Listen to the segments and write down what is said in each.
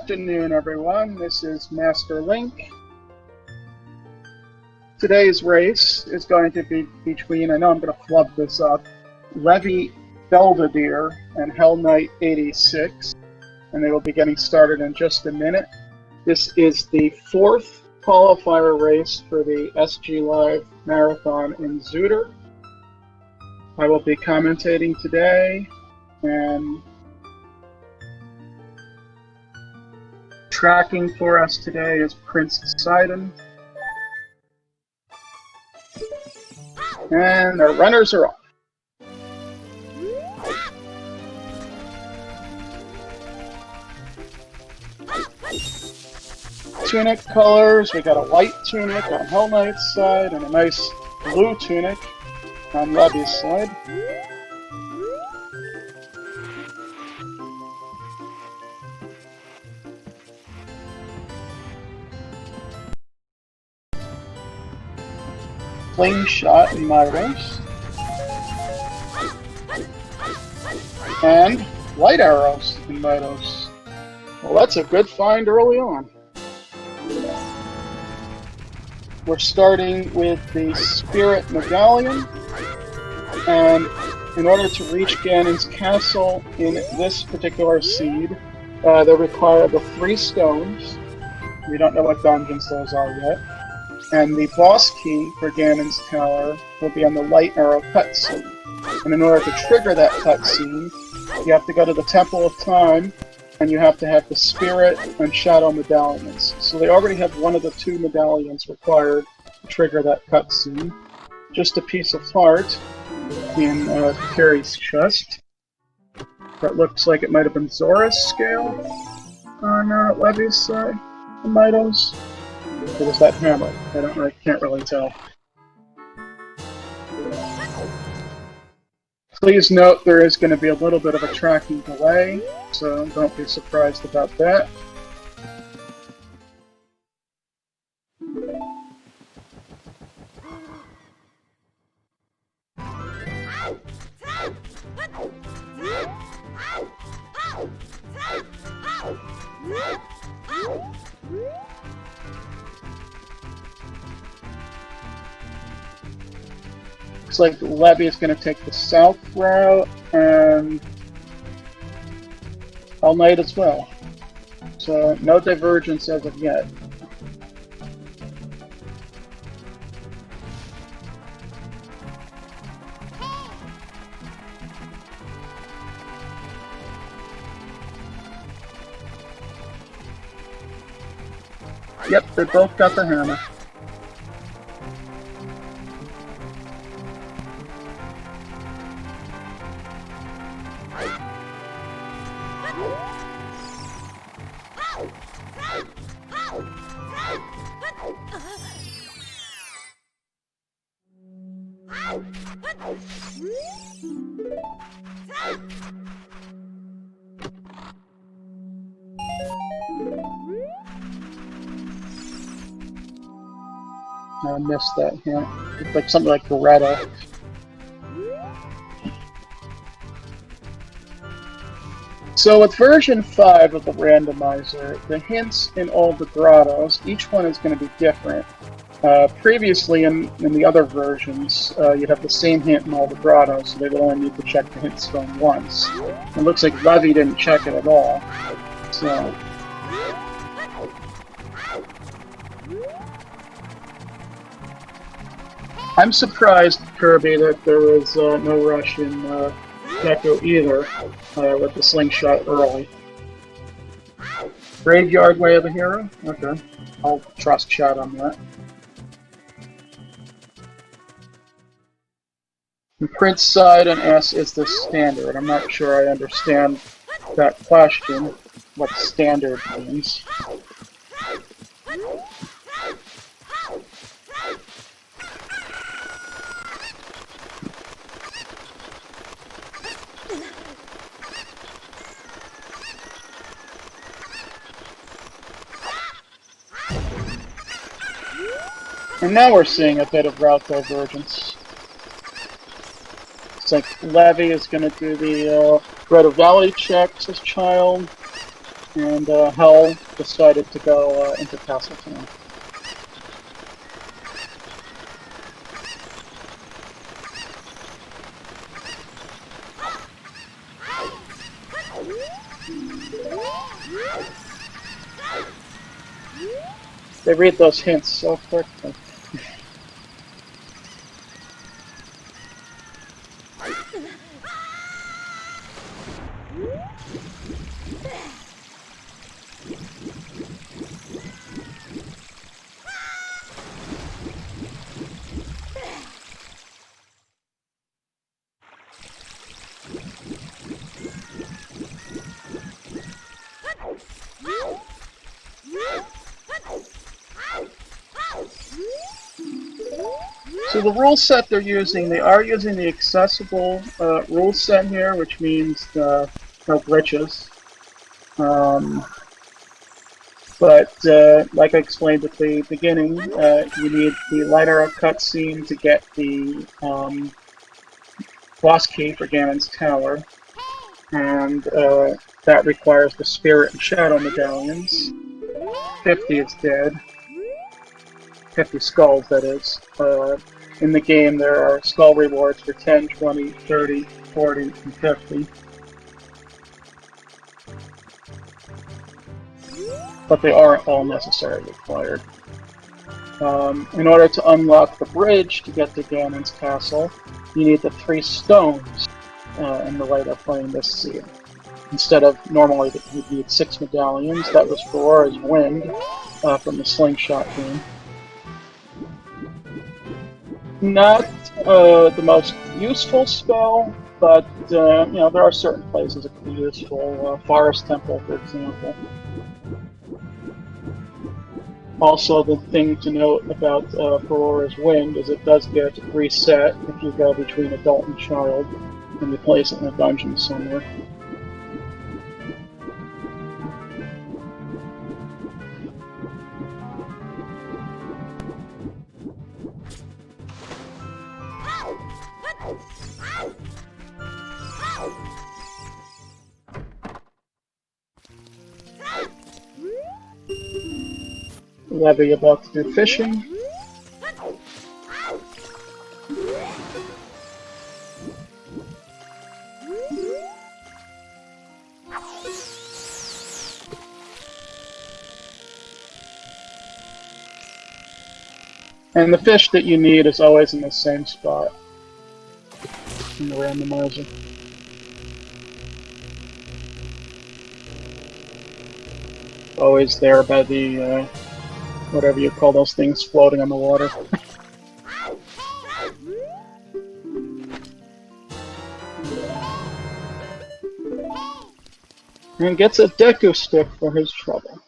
afternoon, everyone. This is Master Link. Today's race is going to be between, I know I'm going to flub this up, Levy Belvedere and Hell Knight 86, and they will be getting started in just a minute. This is the fourth qualifier race for the SG Live Marathon in Zooter. I will be commentating today, and tracking for us today is Prince Sidon. And our runners are off. Tunic colors, we got a white tunic on Hell Knight's side and a nice blue tunic on Levy's side. Slingshot in my race. And light arrows in my race. Well, that's a good find early on. We're starting with the Spirit Medallion, and in order to reach Ganon's castle in this particular seed, they require the 3 stones. We don't know what dungeons those are yet. And the boss key for Ganon's Tower will be on the light arrow cutscene. And in order to trigger that cutscene, you have to go to the Temple of Time, and you have to have the Spirit and Shadow medallions. So they already have one of the 2 medallions required to trigger that cutscene. Just a piece of heart in Carrie's chest. That looks like it might have been Zora's scale on Levy's side. The Mitos. Or was that hammer? I can't really tell. Please note there is going to be a little bit of a tracking delay, so don't be surprised about that. Looks like Levy is going to take the south route, and Hell Knight as well. So no divergence as of yet. Yep, they both got the hammer. I missed that hint. It's like something like Beretta. So with version 5 of the randomizer, the hints in all the grottos, each one is going to be different. Previously in the other versions, you'd have the same hint in all the grottos, so they would only need to check the hint stone once. It looks like Levy didn't check it at all. So I'm surprised, Kirby, that there was no rush in Deco either, with the slingshot early. Graveyard Way of the Hero? Okay. I'll trust chat on that. And Prince Sidon asks, is this standard? I'm not sure I understand that question, what standard means. And now we're seeing a bit of route divergence. It's like Levy is going to do the Grotto Valley checks as child, and Hell decided to go into Castletown. They read those hints so quickly. So the rule set they're using, they are using the accessible rule set here, which means no glitches. But like I explained at the beginning, you need the lighter cutscene to get the boss key for Ganon's Tower, and that requires the Spirit and Shadow medallions. 50 is dead. 50 skulls, that is. In the game, there are skull rewards for 10, 20, 30, 40, and 50. But they aren't all necessarily required. In order to unlock the bridge to get to Ganon's castle, you need the 3 stones in the way they're playing this scene. Instead of normally you'd need 6 medallions, that was for Aurora's Wind from the Slingshot game. Not the most useful spell, but you know, there are certain places it can be useful. Forest Temple, for example. Also, the thing to note about Aurora's Wind is it does get reset if you go between adult and child and you place it in a dungeon somewhere. Levy about to do fishing. And the fish that you need is always in the same spot in the randomizer. Always there by the, whatever you call those things floating on the water. And gets a Deku stick for his trouble.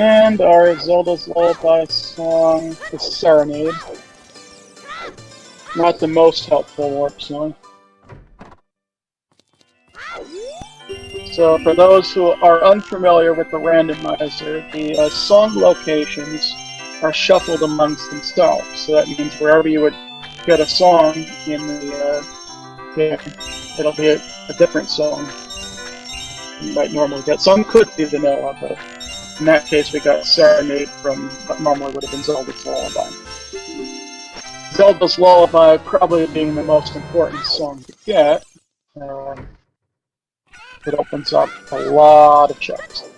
And our Zelda's Lullaby song is Serenade. Not the most helpful warp song. So for those who are unfamiliar with the randomizer, the song locations are shuffled amongst themselves. So that means wherever you would get a song in the game, it'll be a different song you might normally get. Some could be vanilla, but in that case we got Serenade from what normally would have been Zelda's Lullaby. Zelda's Lullaby probably being the most important song to get. It opens up a lot of checks.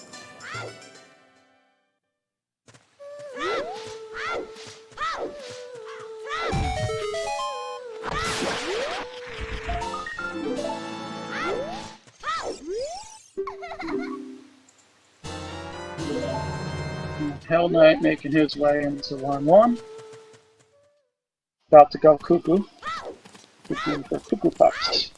Hell Knight making his way into 1-1. About to go cuckoo. Cuckoo for cuckoo pups.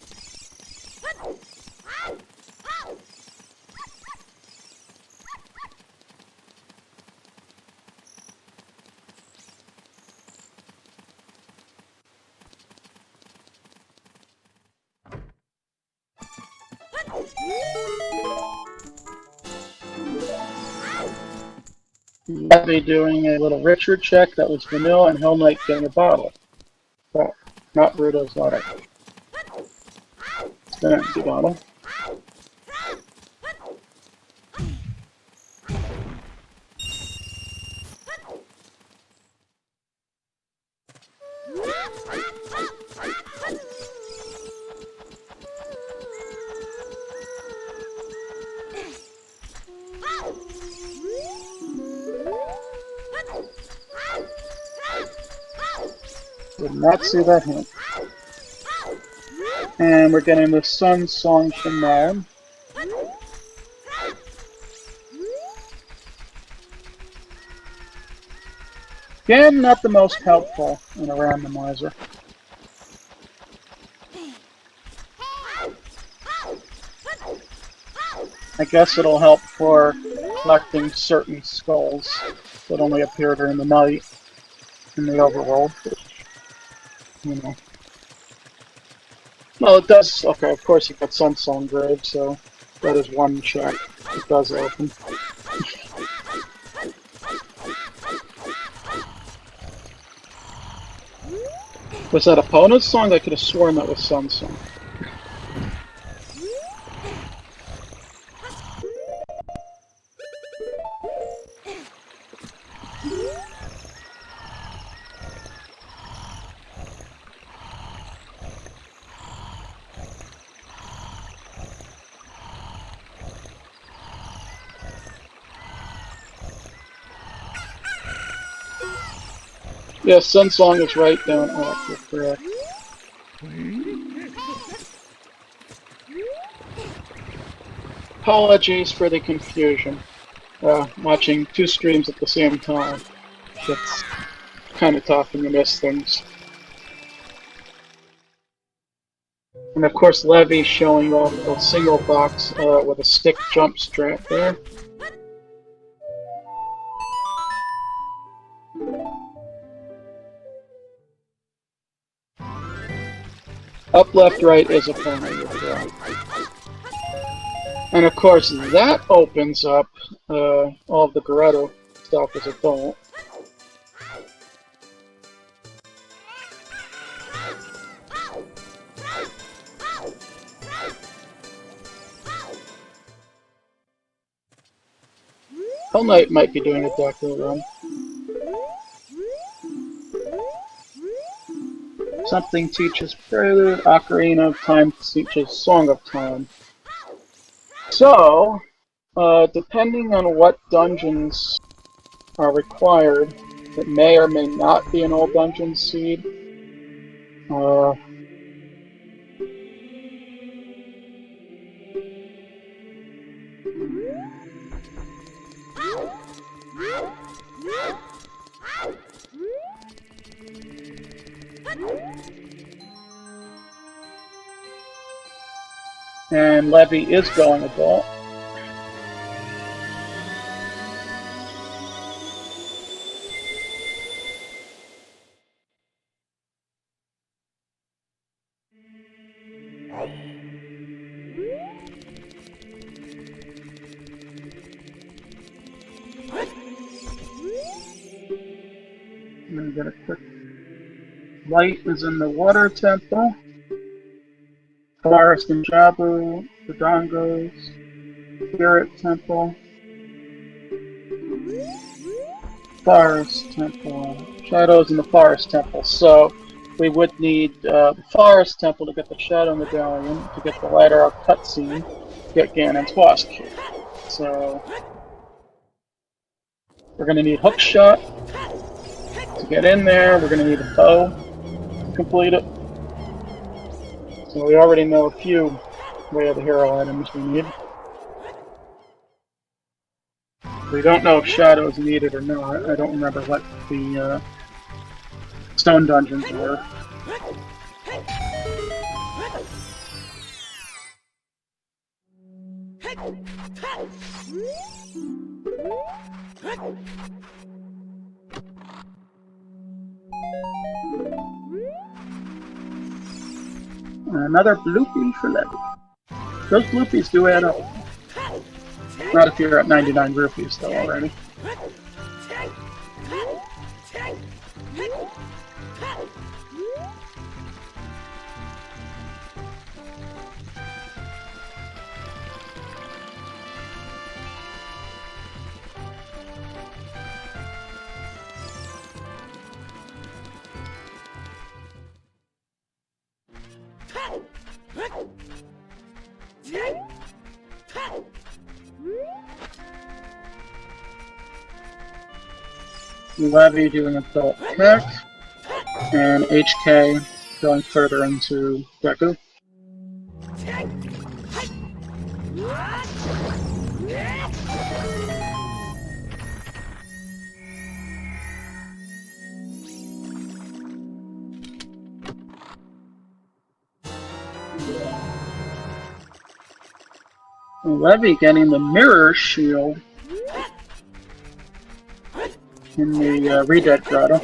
Levy doing a little Richard check, that was vanilla, and Hell Knight getting a bottle. But not Bruto's water. An empty bottle. Did not see that hint. And we're getting the Sun Song Shaman. Again, not the most helpful in a randomizer. I guess it'll help for collecting certain skulls that only appear during the night in the overworld. You know. Well, it does. Okay, of course you got Sunsong Grave, so that is one check. It does open. Was that opponent's song? I could have sworn that was Sunsong. Yes, Sunsong is right down. Oh, you're correct. Apologies for the confusion. Watching two streams at the same time. It's kind of tough when you miss things. And of course, Levy showing off a single box with a stick jump strap there. Up, left, right is opponent. And of course, that opens up all of the Geretto stuff as adult. Hell Knight might be doing a Deku run. Something teaches Prelude, Ocarina of Time teaches Song of Time. So, depending on what dungeons are required, it may or may not be an old dungeon seed. And Levy is going adult. get a quick. Light is in the water temple. Forest and Jabu, the Dongos, Spirit Temple, Forest Temple, Shadows in the Forest Temple. So we would need the Forest Temple to get the Shadow Medallion, to get the Lighter Out cutscene, to get Ganon's Boss Key. So we're going to need Hookshot to get in there. We're going to need a bow to complete it. So we already know a few Way of the Hero items we need. We don't know if Shadow is needed or not. I don't remember what the stone dungeons were. Another bloopy for Levy. Those bloopies do add up. Not if you're at 99 rupees though already. Levy doing adult tech, and HK going further into Deku. Levy getting the mirror shield in the Redead Grotto.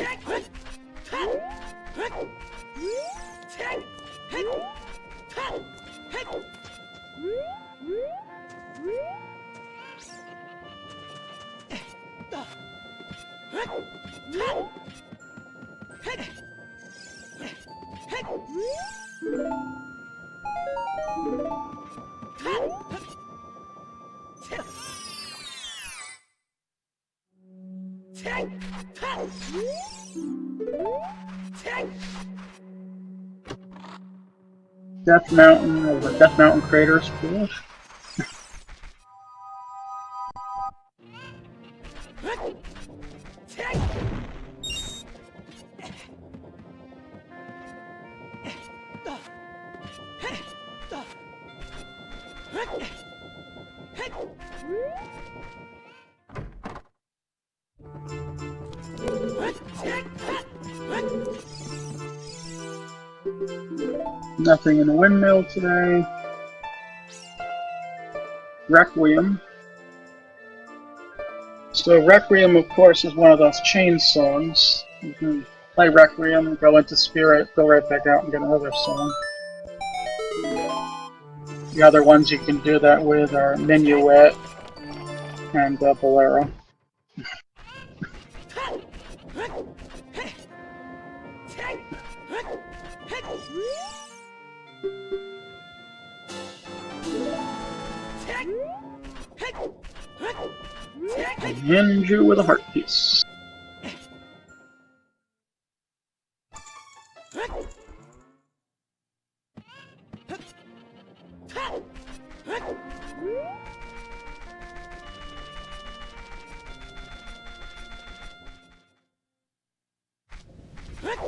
Death Mountain, or the Death Mountain Crater is foolish. Nothing in the windmill today. Requiem. So Requiem, of course, is one of those chain songs. You can play Requiem, go into Spirit, go right back out and get another song. The other ones you can do that with are Minuet and Bolero. And you with a heart piece.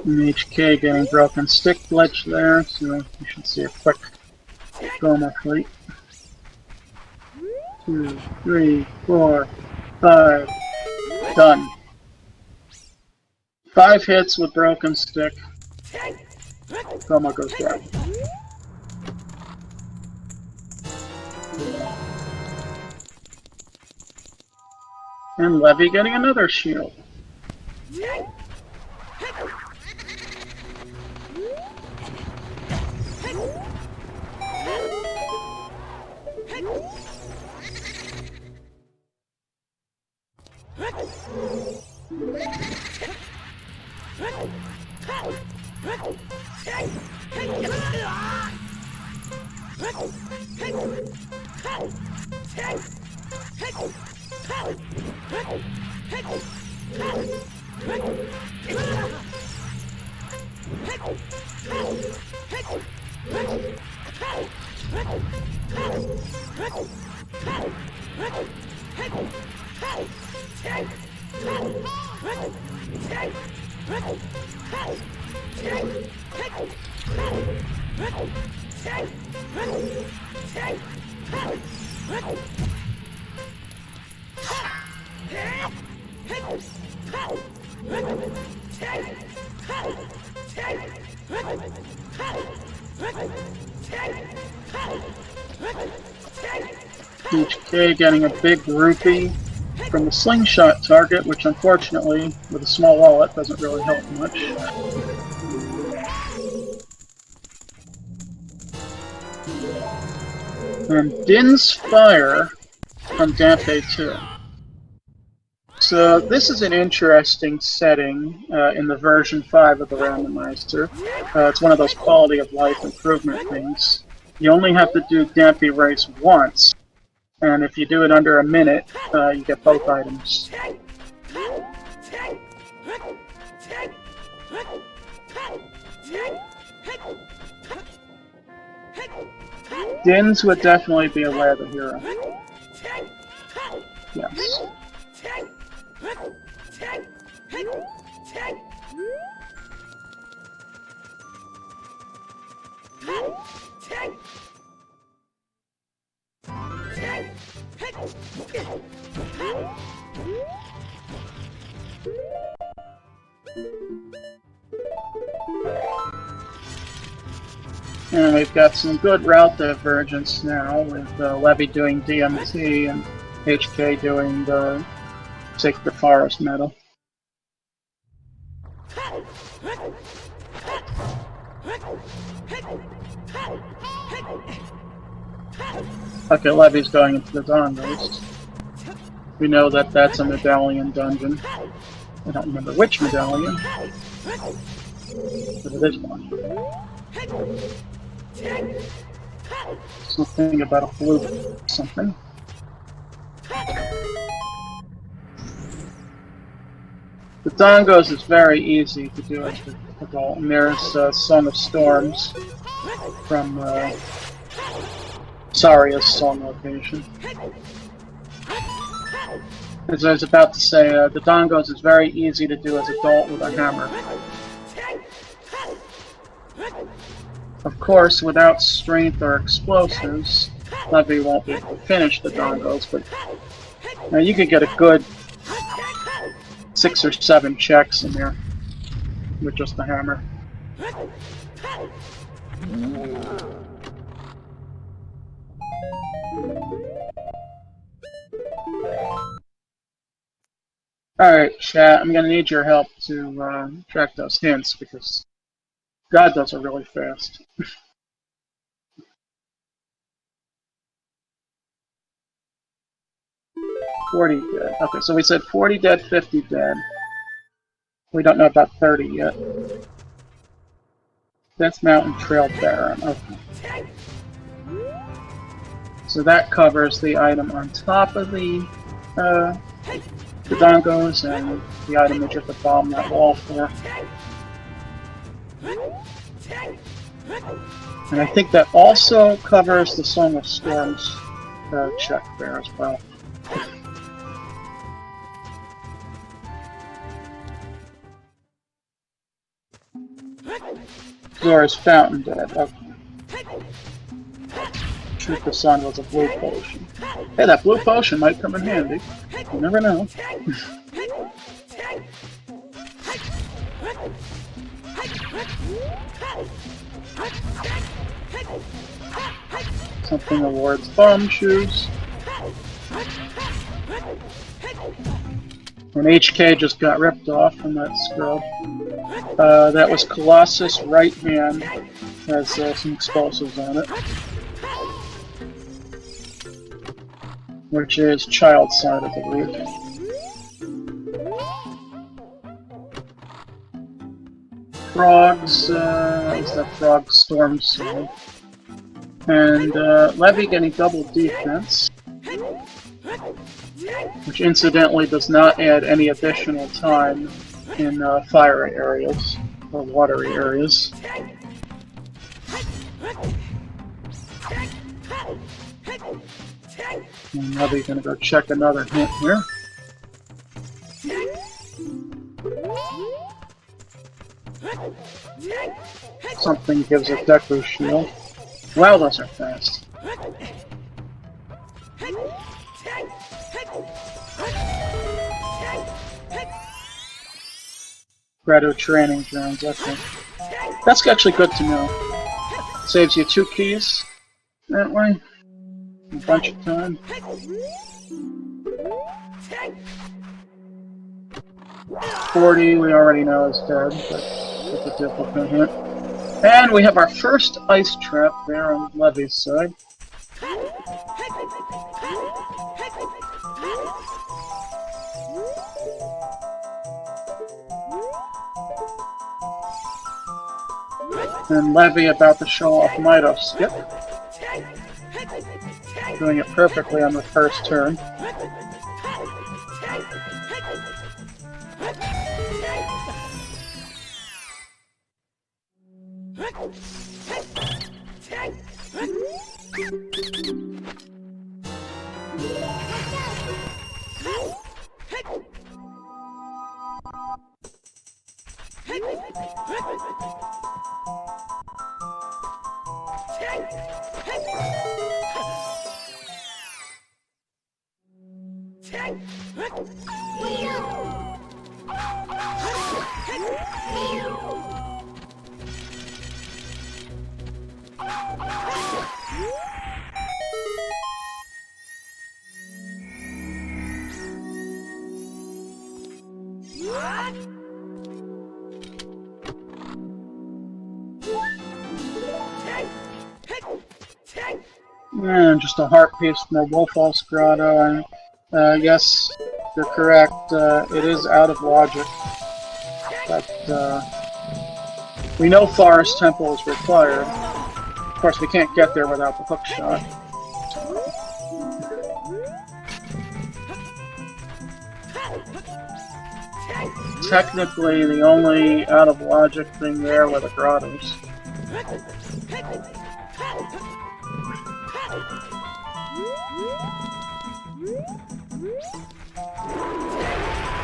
HK getting broken stick glitch there, so you should see a quick Goma fleet. 2, 3, 4, 5. Done. 5 hits with broken stick. Goma goes down. And Levy getting another shield. HK getting a big rupee from the slingshot target, which unfortunately, with a small wallet, doesn't really help much. And Din's Fire from Dante 2. So this is an interesting setting in the version 5 of the Randomizer. It's one of those quality of life improvement things. You only have to do Dampy Race once, and if you do it under a minute, you get both items. Dins would definitely be a leather hero. Yes. And we've got some good route divergence now, with Levy doing DMT and HK doing the Sacred Forest Medal. Okay, Levy's going into the Dongos. We know that that's a medallion dungeon. I don't remember which medallion, but it is one. Something about a blue something. The Dongos is very easy to do as an adult, and there's Song of Storms from Saria's song location. As I was about to say, the Dongos is very easy to do as adult with a hammer. Of course, without strength or explosives, Levy won't be able to finish the Dongos, but you could get a good 6 or 7 checks in there with just the hammer. Alright, chat, I'm gonna need your help to track those hints, because God does it really fast. $40 dead. Okay, so we said 40 dead, 50 dead. We don't know about 30 yet. That's Mountain Trail Baron. Okay. So that covers the item on top of the Dongos and the item that you have to bomb that wall for. And I think that also covers the Song of Storms check there as well. Zora's Fountain dead. Okay. Shoot the Sun was a blue potion. Hey, that blue potion might come in handy. You never know. Something awards bomb shoes. When HK just got ripped off from that scrub. That was Colossus right hand. Has some explosives on it. Which is child side, I believe. Frog's, is that Frog Storm Sword. And Levy getting double defense, which incidentally does not add any additional time in fiery areas or watery areas. And Levy's gonna go check another hint here. Something gives a Deku shield. Wow, those are fast. Grado training drones, okay. That's actually good to know. Saves you 2 keys that way. A bunch of time. 40 we already know is dead, but it's a difficult hit. And we have our first ice trap there on Levy's side. And Levy about to show off Mido Skip. Doing it perfectly on the first turn. And just a heart piece from the Wolfall's Grotto, and yes, you're correct, it is out of logic. But we know Forest Temple is required. Of course, we can't get there without the hook shot. Technically, the only out of logic thing there were the grottos.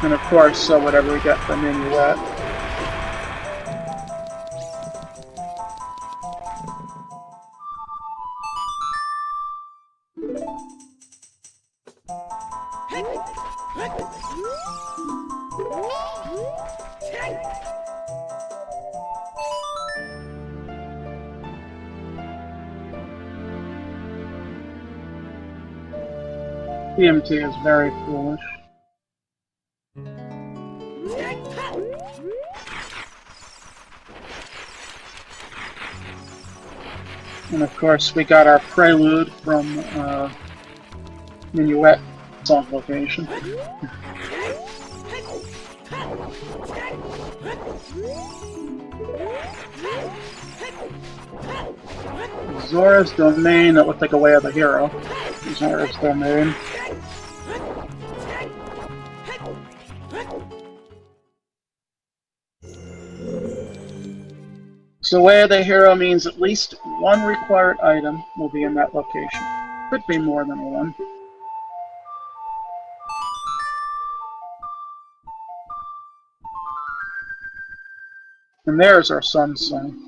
And of course, whatever we get from Minuet. PMT is very foolish. And of course, we got our prelude from Minuet song location. Zora's Domain, that looked like a Way of the Hero. Zora's Domain. So Way of the Hero means at least one required item will be in that location. Could be more than one. And there's our sun song.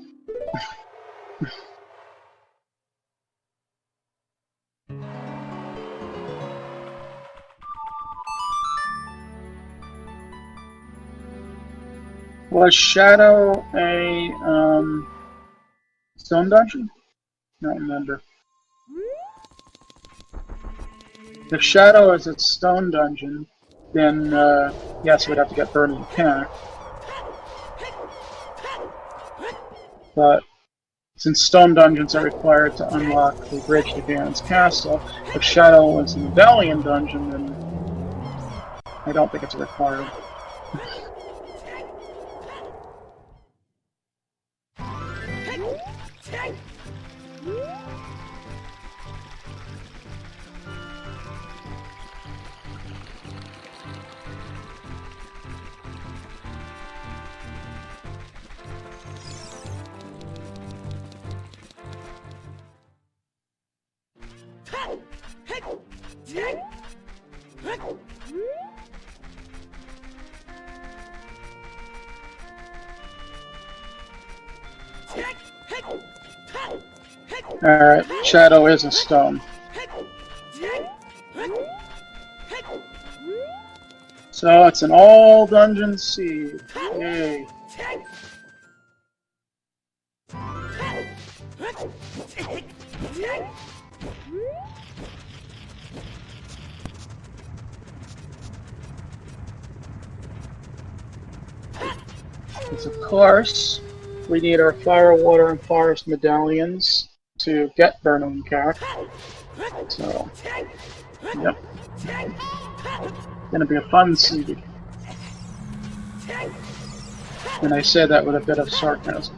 Was Shadow a stone dungeon? I don't remember. If Shadow is its stone dungeon, then yes, we'd have to get Burning Mechanic. But since stone dungeons are required to unlock the bridge to Ganon's castle, if Shadow is a Medallion dungeon, then I don't think it's required. Alright, Shadow is a stone. So it's an all dungeon seed. Yay. Because of course, we need our fire, water, and forest medallions to get Burning Cack. So, yep. Gonna be a fun seed. And I say that with a bit of sarcasm.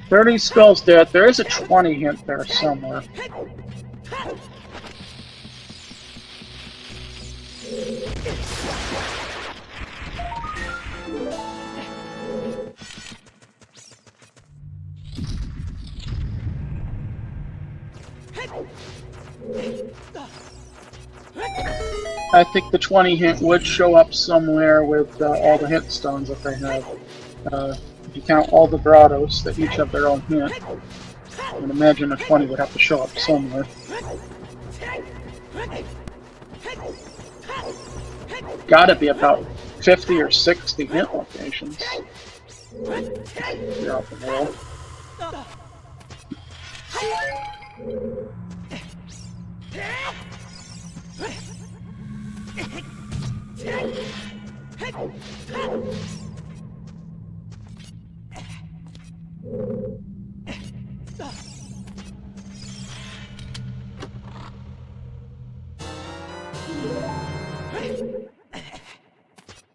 "30 spells dead." There is a 20 hint there somewhere. I think the 20 hint would show up somewhere with all the hint stones that they have. If you count all the grottos that each have their own hint, I would imagine a 20 would have to show up somewhere. Gotta be about 50 or 60 hint locations throughout the world.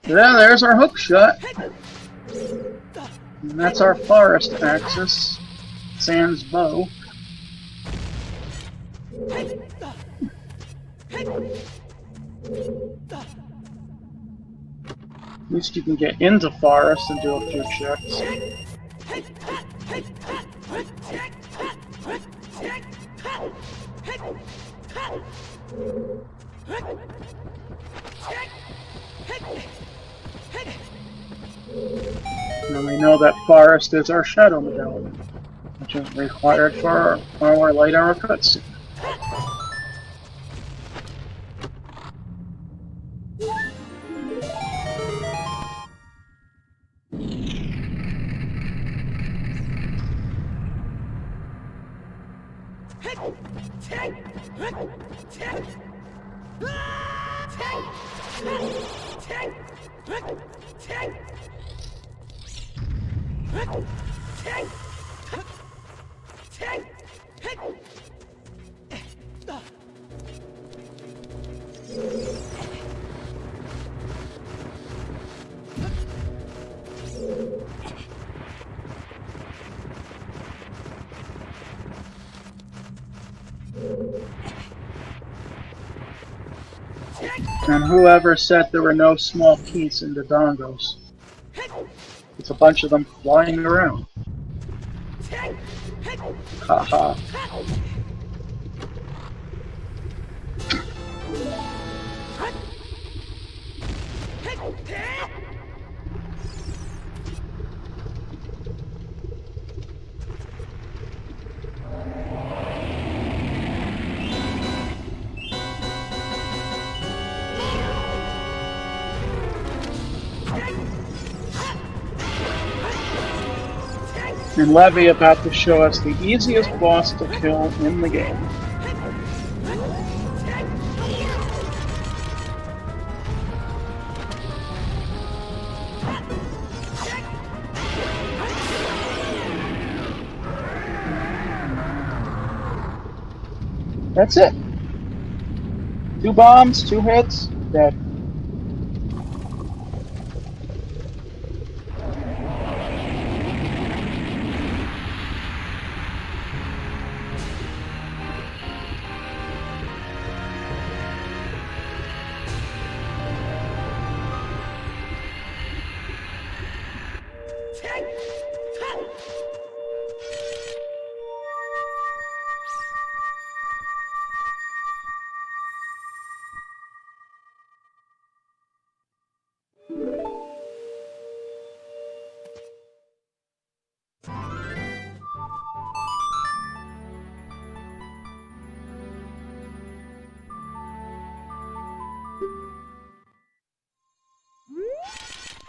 Yeah, there's our hook shot. And that's our forest axis. Sans bow. At least you can get into forest and do a few checks. And we know that forest is our shadow medallion, which is required for our light hour cutscene. And whoever said there were no small keys in the dongos? It's a bunch of them flying around. Haha. And Levy about to show us the easiest boss to kill in the game. That's it. 2 bombs, 2 hits, dead.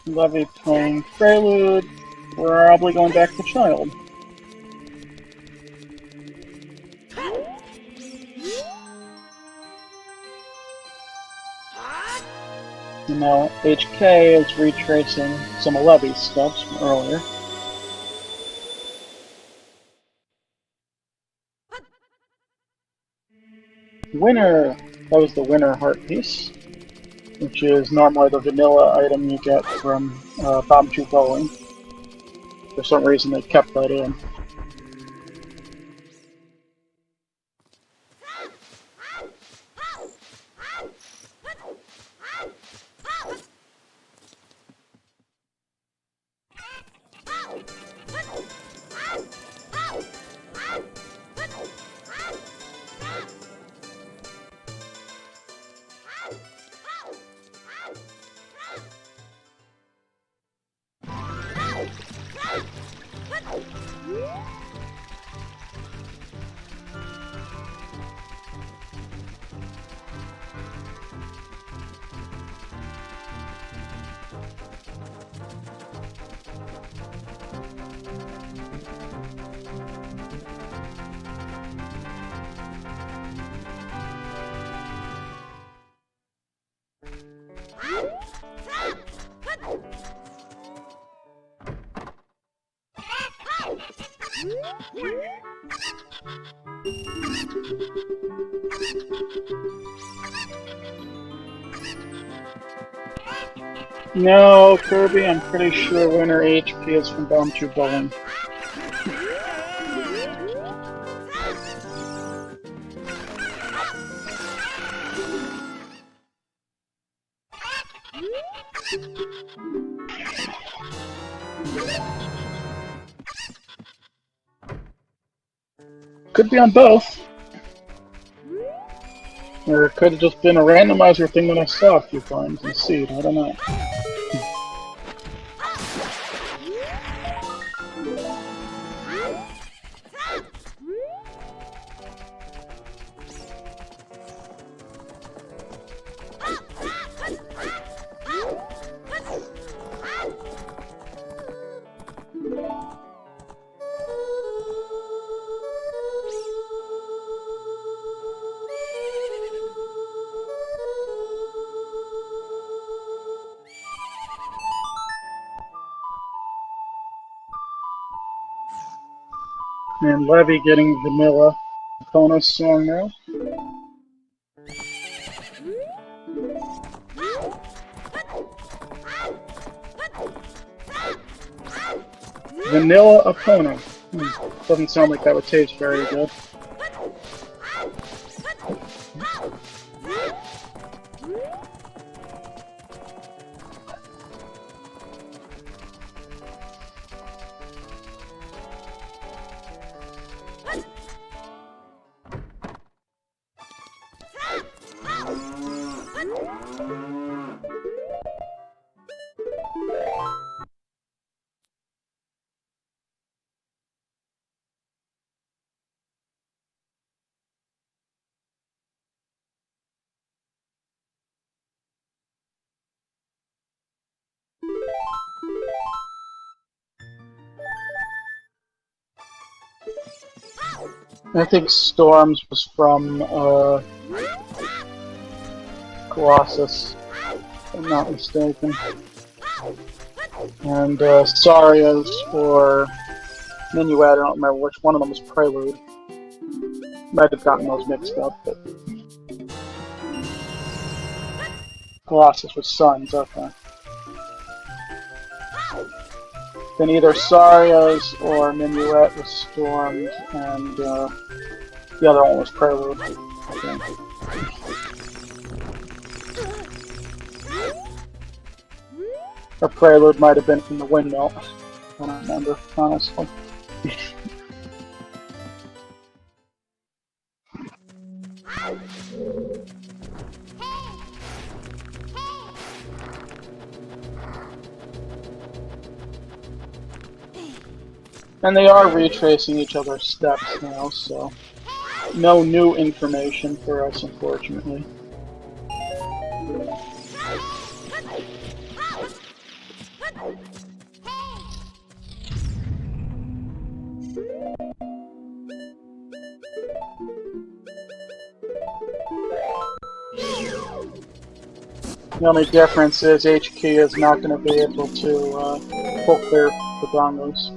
Levy playing Prelude. We're probably going back to Child. And now HK is retracing some of Levy's steps from earlier. Winner! That was the winner heart piece, which is normally the vanilla item you get from Bombchu Bowling. For some reason they kept that in. No, Kirby, I'm pretty sure winner HP is from Bombchu Bowling. Could be on both. Or it could have just been a randomizer thing that I saw a few times in Seed, I don't know. And Levy getting vanilla bonus song now. Vanilla Epona. Doesn't sound like that would taste very good. I think Storms was from Colossus, if I'm not mistaken. And Saria's for Minuet, I don't remember which one of them was Prelude. Might have gotten those mixed up, but Colossus was suns, okay. Then either Saria's or Minuet was stormed, and the other one was Prelude, I think. Or Prelude might have been from the windmill. I don't remember, honestly. And they are retracing each other's steps now, so no new information for us, unfortunately. The only difference is HK is not going to be able to full clear the bongos.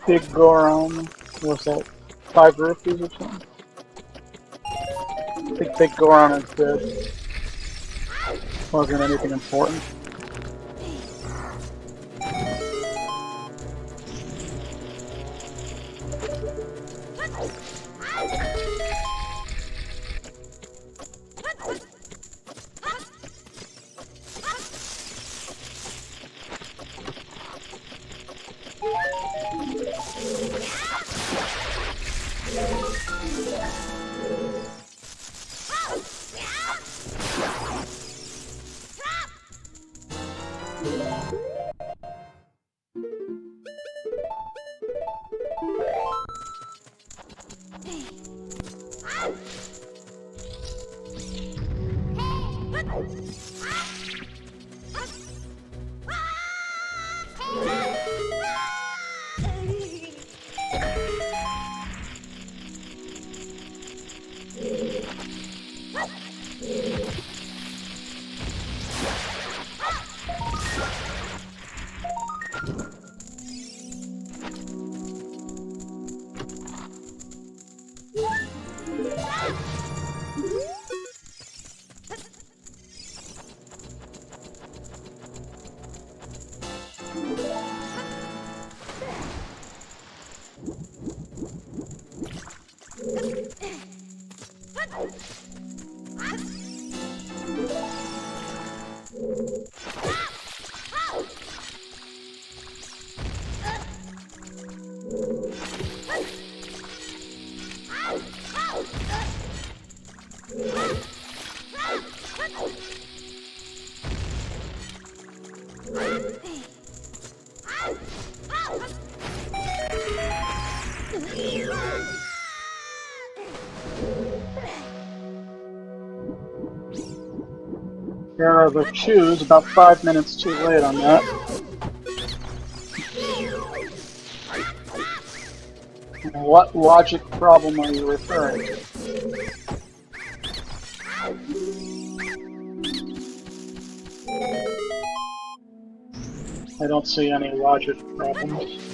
Big Goron, what's that, 5 rupees or something? I think Big Goron is dead. Wasn't anything important. Yeah, the choose about 5 minutes too late on that. What logic problem are you referring to? I don't see any logic problems.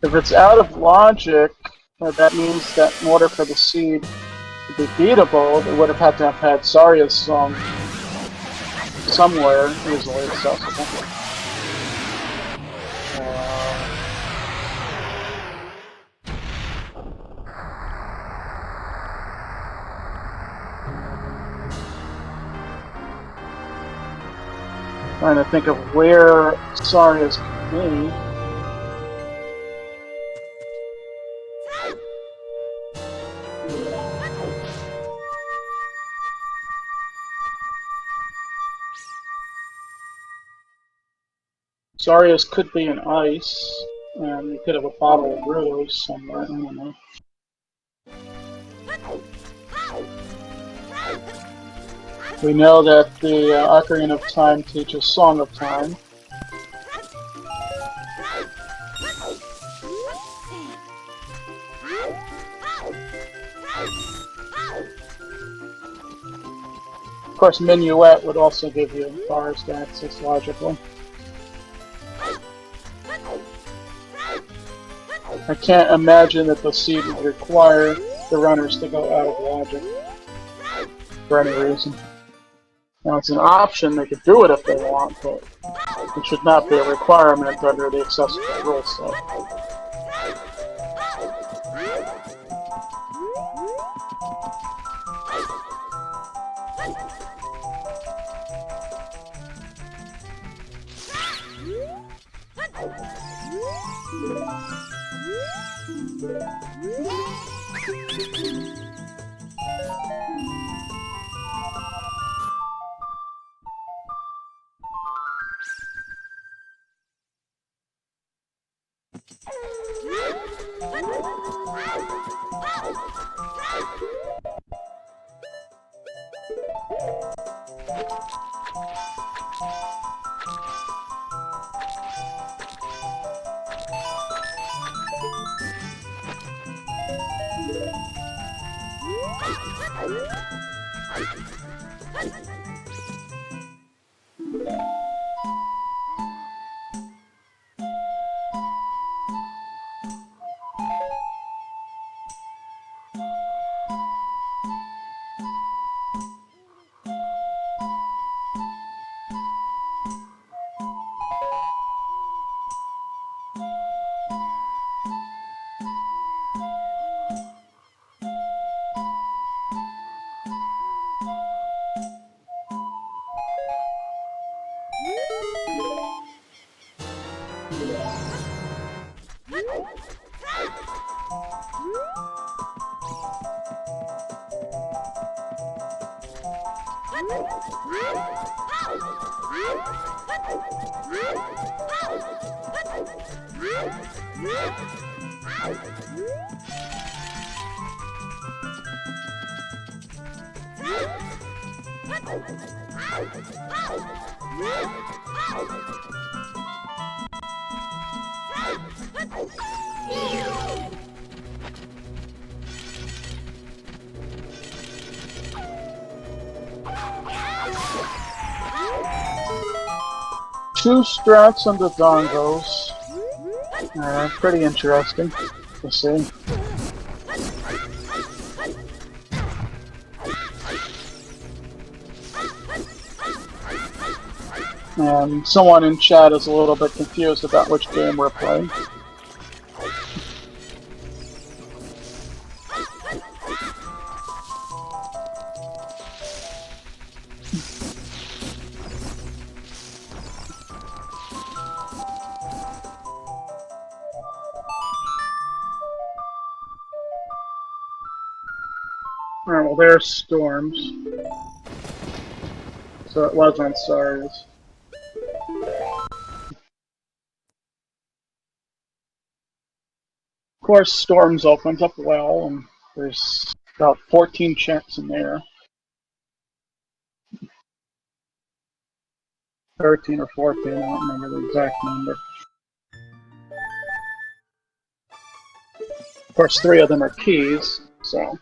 If it's out of logic, that means that in order for the seed to be beatable, it would have had to have had Saria's song somewhere easily accessible. Trying to think of where Saria's could be. Saria's could be in ice, and you could have a bottle of rose somewhere, I don't know. We know that the Ocarina of Time teaches Song of Time. Of course, Minuet would also give you forest access, logically. I can't imagine that the seed would require the runners to go out of logic for any reason. Now, it's an option, they could do it if they want, but it should not be a requirement under the accessible rule set. Two strats on the dongles. Pretty interesting to see. And someone in chat is a little bit confused about which game we're playing. Alright, well there's Storms. So it was on Saria's. Of course, Storms opens up well, and there's about 14 checks in there. 13 or 14, I don't remember the exact number. Of course, 3 of them are keys, so...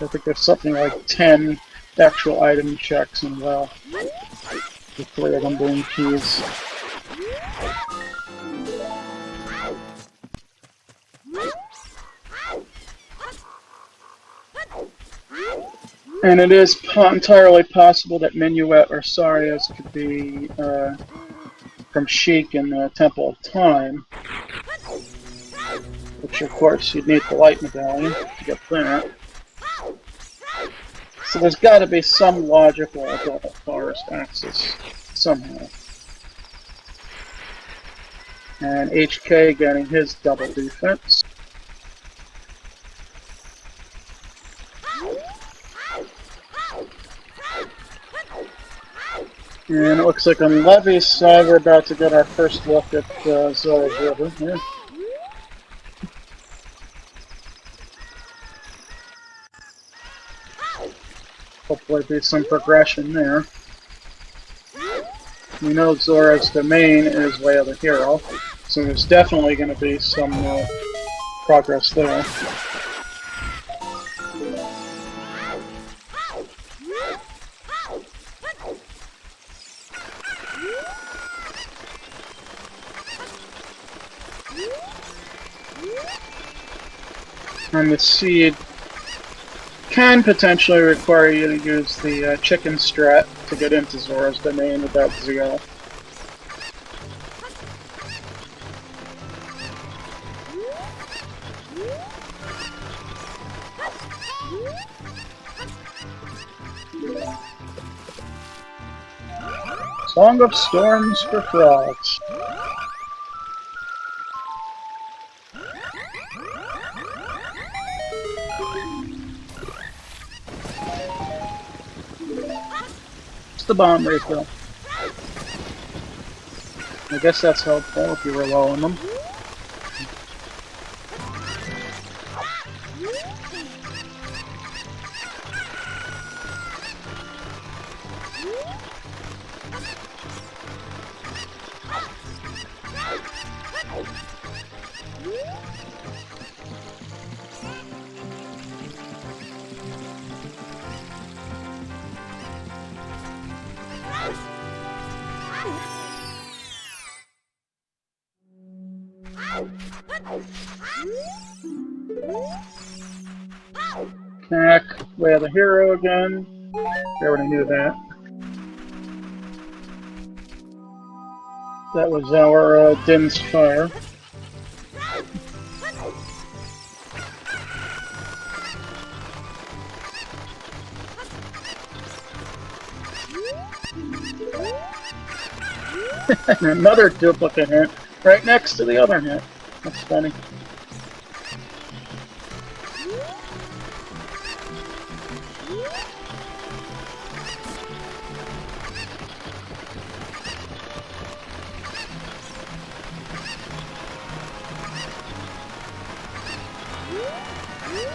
I think there's something like 10 actual item checks in well, with 3 of them being keys. And it is entirely possible that Minuet or Sarias could be from Sheik in the Temple of Time. Which, of course, you'd need the light medallion to get that. So there's got to be some logical adult forest access somehow. And HK getting his double defense. And it looks like on Levy's side we're about to get our first look at Zora's River here. Hopefully be some progression there. We know Zora's domain is Way of the Hero, so there's definitely going to be some progress there. And the seed can potentially require you to use the chicken strat to get into Zora's domain without ZL. Song of Storms for Frogs. The bomb refill. I guess that's helpful if you were low on them. Knack, Way of the Hero again. I already knew that. That was our Din's Fire. And another duplicate hint right next to the other hint. That's funny.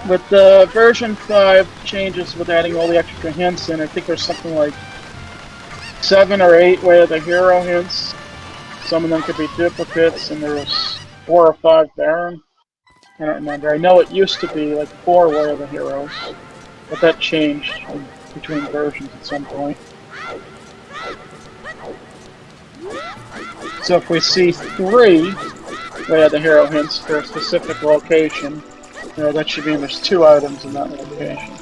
With the version 5 changes with adding all the extra hints in, I think there's something like 7 or 8 Way of the Hero hints. Some of them could be duplicates, and there was 4 or 5 Baron. I don't remember. I know it used to be like 4 Way of the Heroes, but that changed between versions at some point. So if we see 3 Way of the Hero hints for a specific location, you know, that should mean there's 2 items in that location.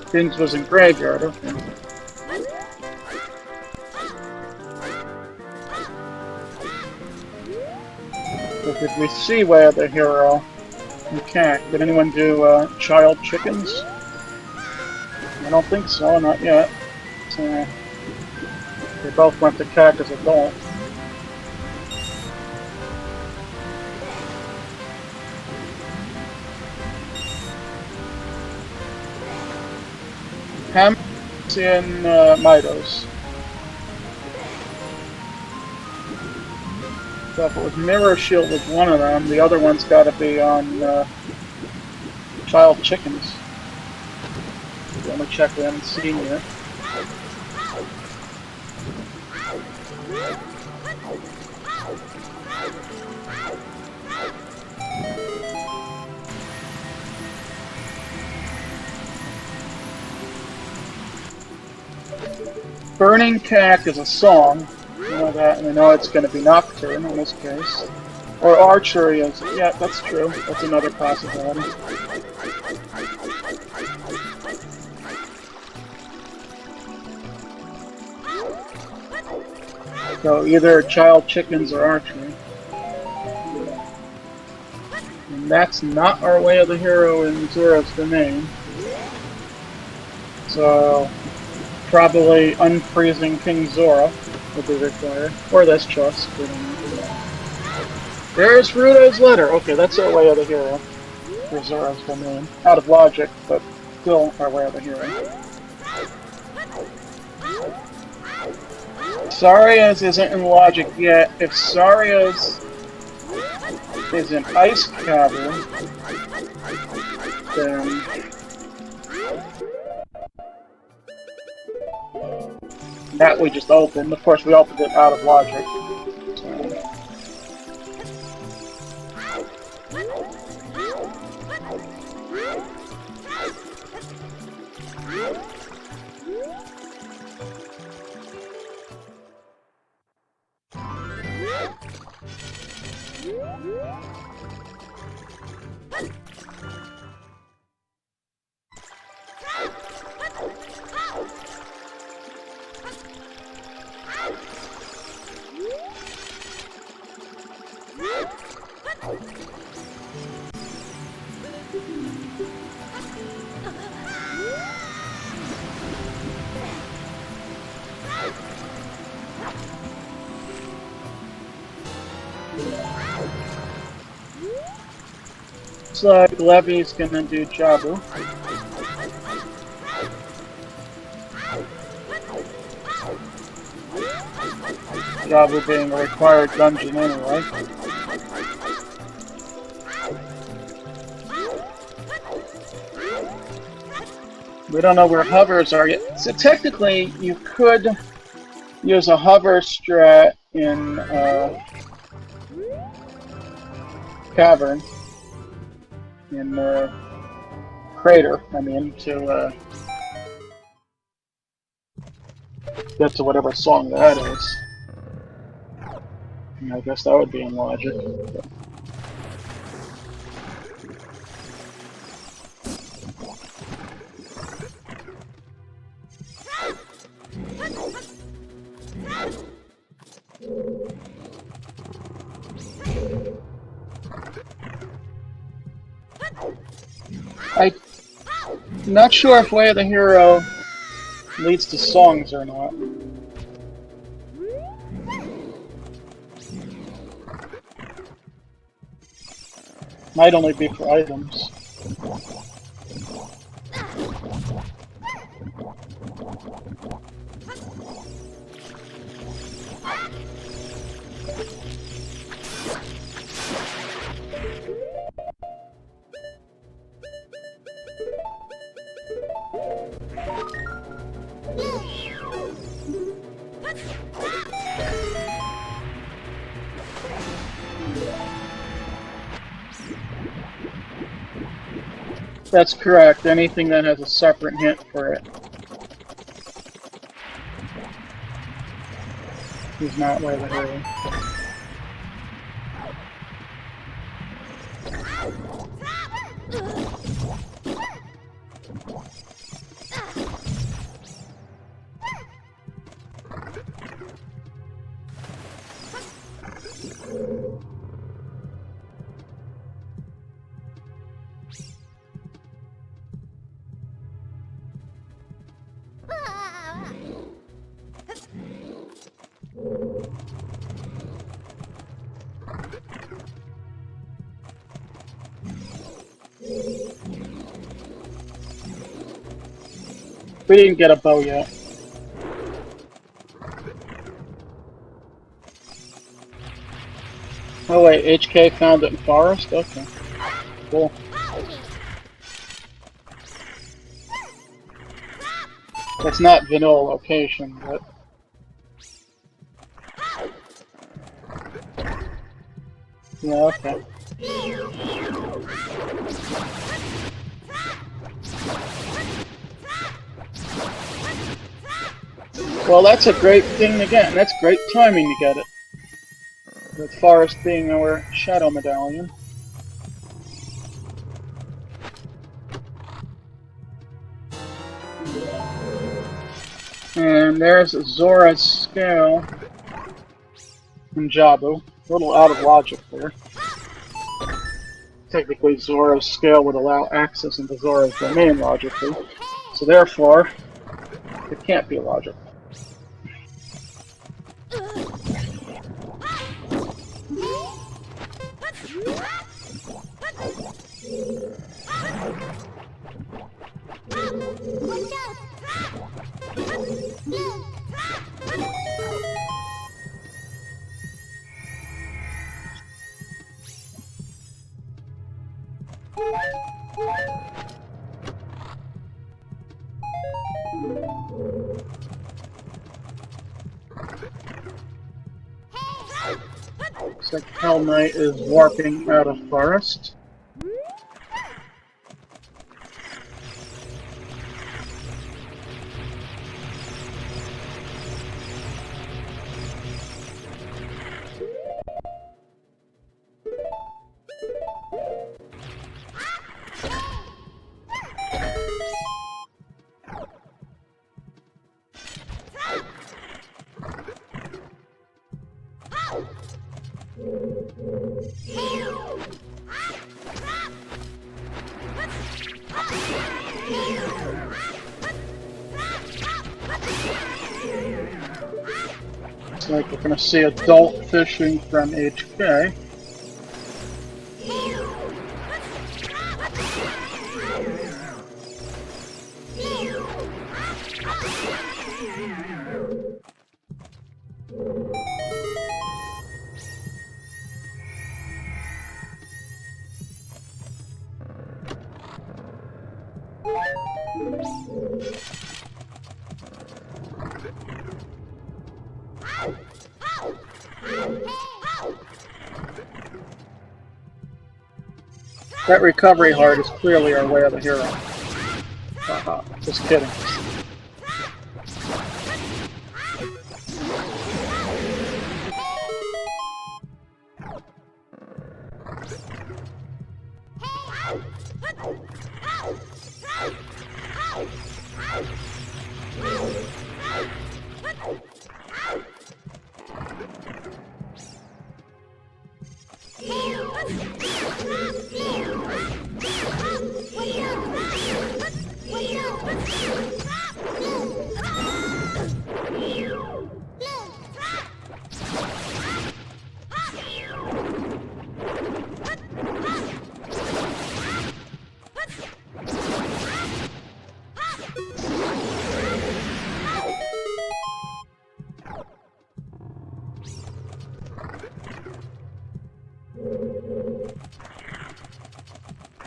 Things was in Graveyard, okay. So did we see Way of the Hero in CAC? Did anyone do Child Chickens? I don't think so, not yet. So, they both went to CAC as adults. Ham's in So if it was Mirror Shield with one of them, the other one's got to be on Child Chickens. Let me check, we haven't seen yet. Burning Tack is a song. You know that, and I know it's going to be Nocturne in this case. Or Archery is. Yeah, that's true. That's another possibility. So either Child Chickens or Archery. And that's not our Way of the Hero in Zora's Domain. So probably unfreezing King Zora will be required. Or this chest. There's Ruda's letter. Okay, that's our Way of the Hero for Zora's Domain. Out of logic, but still our Way of the Hero. Saria's isn't in logic yet. If Saria's is an ice cavern, then that we just opened. Of course, we opened it out of logic. Looks like Levy's gonna do Jabu. Jabu being a required dungeon anyway. We don't know where hovers are yet. So technically, you could use a hover strat in Cavern. In Crater, I mean, to get to whatever song that is. And I guess that would be in logic. But. I'm not sure if Way of the Hero leads to songs or not. Might only be for items. That's correct. Anything that has a separate hint for it is not Way of the Hero. We didn't get a bow yet. Oh wait, HK found it in forest? Okay. Cool. It's not vanilla location, but... Yeah, okay. Well, that's a great thing to get, and that's great timing to get it. With forest being our shadow medallion. And there's Zora's scale in Jabu. A little out of logic there. Technically, Zora's scale would allow access into Zora's domain logically, so therefore, it can't be logical. Looks like Hell Knight is warping out of forest. Looks like we're going to see adult fishing from HK. That recovery heart is clearly our way of the hero. Haha, just kidding.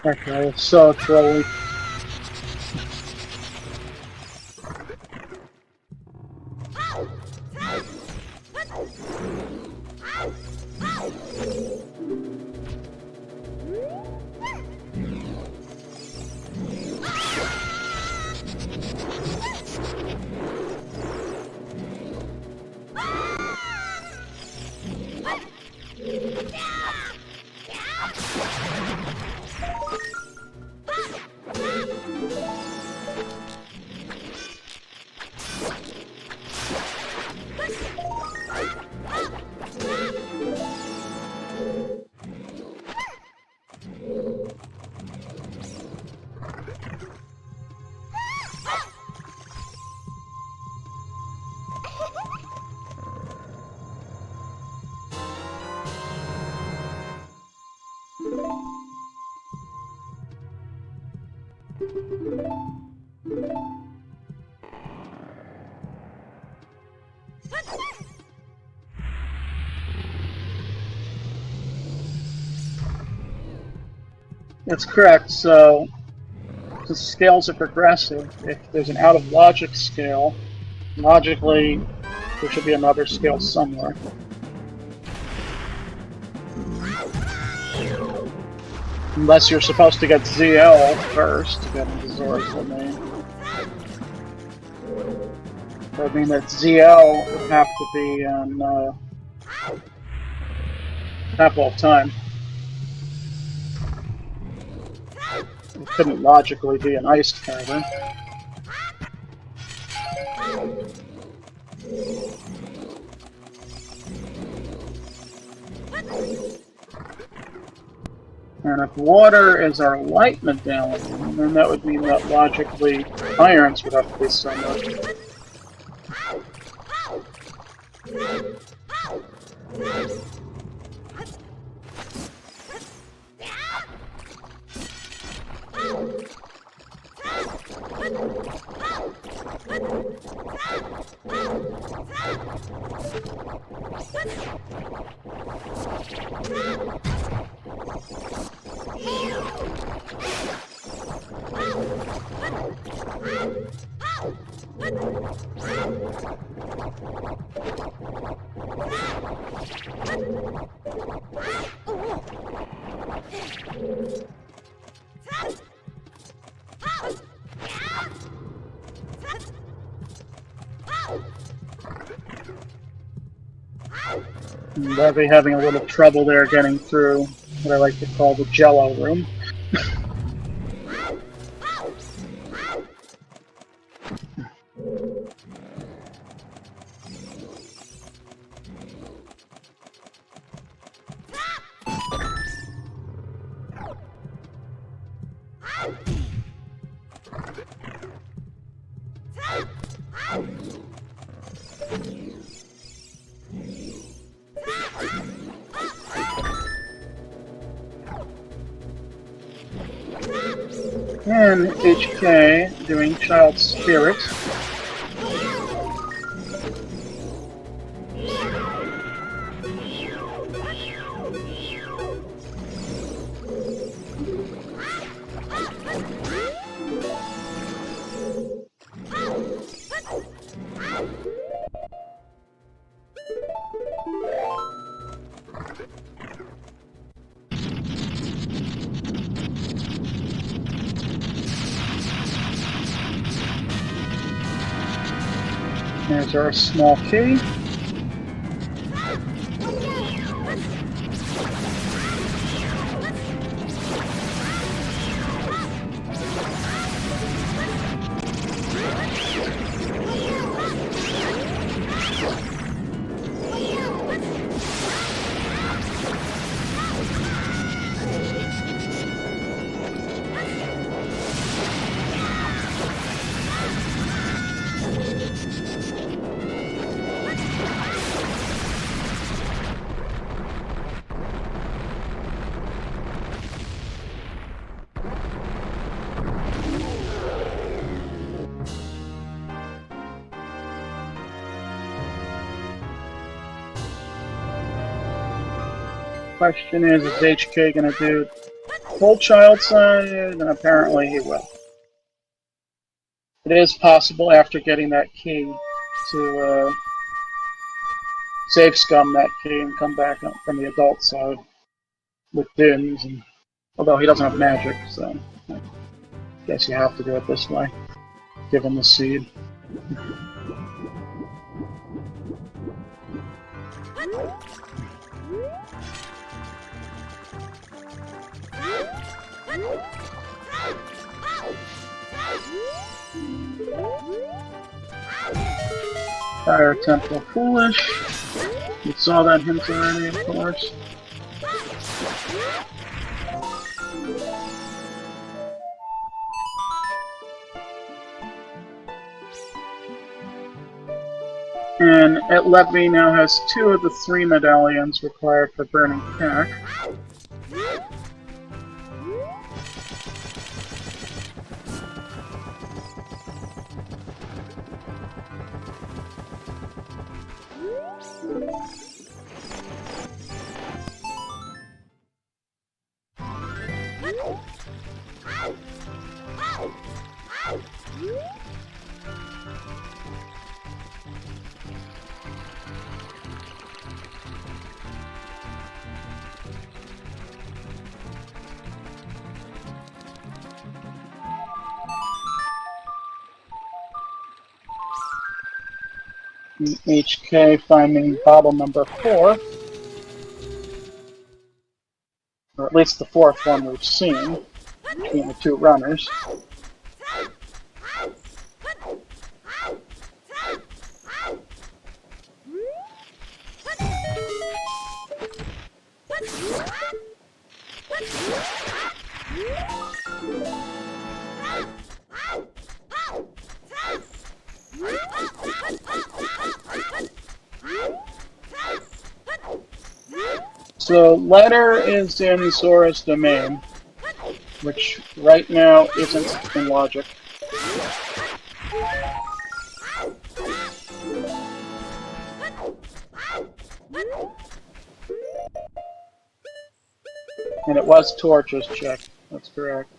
That guy is so trolly. That's correct. So the scales are progressive. If there's an out of logic scale, logically there should be another scale somewhere. Unless you're supposed to get ZL first to get into Zora's domain. That would mean that ZL would have to be on Apple of Time. It couldn't logically be an ice cavern. And if water is our light medallion, then that would mean that logically irons would have to be somewhere. They'll be having a little trouble there getting through what I like to call the Jello room. And HK doing Child Spirit. There's our small key. Question is HK going to do full child side? And apparently he will. It is possible after getting that key to save scum that key and come back from the adult side with Dins. And, although he doesn't have magic, so I guess you have to do it this way, given the seed. Fire Temple Foolish. You saw that hint already, of course. And Levy now has 2 of the 3 medallions required for Burning Pack. HK finding bottle number 4. Or at least the 4th one we've seen between the two runners. So, letter is in Zora's domain, which right now isn't in logic. And it was Torch's check, that's correct.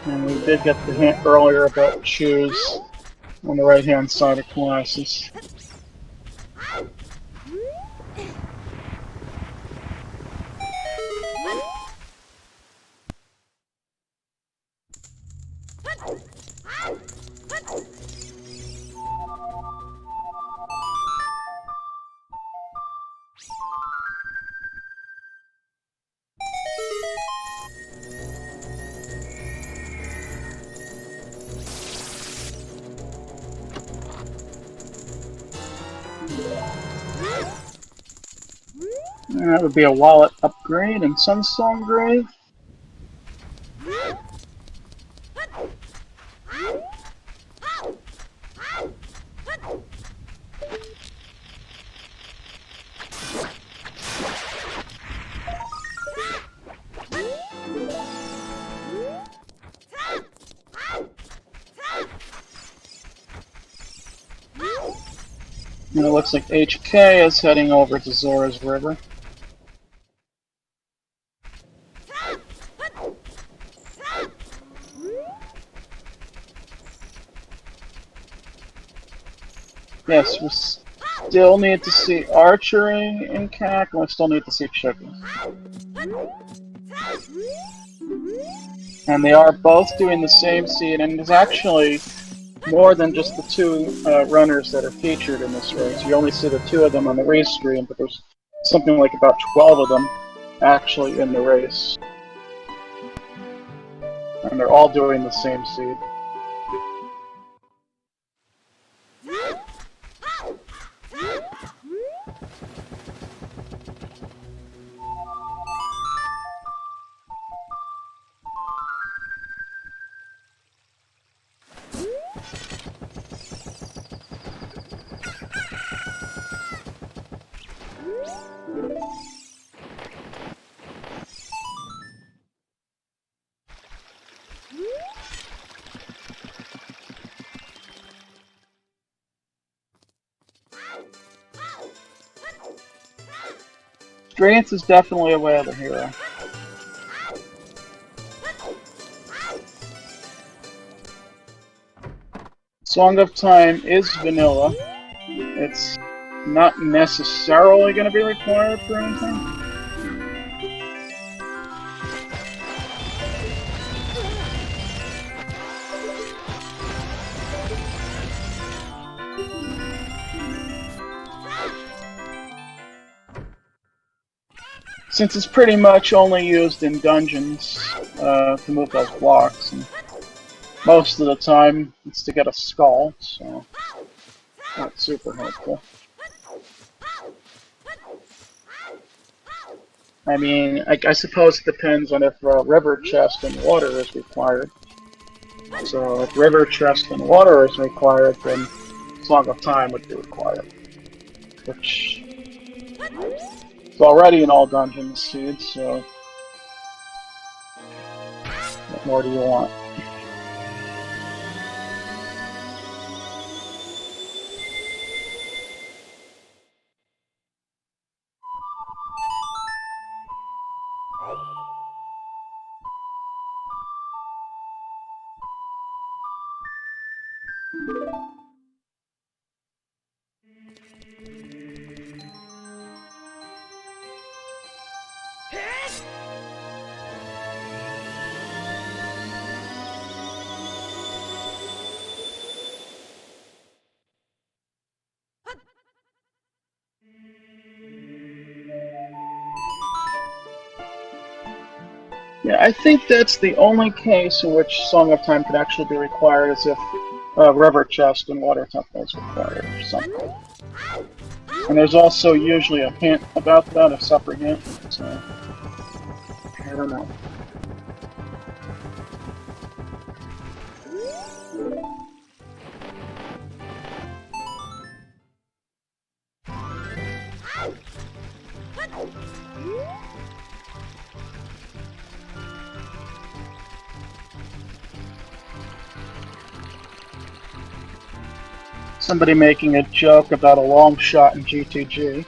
And we did get the hint earlier about shoes on the right-hand side of classes. And that would be a wallet upgrade and Sunstone Grave. And it looks like HK is heading over to Zora's River. Yes, we still need to see archery in CAC, and we still need to see chickens. And they are both doing the same seed, and there's actually more than just the two runners that are featured in this race. You only see the 2 of them on the race screen, but there's something like about 12 of them actually in the race. And they're all doing the same seed. Strength is definitely a way of the hero. Song of Time is vanilla. It's not necessarily going to be required for anything. since it's pretty much only used in dungeons to move those blocks, and most of the time it's to get a skull, so not super helpful. I mean, I suppose it depends on if river chest and water is required. So if river chest and water is required, then Song of Time would be required. Which is already in all dungeons, Seed, so what more do you want? Yeah, I think that's the only case in which Song of Time could actually be required, is if river chest and water temple is required or something. And there's also usually a hint about that, a separate hint, so I don't know. Somebody making a joke about a long shot in GTG.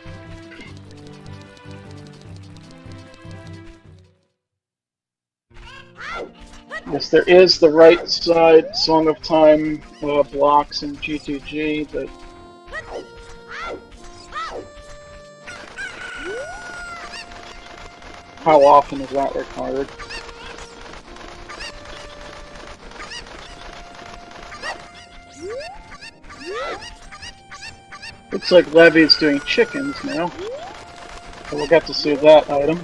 Yes, there is the right side Song of Time blocks in GTG, but how often is that required? Looks like Levy's doing chickens now. So we'll get to see that item.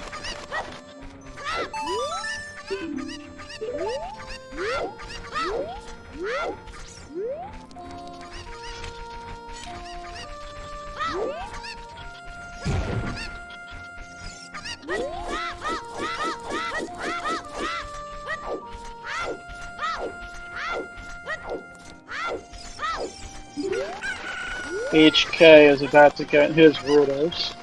HK is about to get his Rudos.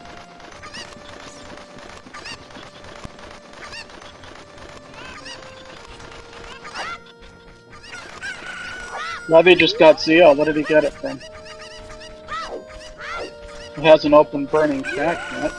Levy just got Zeo. What did he get it from? He hasn't opened Burning Shack yet.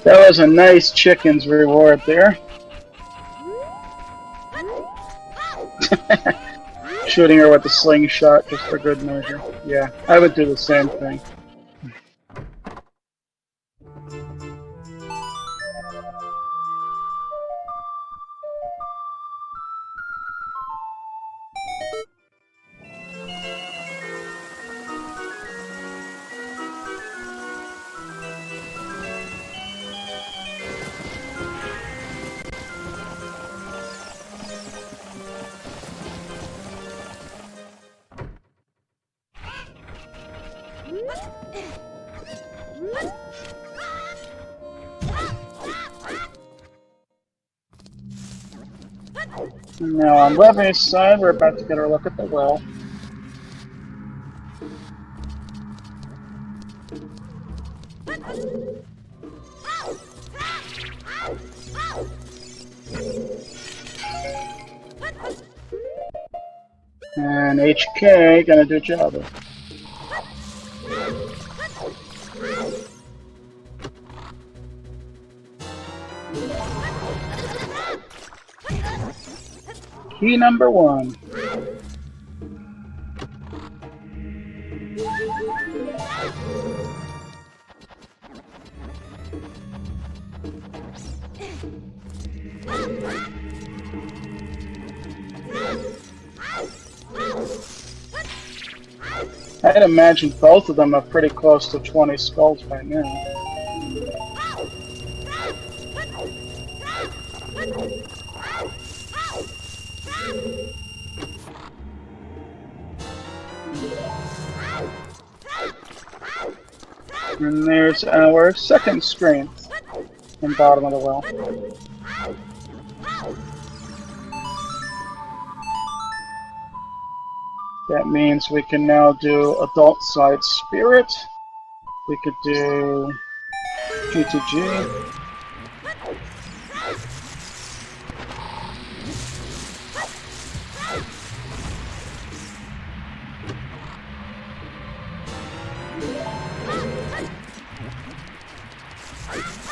That was a nice chicken's reward there. Shooting her with the slingshot just for good measure. Yeah, I would do the same thing. Now on Levy's side, we're about to get a look at the well. And HK gonna do a job. Key number 1. I'd imagine both of them are pretty close to 20 skulls by now. And there's our second strength in bottom of the well. That means we can now do adult side spirit. We could do G2G.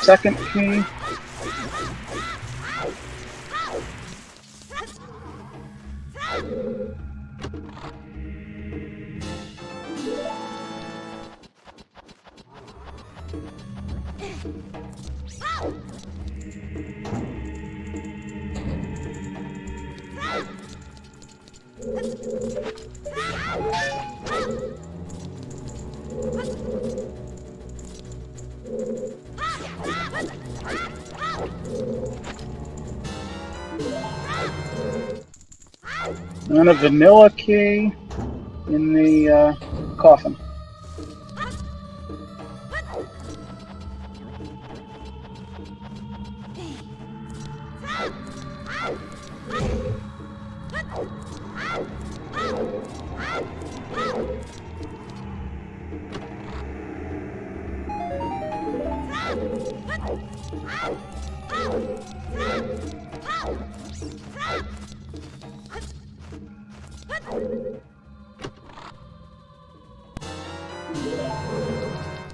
Second key. And a vanilla key in the coffin.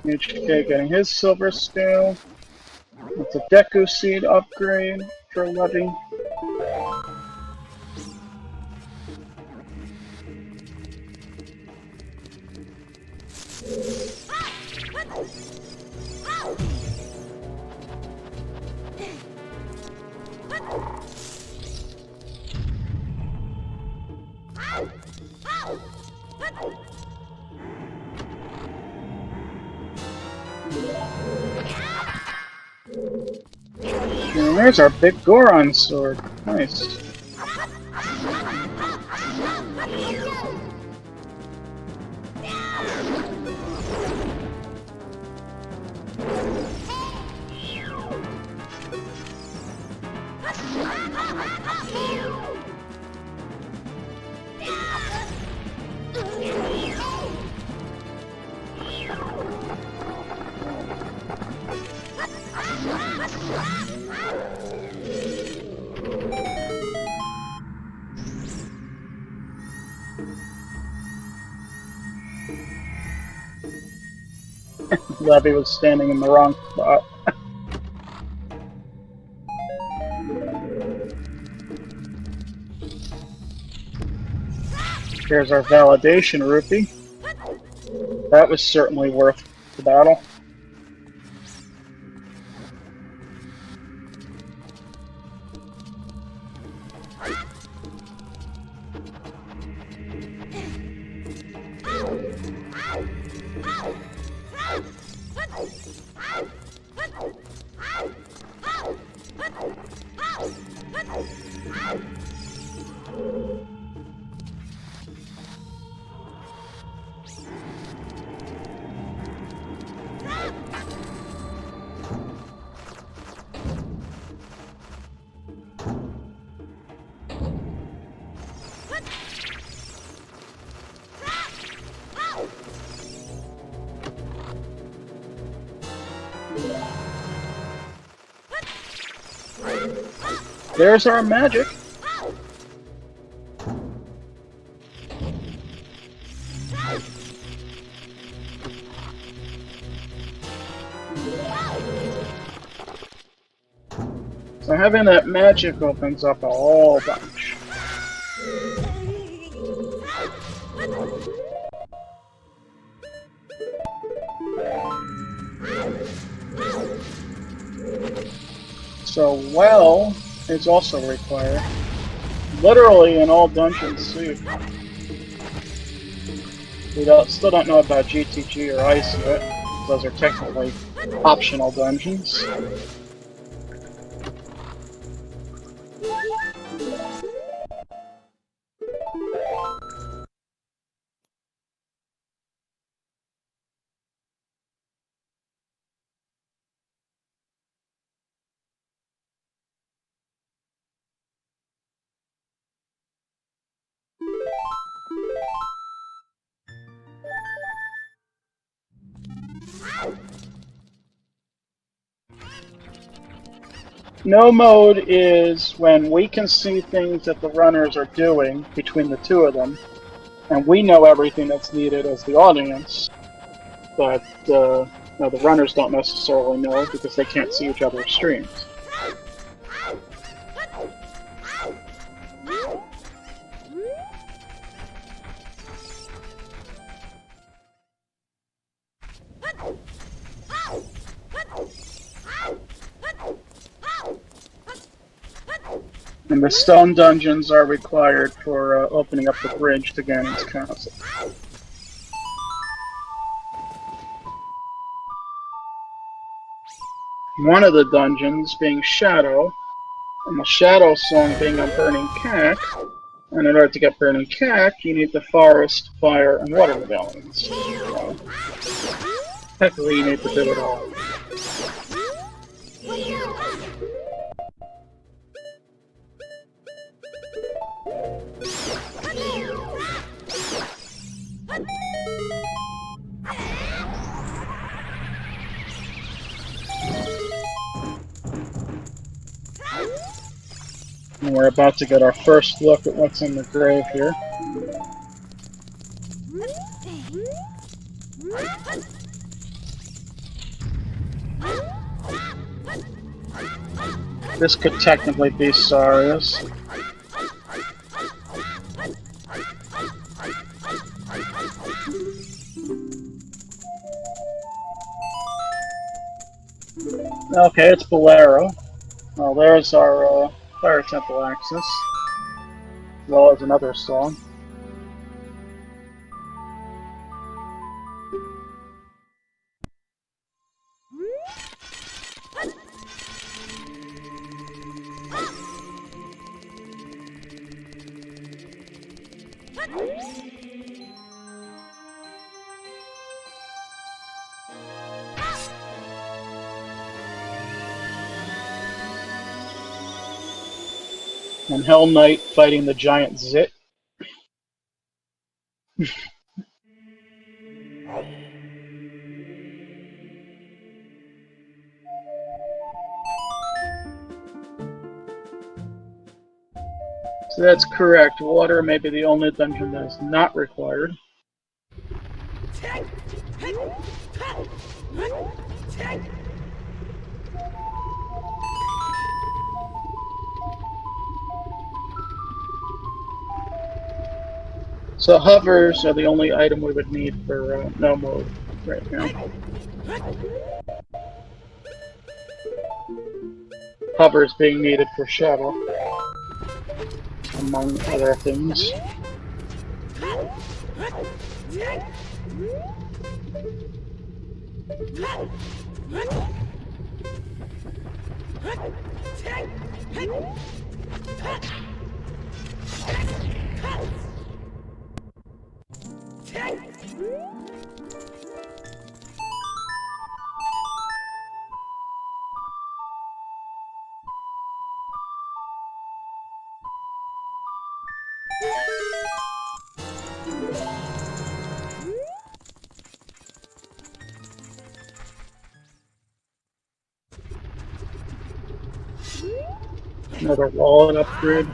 HK getting his silver scale. It's a Deku Seed upgrade for Levy. And there's our big Goron sword. Nice. Levy was standing in the wrong spot. Here's our validation rupee. That was certainly worth the battle. There's our magic. So having that magic opens up a whole bunch. So well is also required. Literally in all dungeons too. We still don't know about GTG or Ice yet. Those are technically optional dungeons. No mode is when we can see things that the runners are doing between the two of them, and we know everything that's needed as the audience, but the runners don't necessarily know because they can't see each other's streams. And the stone dungeons are required for opening up the bridge to Ganon's castle. One of the dungeons being Shadow, and the Shadow song being a Burning Cack. And in order to get Burning Cack, you need the Forest, Fire, and Water medallions. So, technically, you need to do it all. And we're about to get our first look at what's in the grave here. This could technically be Sarius. Okay, it's Bolero. Well, there's our Fire Temple access, as well as another song. And Hell Knight fighting the giant Zit. So that's correct. Water may be the only dungeon that is not required. So hovers are the only item we would need for no mode right now. Hovers being needed for Shadow, among other things. Another wallet upgrade.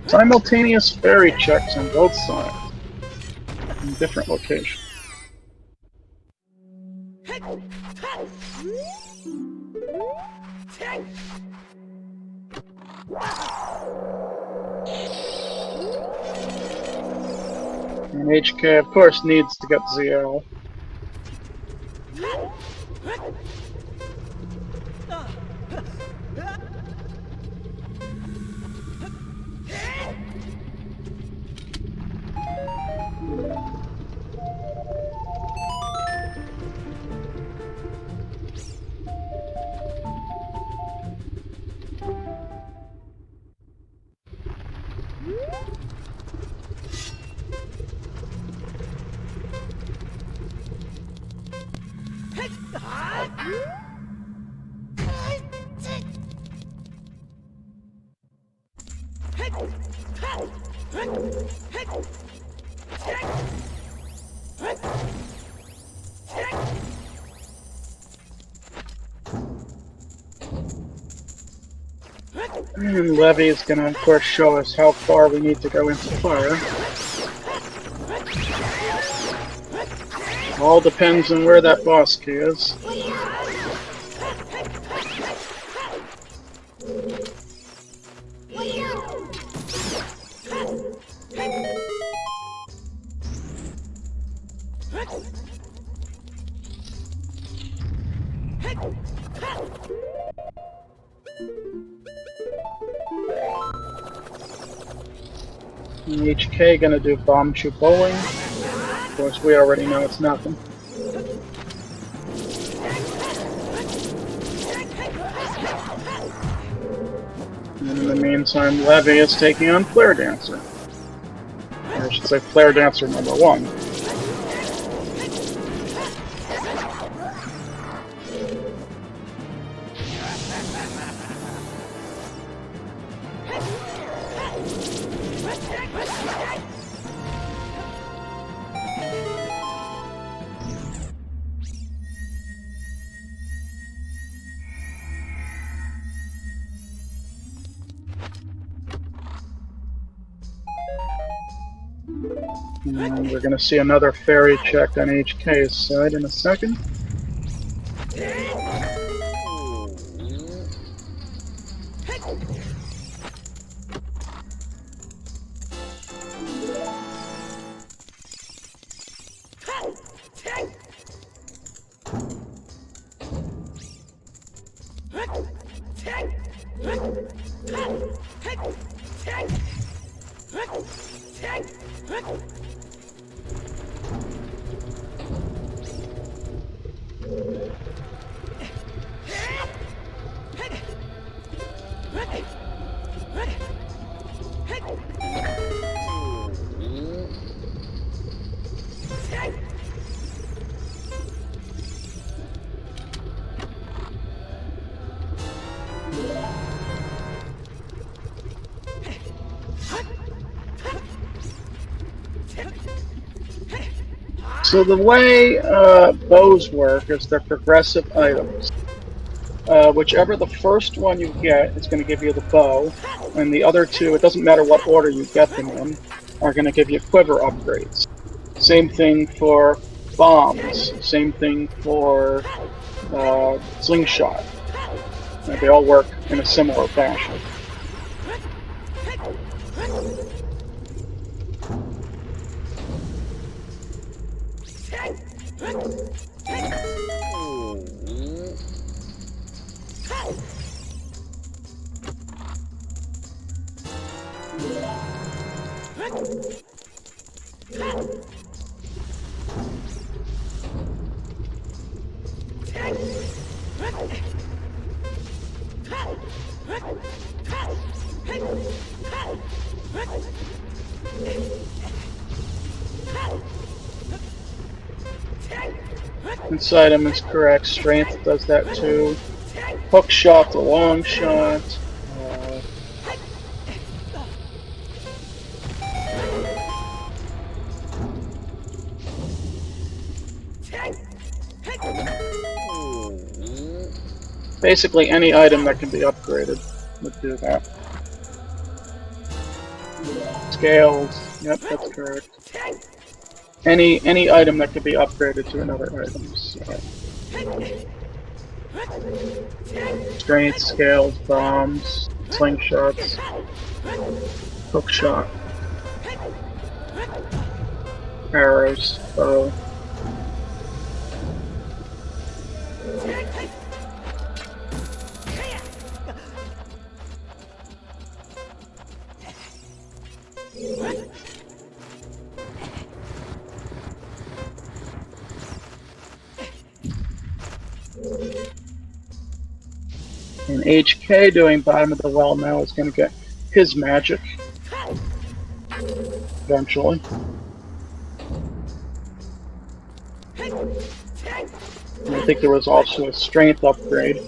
Simultaneous fairy checks on both sides, in different locations. And HK, of course, needs to get ZL. And Levy is going to, of course, show us how far we need to go into fire. All depends on where that boss key is. And HK gonna do bomb shoot bowling. Of course, we already know it's nothing. And in the meantime, Levy is taking on Flare Dancer. Or I should say Flare Dancer number 1. And we're going to see another fairy check on HK's side in a second. So the way bows work is they're progressive items. Whichever the first one you get is going to give you the bow, and the other two, it doesn't matter what order you get them in, are going to give you quiver upgrades. Same thing for bombs. Same thing for slingshot. They all work in a similar fashion. Inside him is correct. Strength does that too. Hook shot, the long shot. Basically, any item that can be upgraded would do that. Scales. Yep, that's correct. Any item that could be upgraded to another item. So. Strength, scales, bombs, slingshots, hook shot, arrows, bow. And HK doing bottom of the well now is going to get his magic eventually. And I think there was also a strength upgrade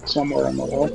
somewhere on the wall.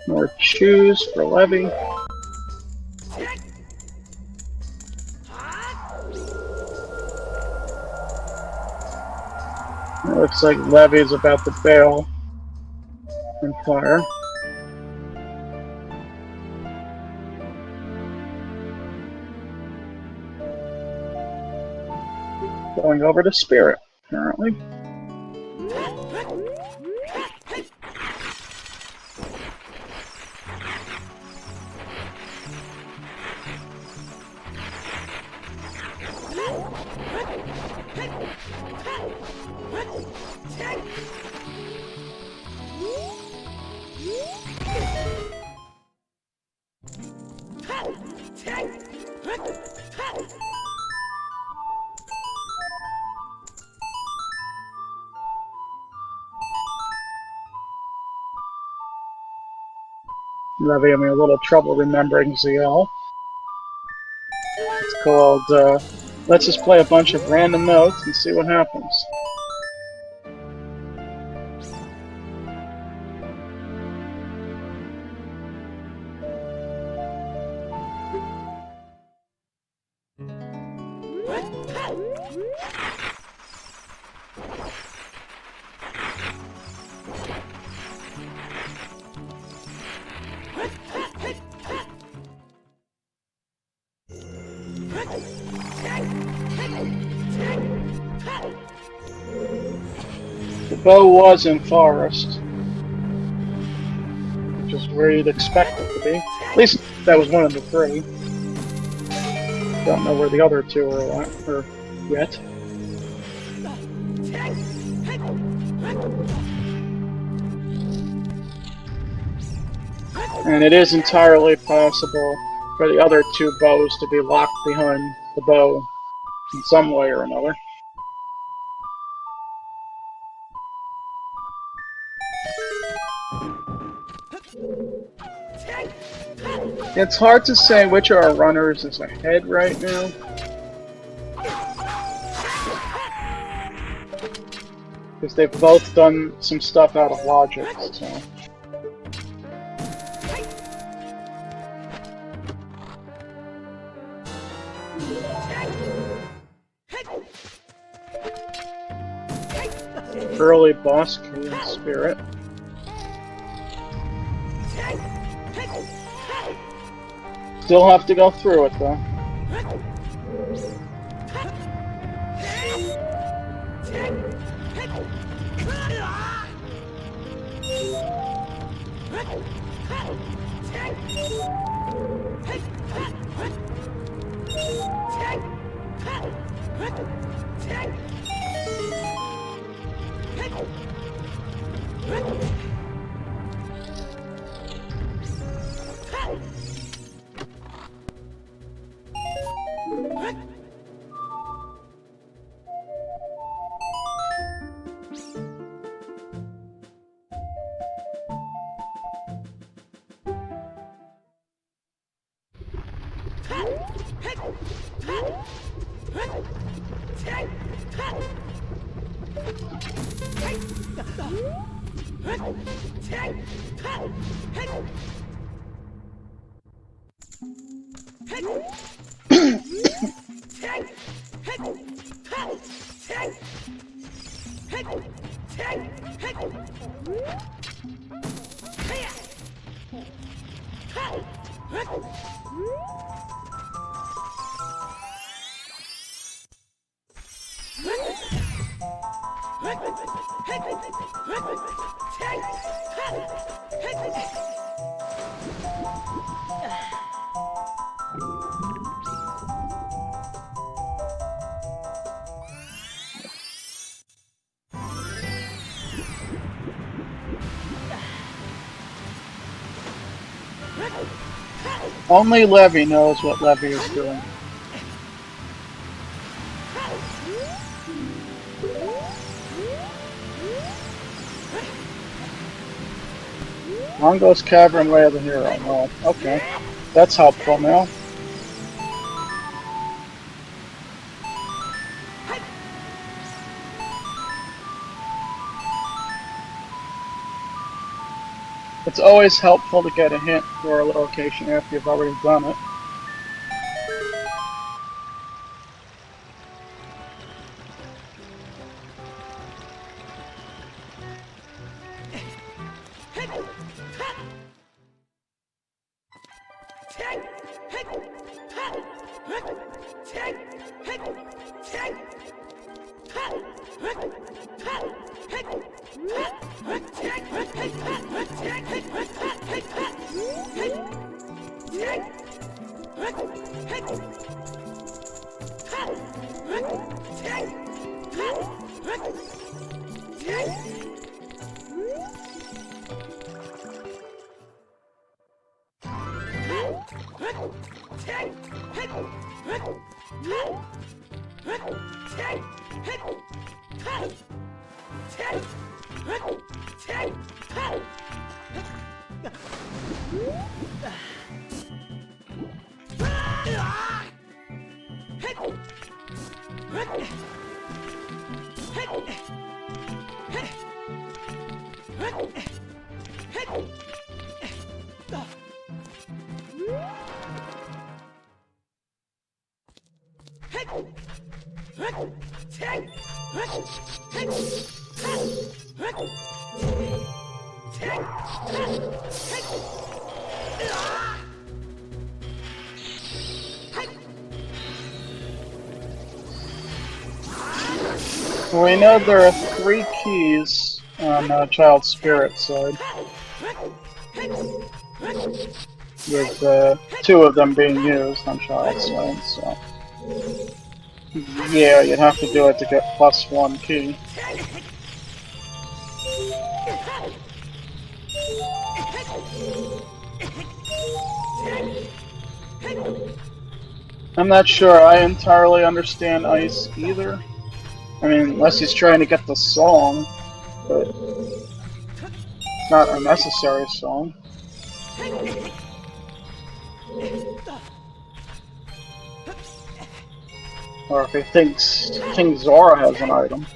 More shoes for Levy. It looks like Levy is about to bail and fire. Going over to Spirit, apparently. Levy having a little trouble remembering ZL. It's called, let's just play a bunch of random notes and see what happens. bow was in forest, which is where you'd expect it to be. At least that was one of the three. Don't know where the other two are at, or yet. And it is entirely possible for the other two bows to be locked behind the bow in some way or another. It's hard to say which of our runners is ahead right now. Because they've both done some stuff out of logic, so... Early boss key in Spirit. Still have to go through it though. Only Levy knows what Levy is doing. Mongo's Cavern Way of the Hero. Oh, okay. That's helpful now. It's always helpful to get a hint for a location after you've already done it. We know there are 3 keys on Child Spirit side. With 2 of them being used on Child side, so... Yeah, you'd have to do it to get +1 key. I'm not sure I entirely understand Ice either. I mean, unless he's trying to get the song, but it's not a necessary song. Or if he thinks King Zora has an item.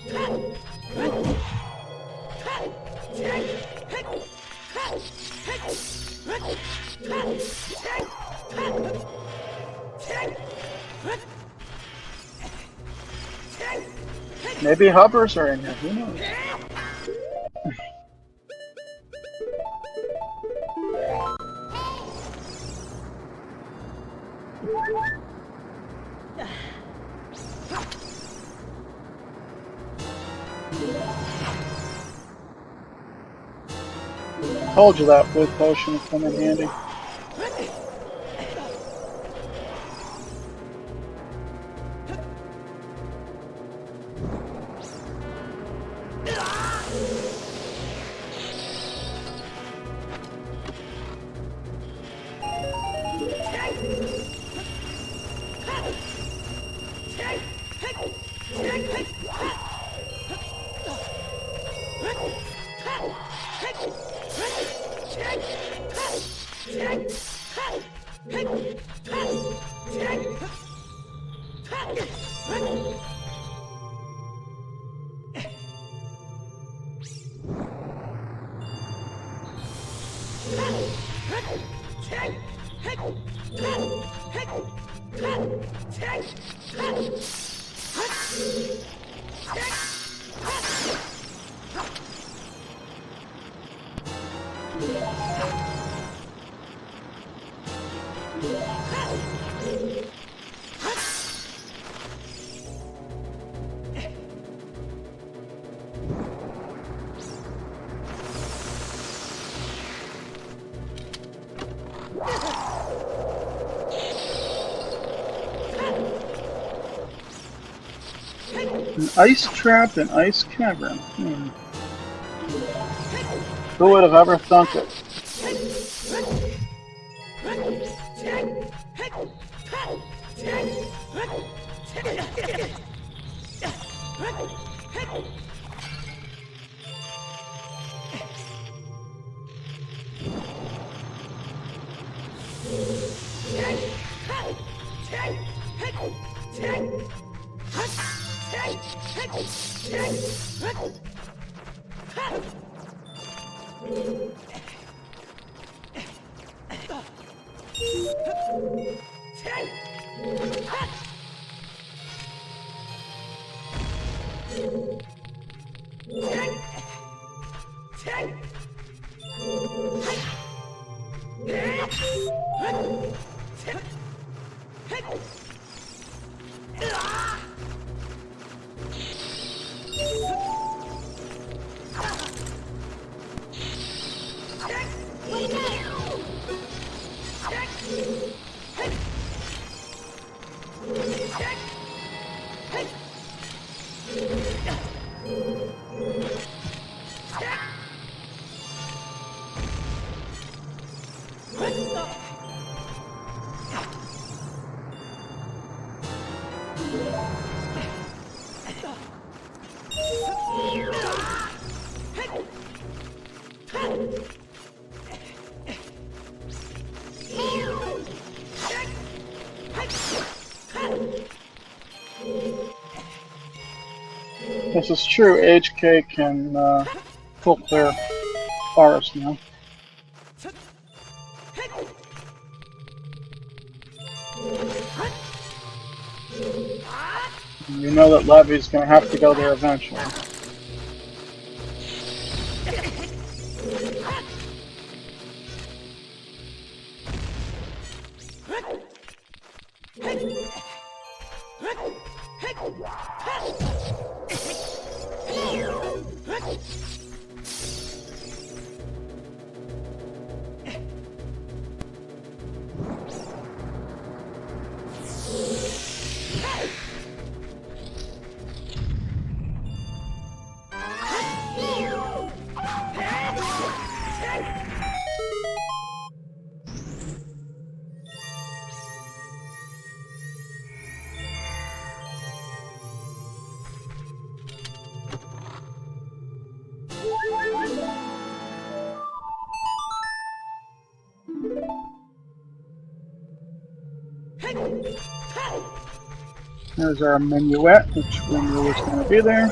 Maybe hovers are in here, who knows? Told you that blue potion would come in handy. An ice trap and ice cavern. Who would have ever thunk it? This is true, HK can full clear forest now. You know that Levy's gonna have to go there eventually. There's our minuet, which we knew was going to be there.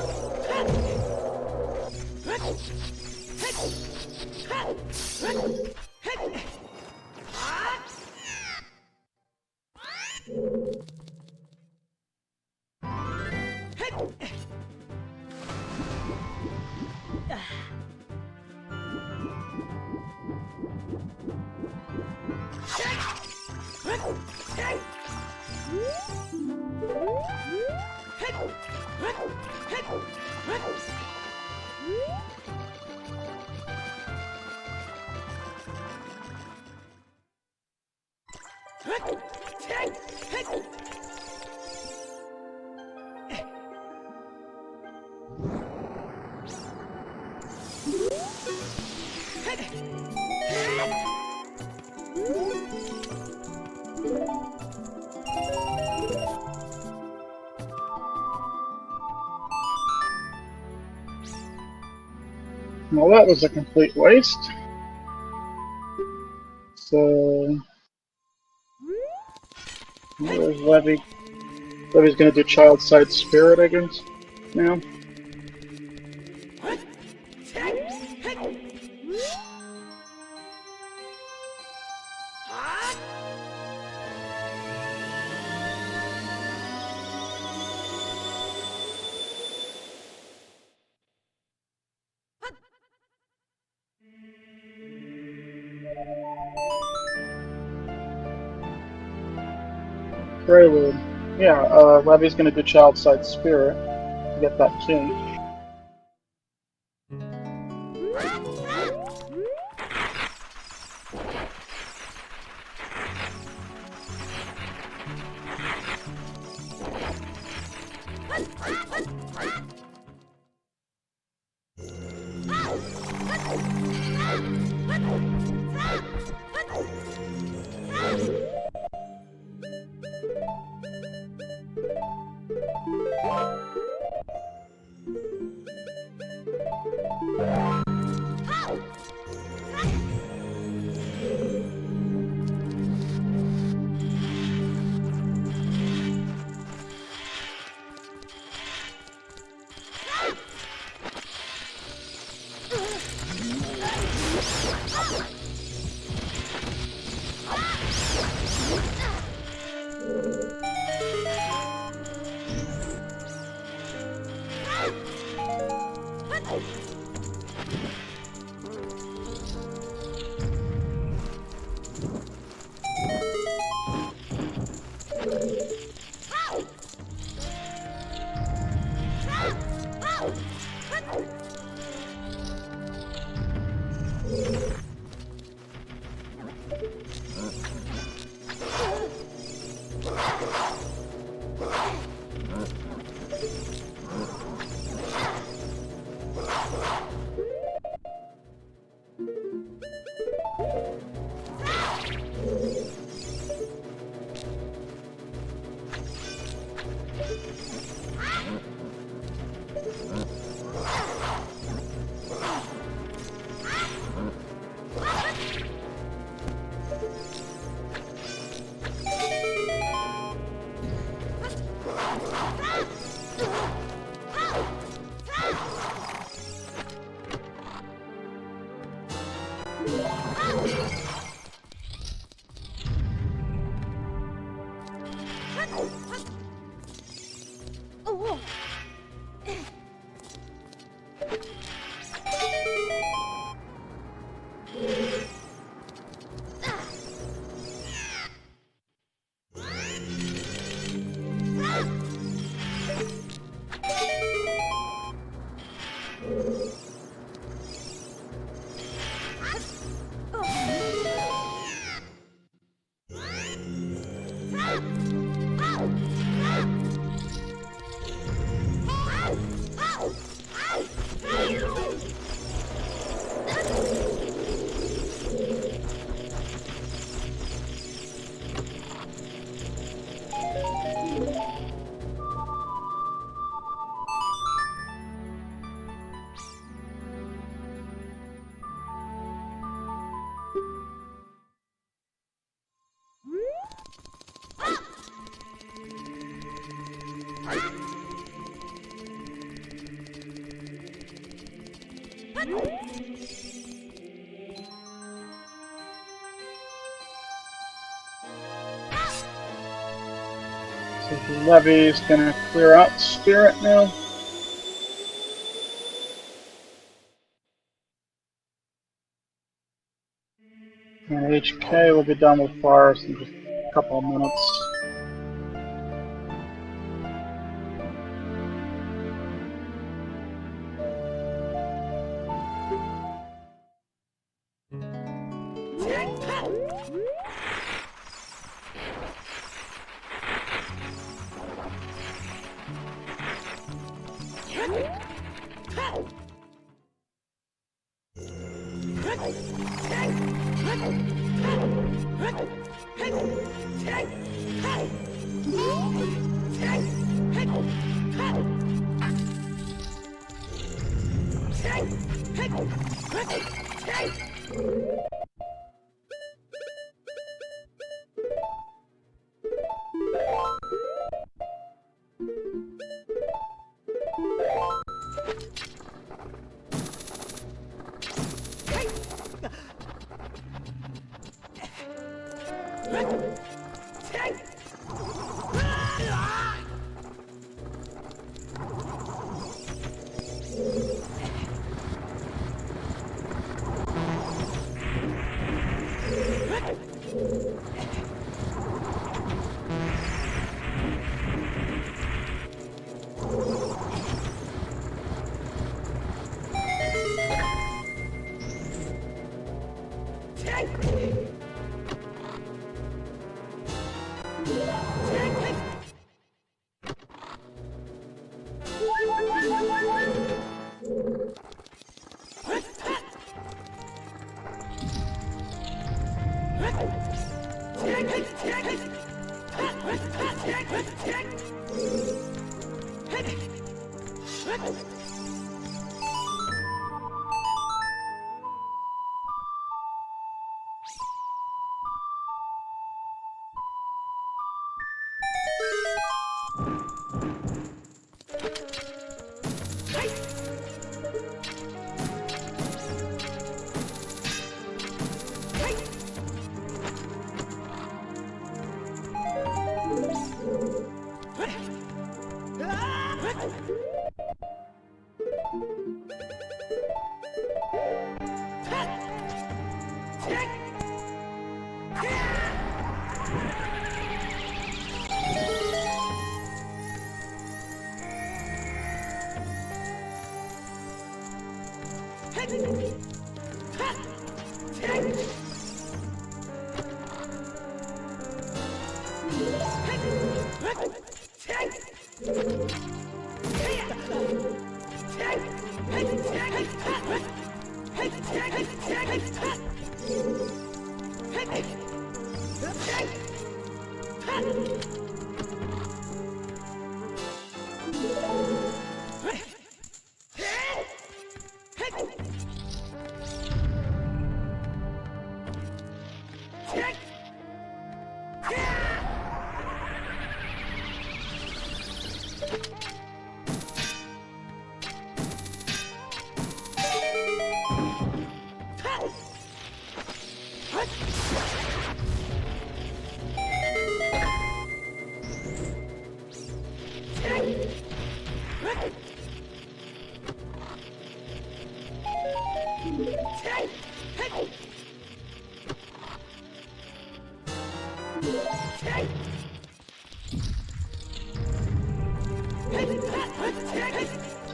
Well, that was a complete waste. So, where's Levy? Levy's gonna do Child Side Spirit, I guess, now. Prelude. Yeah, Levy's gonna do Child Side Spirit to get that key. So the levy is going to clear out Spirit now. And HK will be done with Forest in just a couple of minutes.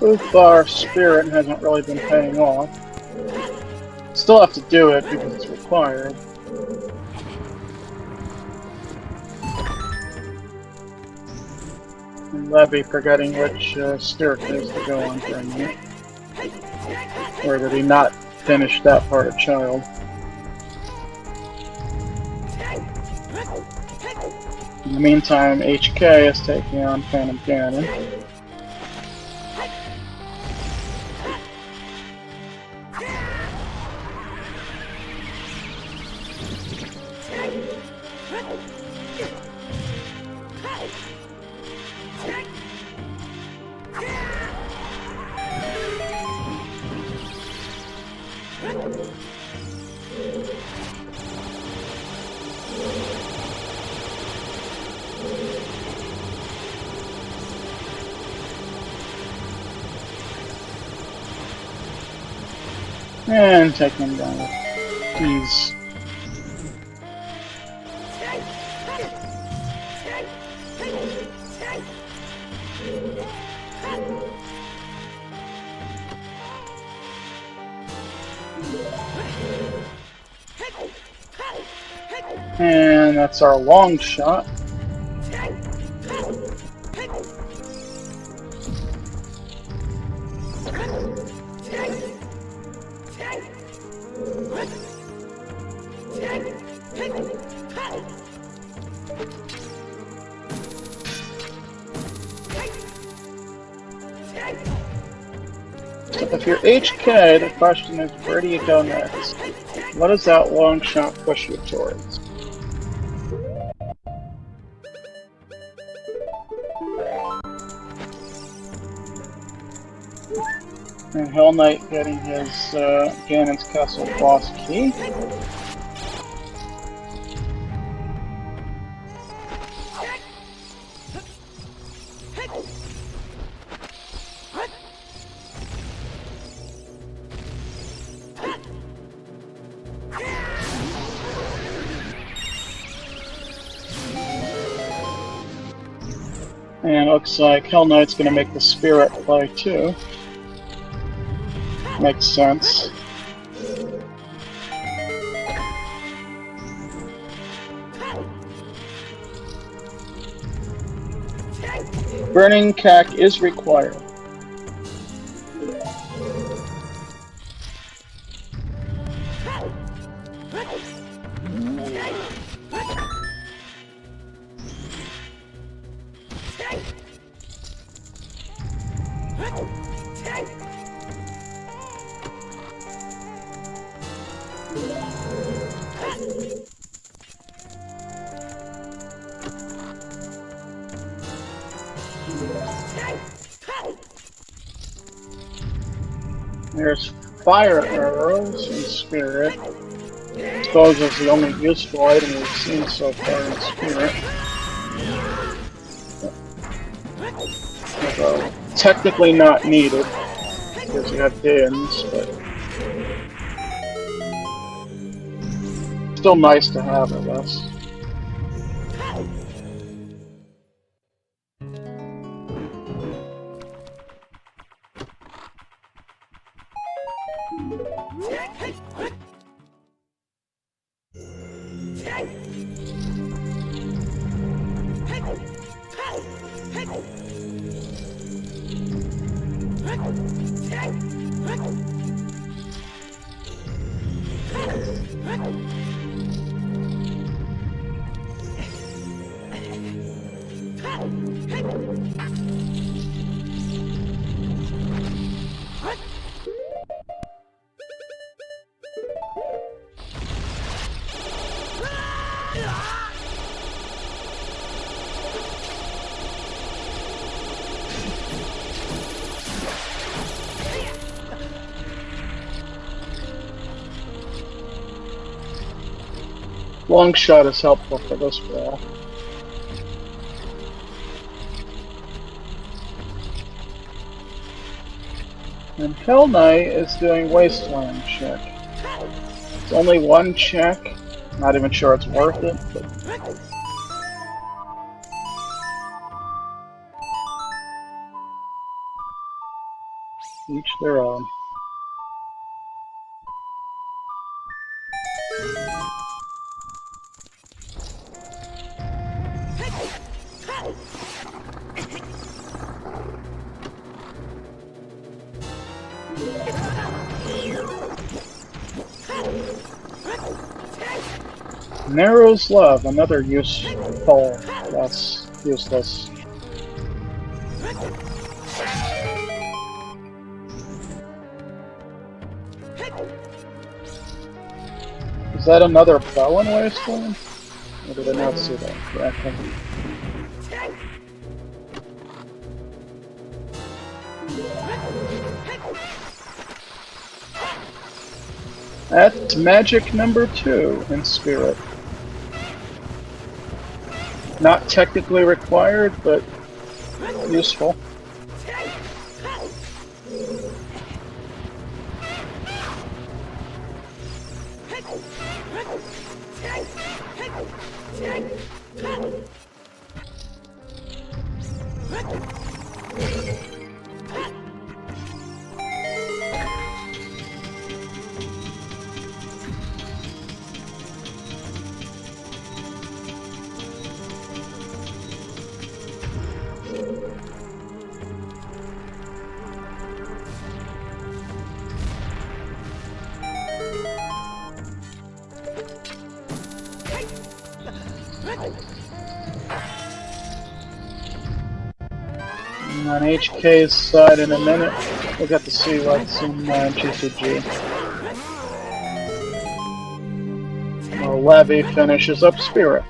So far, Spirit hasn't really been paying off. Still have to do it because it's required. And Levy forgetting which staircase to go on for a minute. Or did he not finish that part of Child? In the meantime, HK is taking on Phantom Ganon. And take him down with ease. And that's our long shot. If you're HK, the question is, where do you go next? What does that long shot push you towards? And Hell Knight getting his Ganon's Castle boss key. And it looks like Hell Knight's going to make the Spirit play too. Makes sense. Burning Cack is required. There's fire arrows in Spirit. I suppose it's the only useful item we've seen so far in Spirit. Although, technically not needed, because you have Dins, but still nice to have, I guess. Long shot is helpful for this brawl. And Hell Knight is doing Wasteland check. It's only one check. Not even sure it's worth it, but each their own. Narrow's Love, another useful, less useless. Is that another bow in Wasteland? Or did I not see that correctly? That's magic number 2 in Spirit. Not technically required, but useful. On HK's side in a minute, we'll get to see what's in GCG. While Levy finishes up Spirit.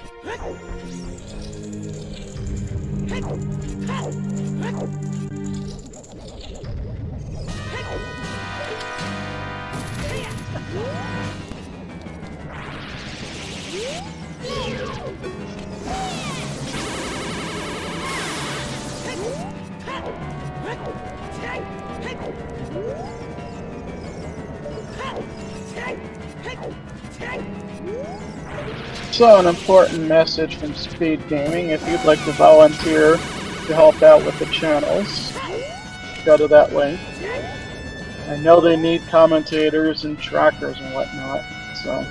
So, an important message from SpeedGaming: if you'd like to volunteer to help out with the channels, go to that link. I know they need commentators and trackers and whatnot, so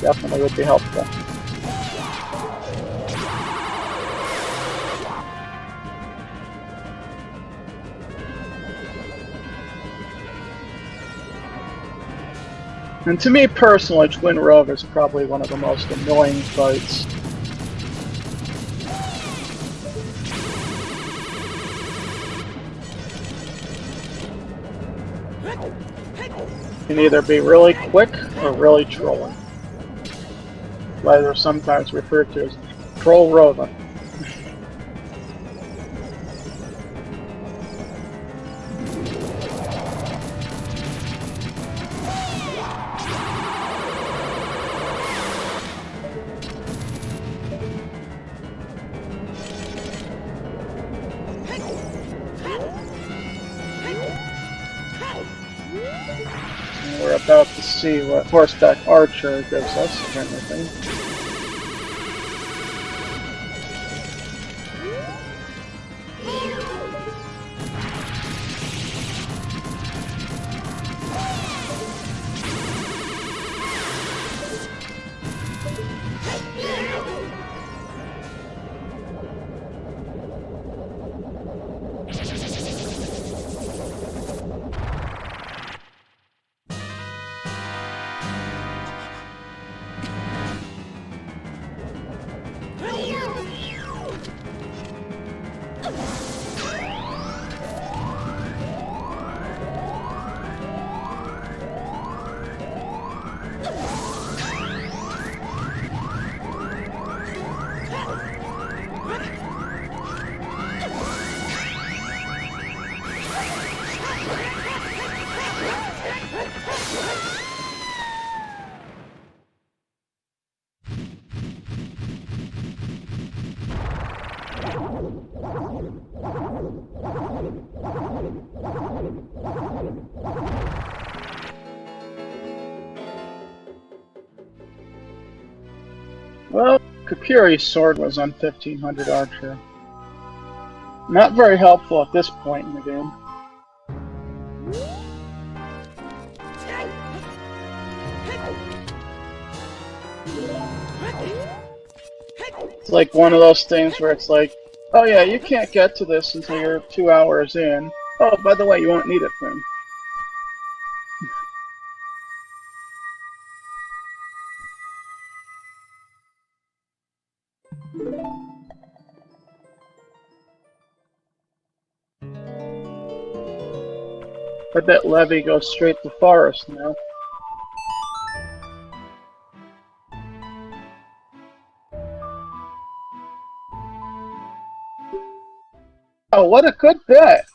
definitely would be helpful. And to me personally, Twin Rogue is probably one of the most annoying fights. You can either be really quick or really trolling. Why they're sometimes referred to as Troll Rover. We're about to see what Horseback Archer gives us, kind of thing. Well, Kokiri's sword was on 1500 Archer. Not very helpful at this point in the game. It's like one of those things where it's like, oh yeah, you can't get to this until you're 2 hours in. Oh, by the way, you won't need it then. I bet Levy goes straight to Forest now. Oh, what a good bet!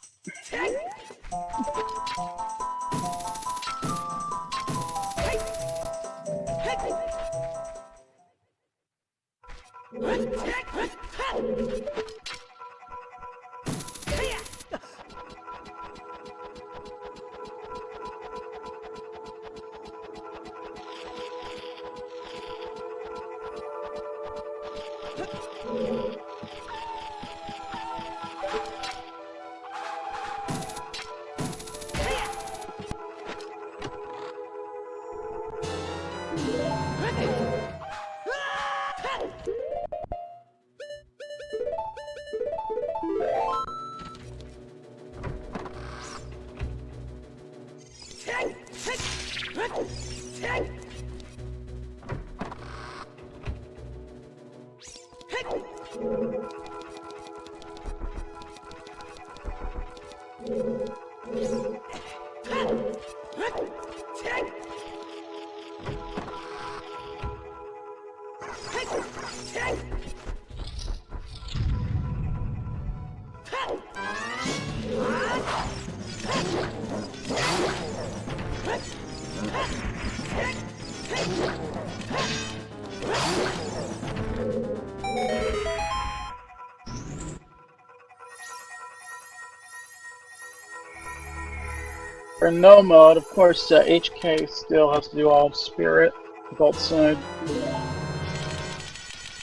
For no mode, of course, HK still has to do all of Spirit, Adult Side,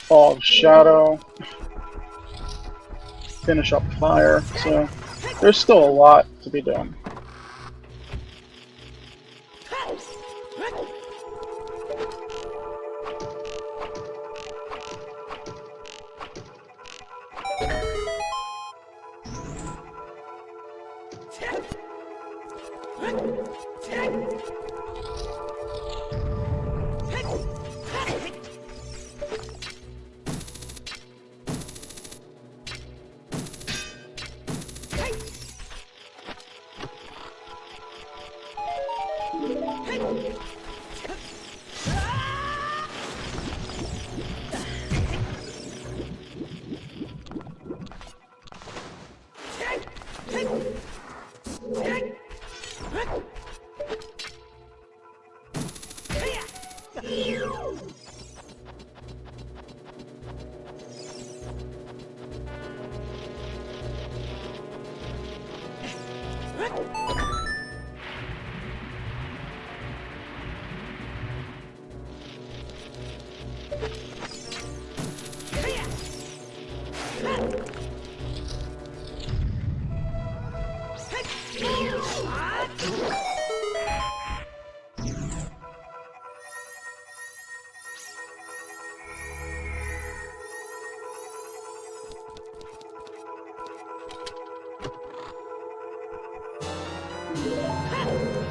all of Shadow, finish up Fire, so there's still a lot to be done.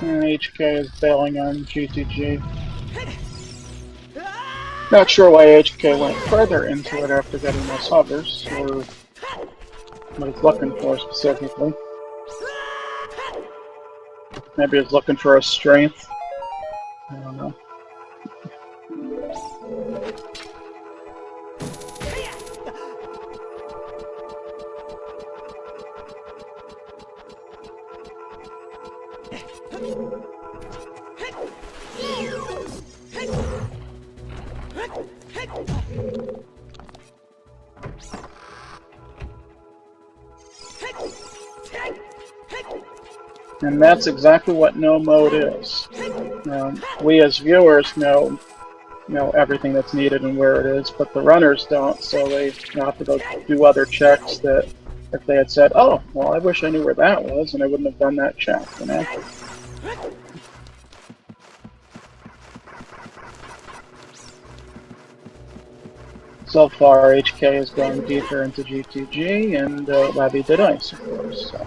And HK is bailing on GTG. Not sure why HK went further into it after getting those hovers, or what he's looking for specifically. Maybe he's looking for a strength. I don't know. And that's exactly what no mode is. We as viewers know everything that's needed and where it is, but the runners don't, so they have to go do other checks that if they had said, oh, well, I wish I knew where that was, and I wouldn't have done that check, you know? So far, HK is going deeper into GTG, and Labby did ice, of course. So.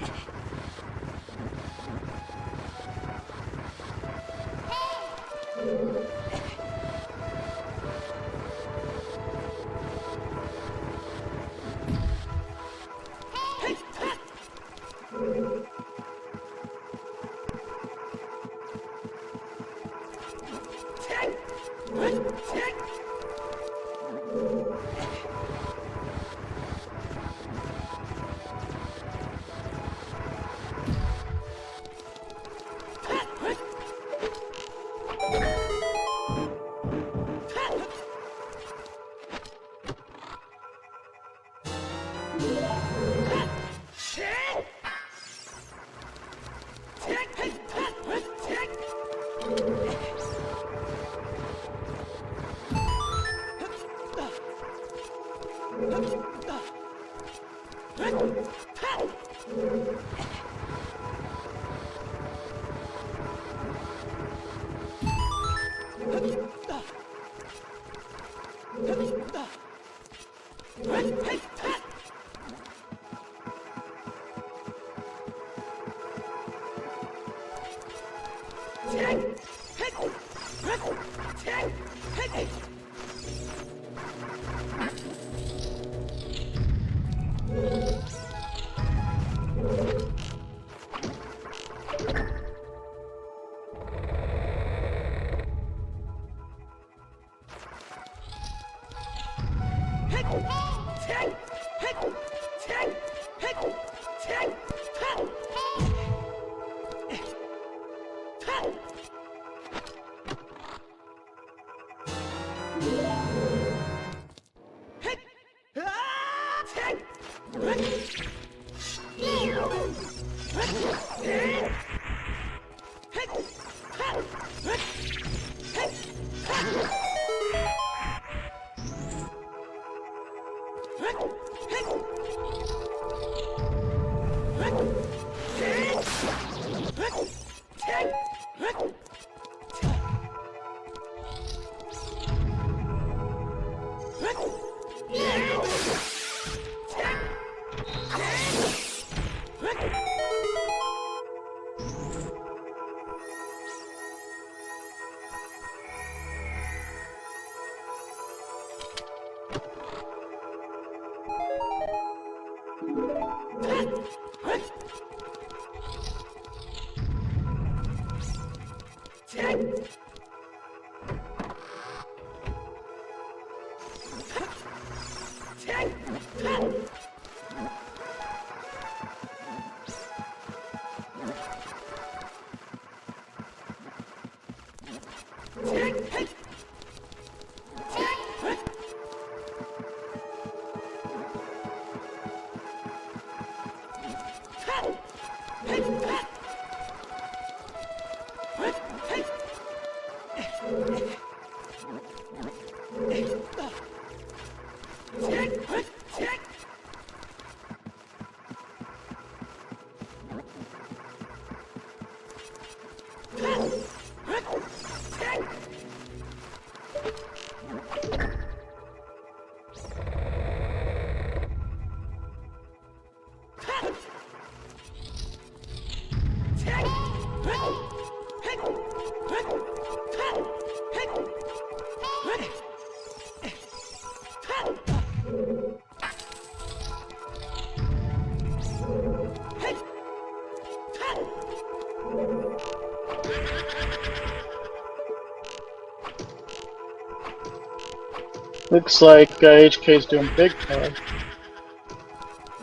Looks like HK's doing big time.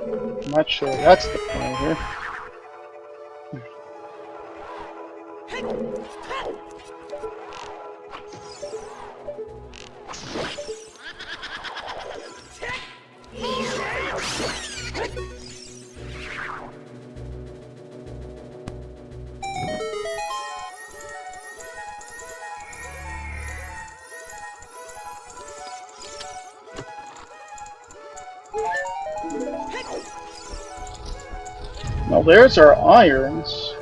I'm not sure that's the plan here. Now there's our irons.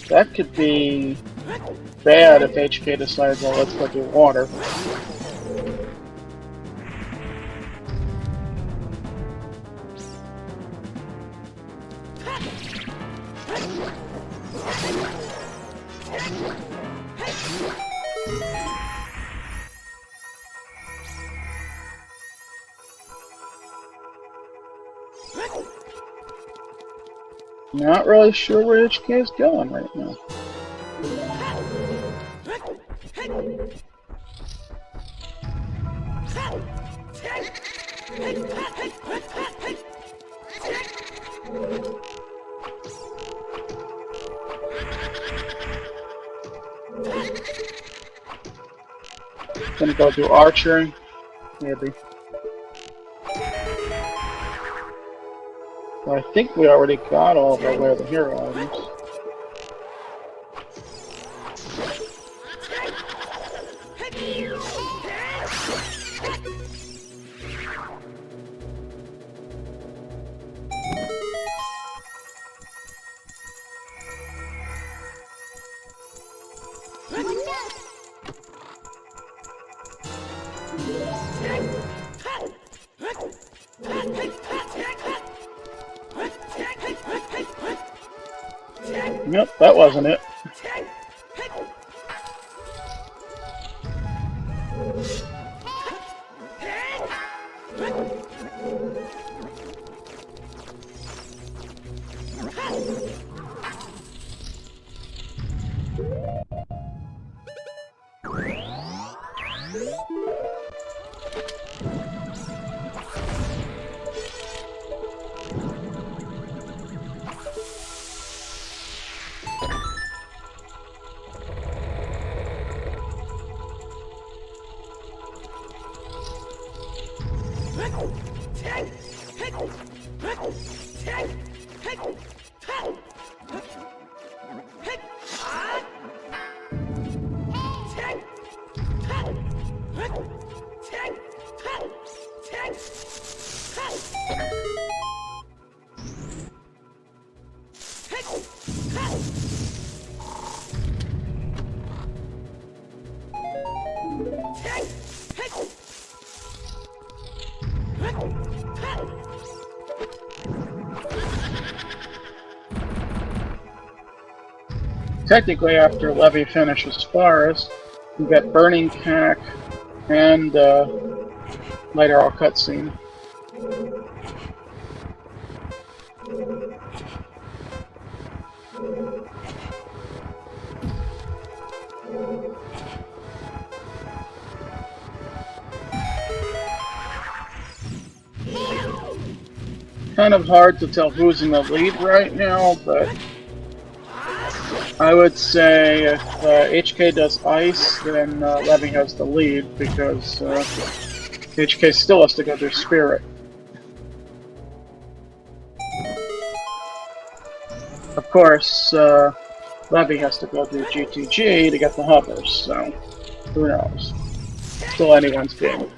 That could be bad if HK decides, well, let's go do water. Not really sure where HK is going right now. Gonna go do archery, maybe. I think we already got all of our Way of the Hero items. Nope, that wasn't it. Technically, after Levy finishes Forest, you get Burning Cack and later I'll cutscene. Kind of hard to tell who's in the lead right now, but I would say if HK does Ice, then Levy has the lead, because HK still has to go through Spirit. Of course, Levy has to go through GTG to get the hovers, so who knows. Still anyone's game.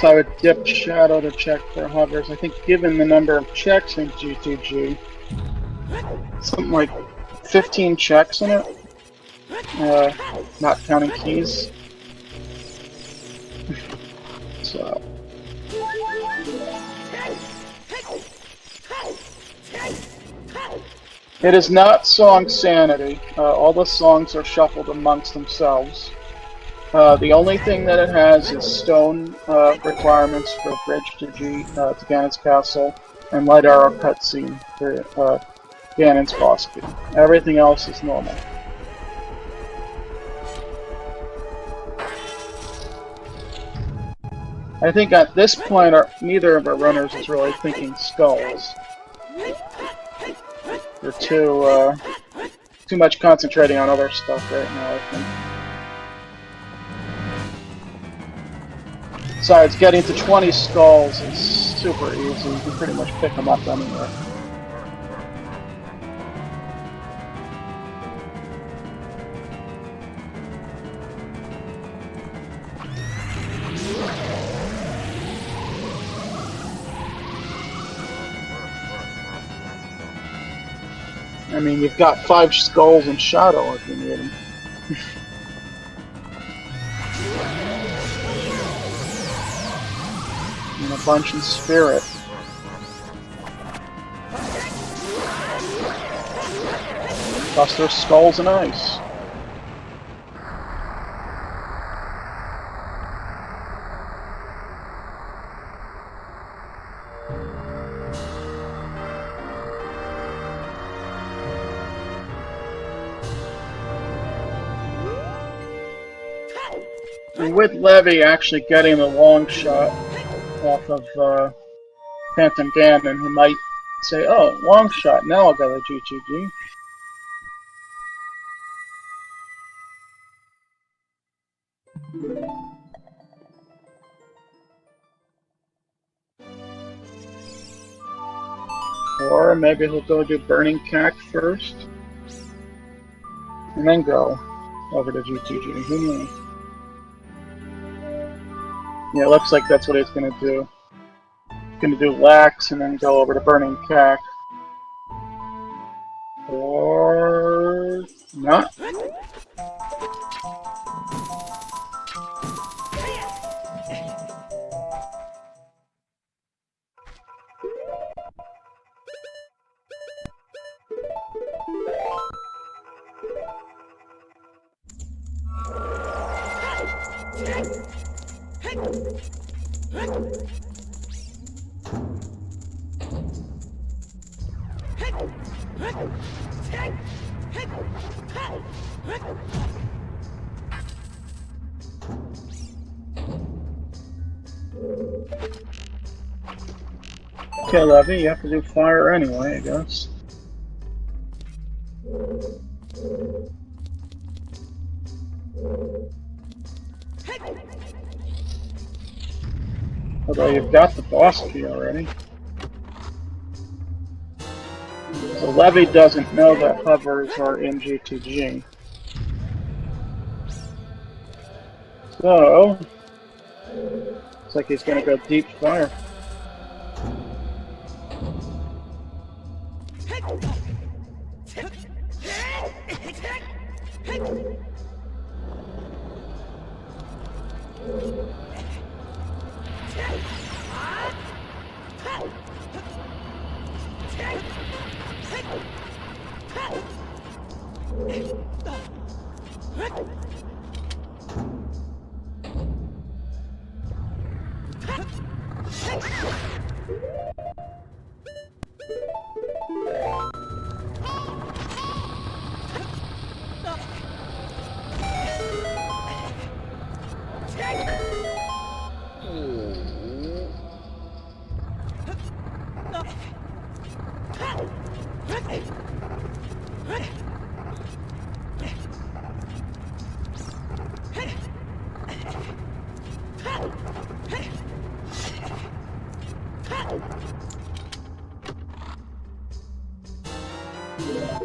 So I would dip Shadow to check for hovers. I think given the number of checks in GTG, something like 15 checks in it, not counting keys. So. It is not Song Sanity. All the songs are shuffled amongst themselves. The only thing that it has is stone requirements for Bridge to Ganon's Castle, and Light Arrow cutscene for Ganon's boss key. Everything else is normal. I think at this point, neither of our runners is really thinking skulls. They're too much concentrating on other stuff right now, I think. Besides, getting to 20 skulls is super easy. You can pretty much pick them up anywhere. I mean, you've got 5 skulls and Shadow if you need them. And a bunch in Spirit. Plus there's skulls and ice. And with Levy actually getting the long shot off of Phantom Ganon, he might say, oh, long shot, now I'll go to GTG. Or maybe he'll go do Burning Cack first, and then go over to GTG. Who knows? Yeah, it looks like that's what he's going to do. He's going to do Lax and then go over to Burning Cack. Or not. Okay, Levy, you have to do fire anyway, I guess. Although you've got the boss key already. So Levy doesn't know that hovers are in GTG. So, looks like he's gonna go deep fire.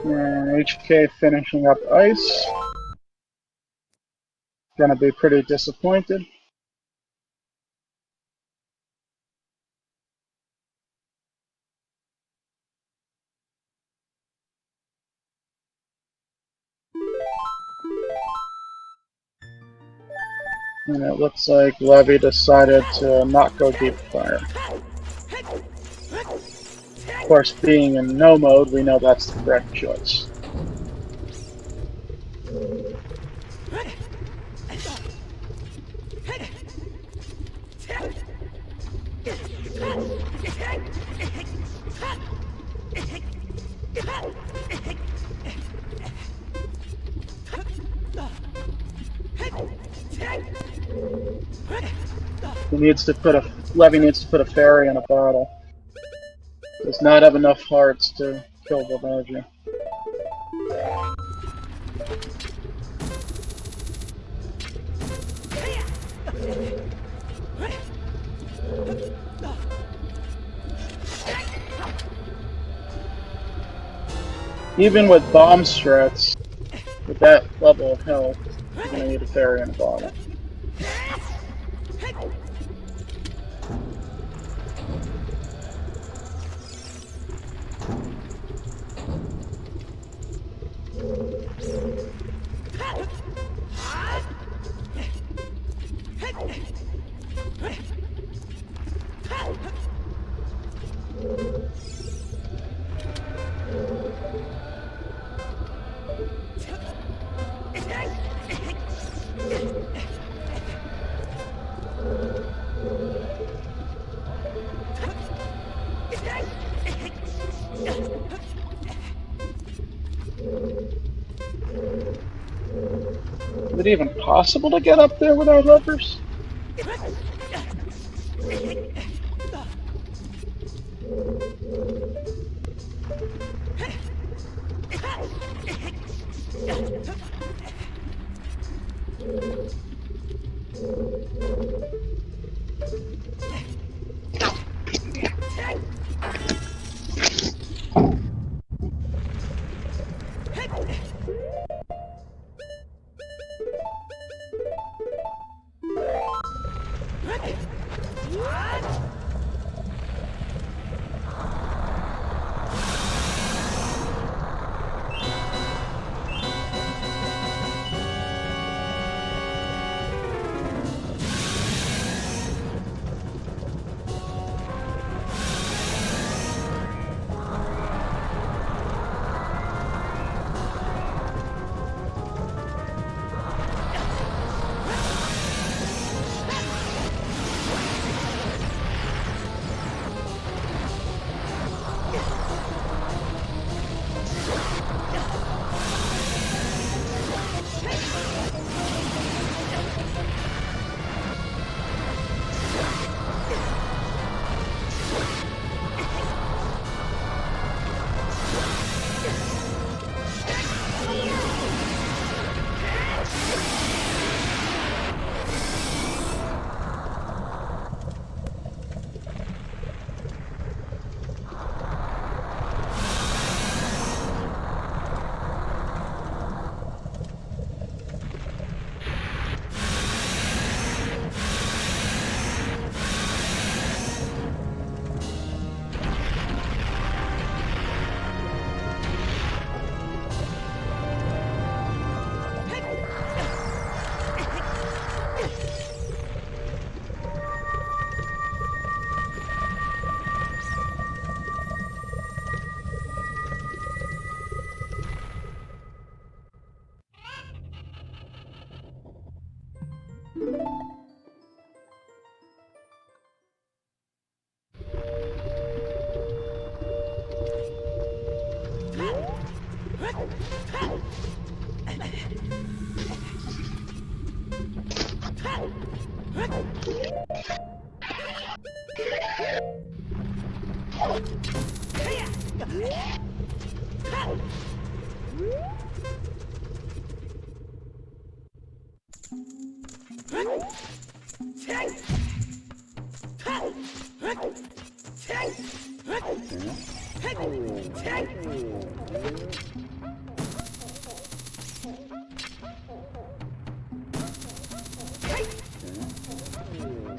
And HK finishing up ice. Gonna be pretty disappointed. And it looks like Levy decided to not go deep fire. Of course, being in no mode, we know that's the correct choice. Levy needs to put a fairy in a bottle. Does not have enough hearts to kill Vivagia. Even with bomb strats, with that level of health, you're gonna need a fairy in a bottle. Is it even possible to get up there without levers?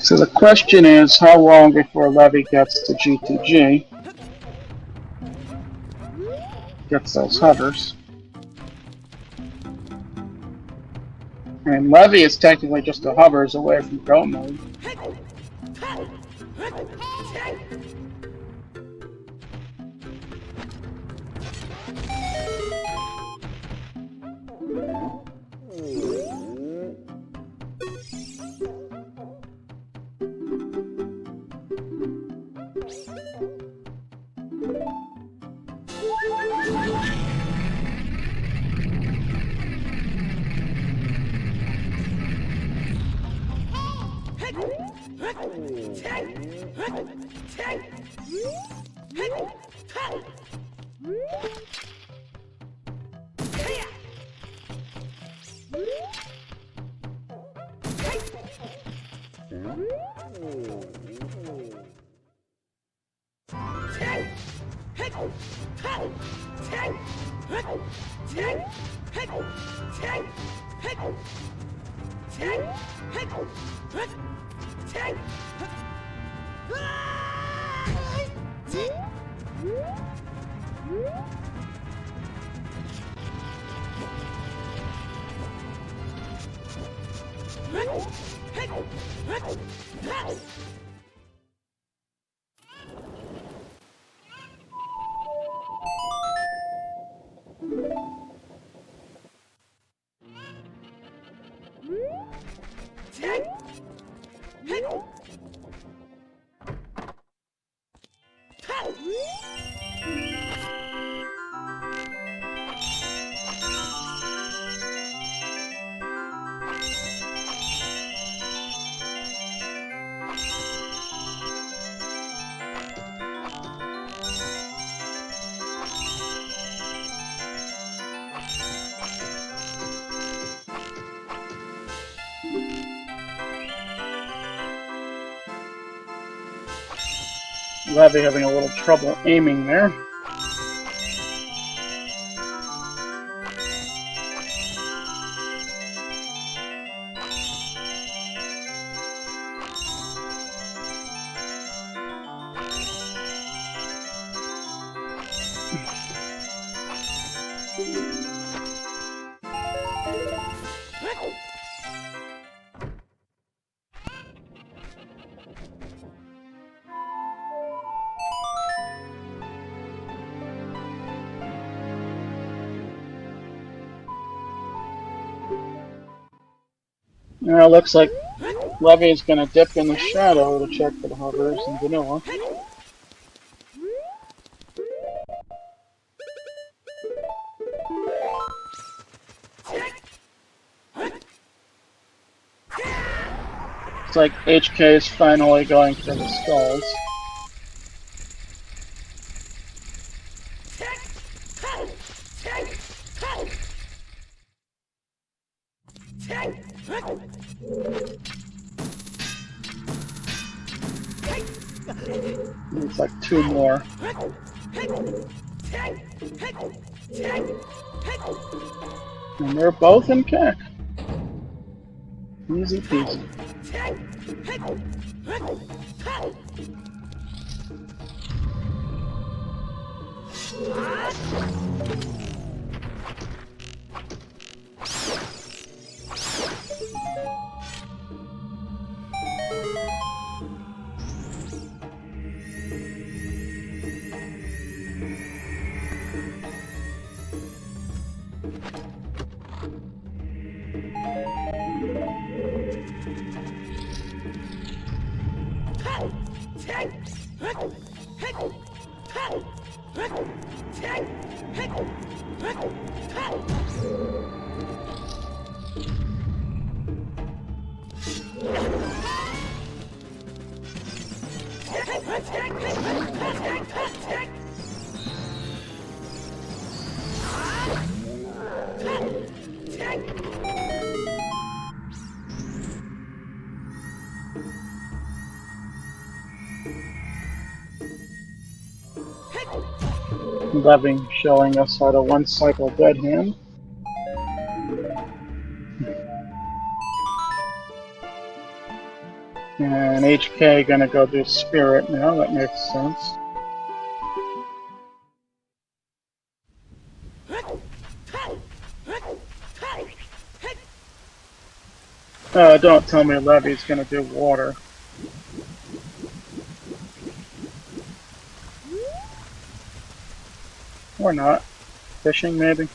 So the question is, how long before Levy gets to GTG? Gets those hovers. And Levy is technically just the hovers away from go mode. Levy having a little trouble aiming there. Now it looks like Levy's going to dip in the shadow to check for the hovers in vanilla. Looks like HK is finally going for the skulls. It's like two more. And they're both in cack. Easy peasy. Levy showing us how to one-cycle dead hand. And HK gonna go do Spirit now, that makes sense. Don't tell me Levy's gonna do Water. Or not. Fishing, maybe?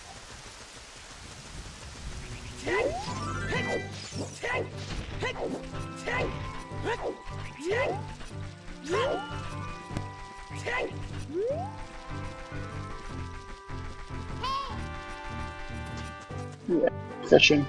Yeah, fishing.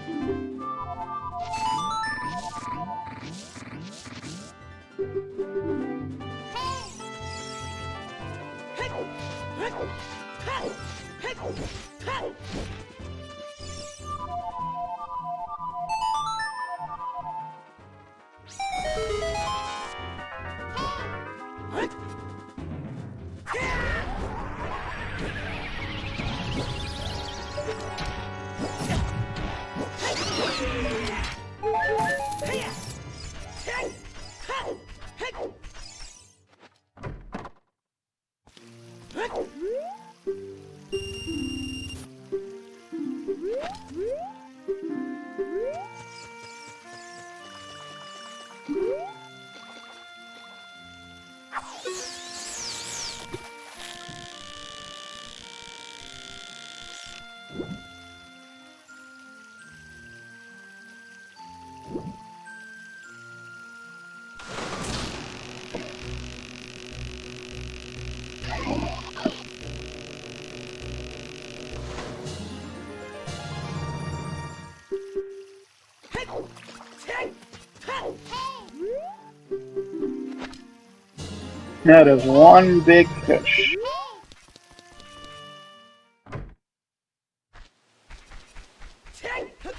That is one big fish.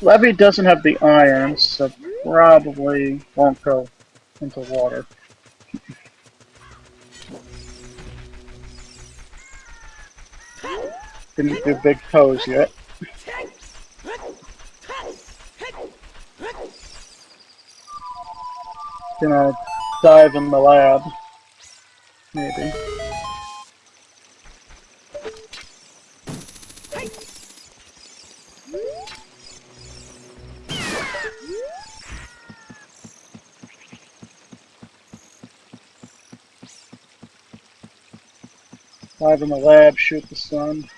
Levy doesn't have the iron, so probably won't go into water. Didn't do big toes yet. Gonna dive in the lab, maybe. Dive in the lab, shoot the sun.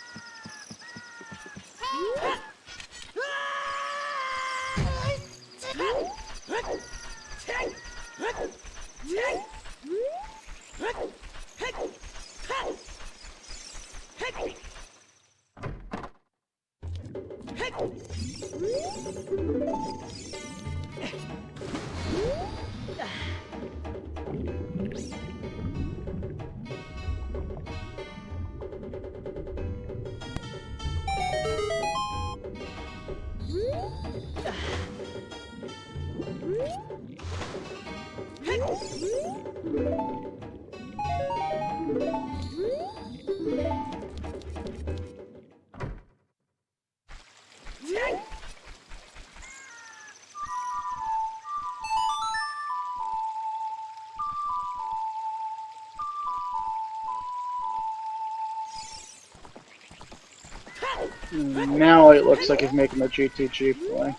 Now it looks like he's making the GTG play.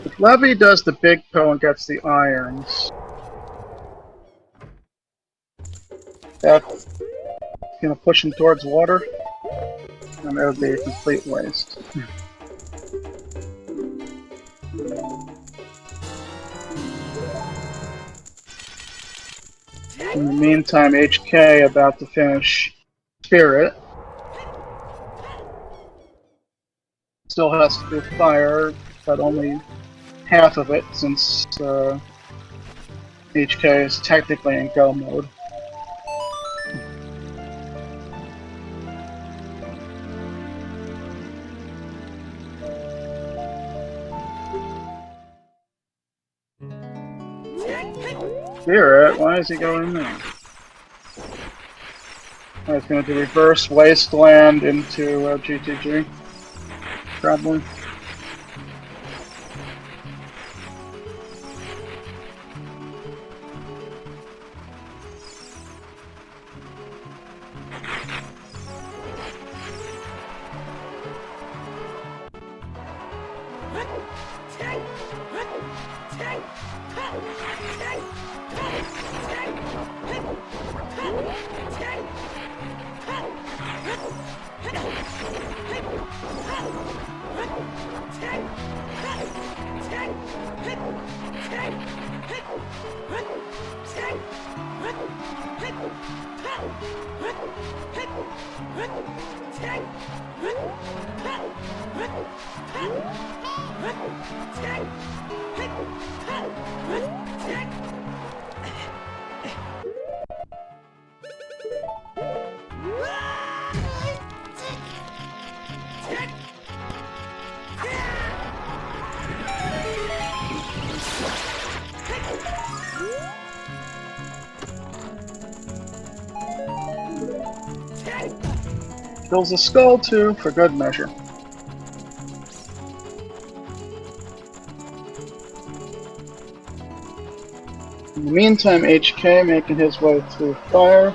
If Levy does the big pill and gets the irons, that's gonna push him towards water, and it would be a complete waste. In the meantime, HK about to finish Spirit. Still has to do fire, but only half of it since HK is technically in go mode. Spirit? Why is he going there? Oh, he's going to reverse Wasteland into GTG. Probably. Kills the skull too, for good measure. In the meantime, HK making his way through fire.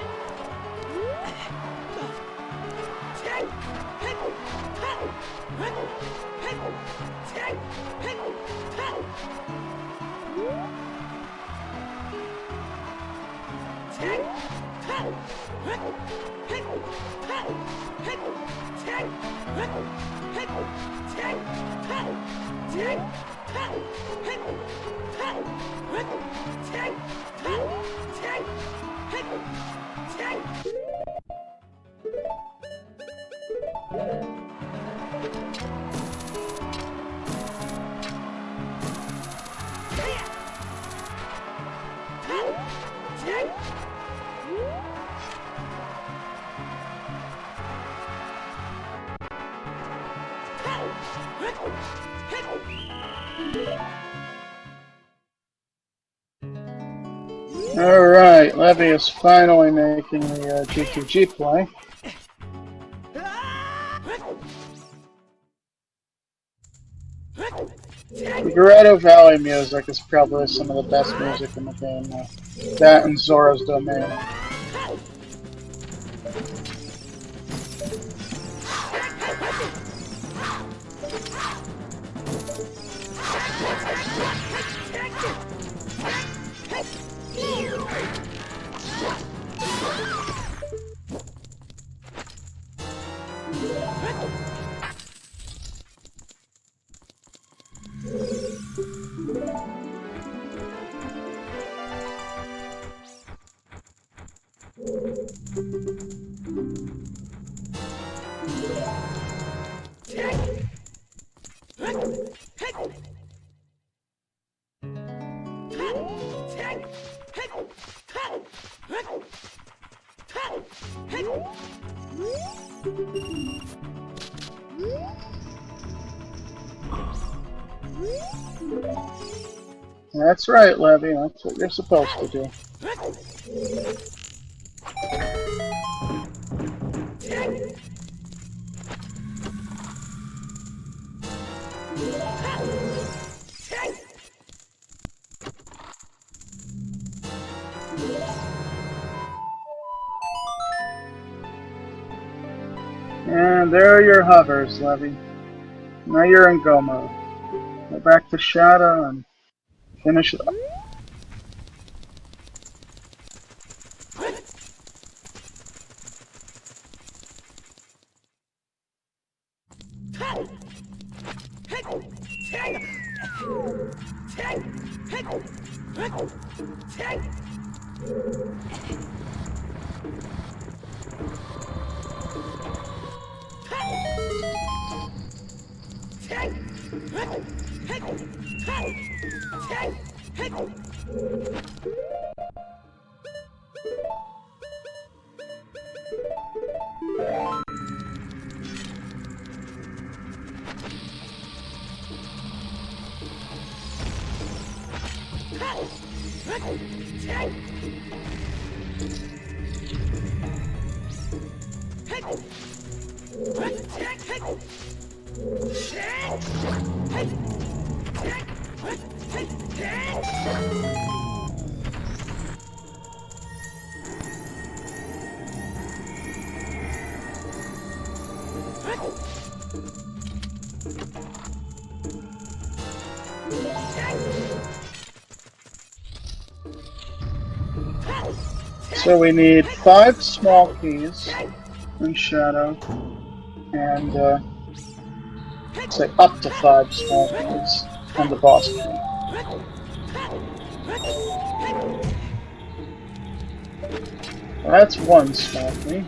Alright, Levy is finally making the GTG play. The Grotto Valley music is probably some of the best music in the game now. That and Zora's Domain. That's right, Levy. That's what you're supposed to do. And there are your hovers, Levy. Now you're in go mode. Go back to Shadow and finish it up. So we need 5 small keys in Shadow, and say up to 5 small keys on the boss key. Well, that's 1 small key.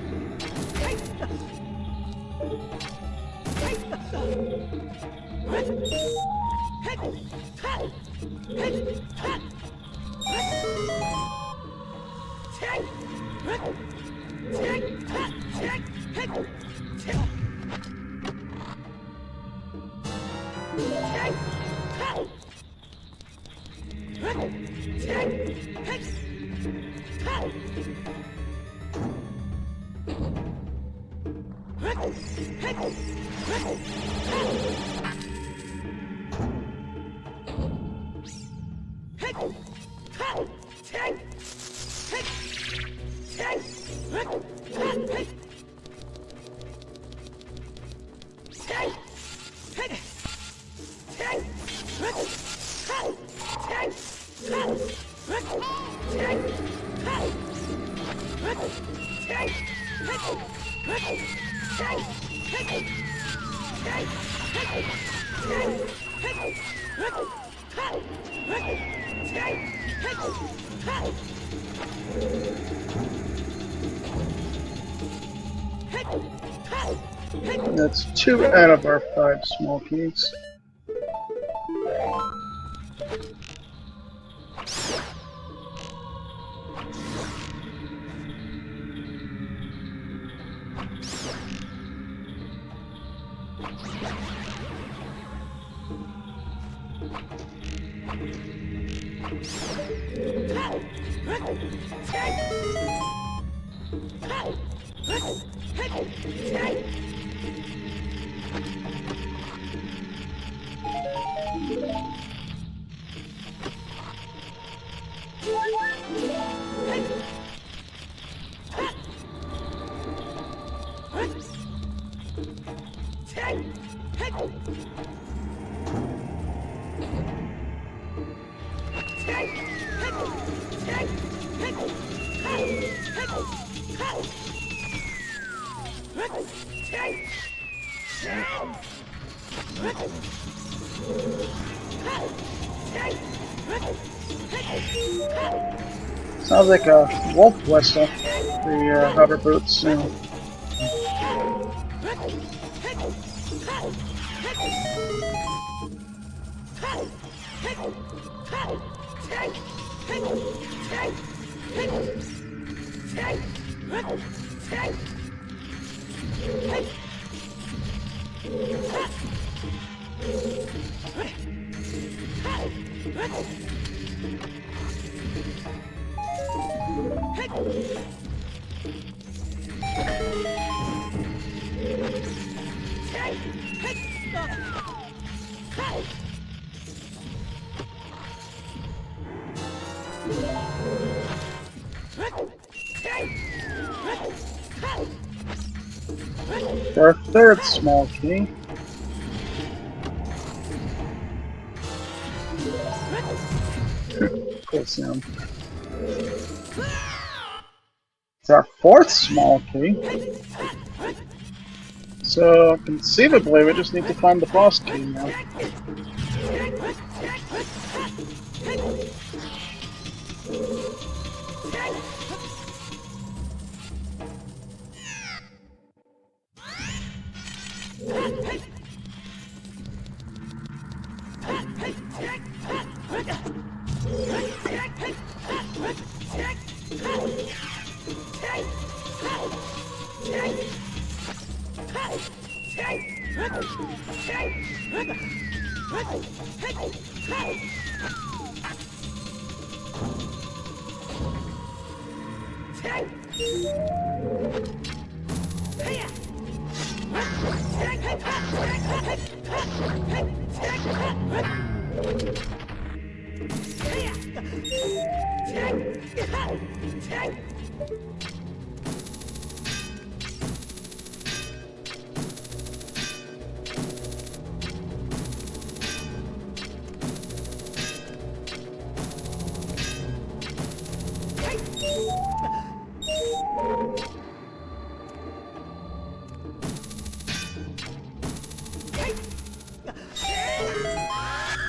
That's 2 out of our 5 small keys. Sounds like a wolf whistle, the hover boots. Our third small key. Cool sound. It's our fourth small key. So, conceivably, we just need to find the boss key now.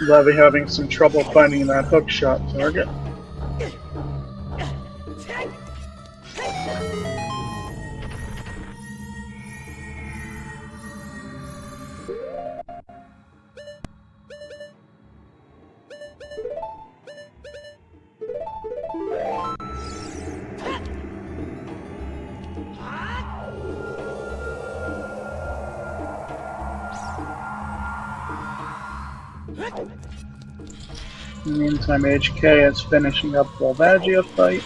Levy having some trouble finding that hookshot target. In the meantime, HK is finishing up the Volvagia fight.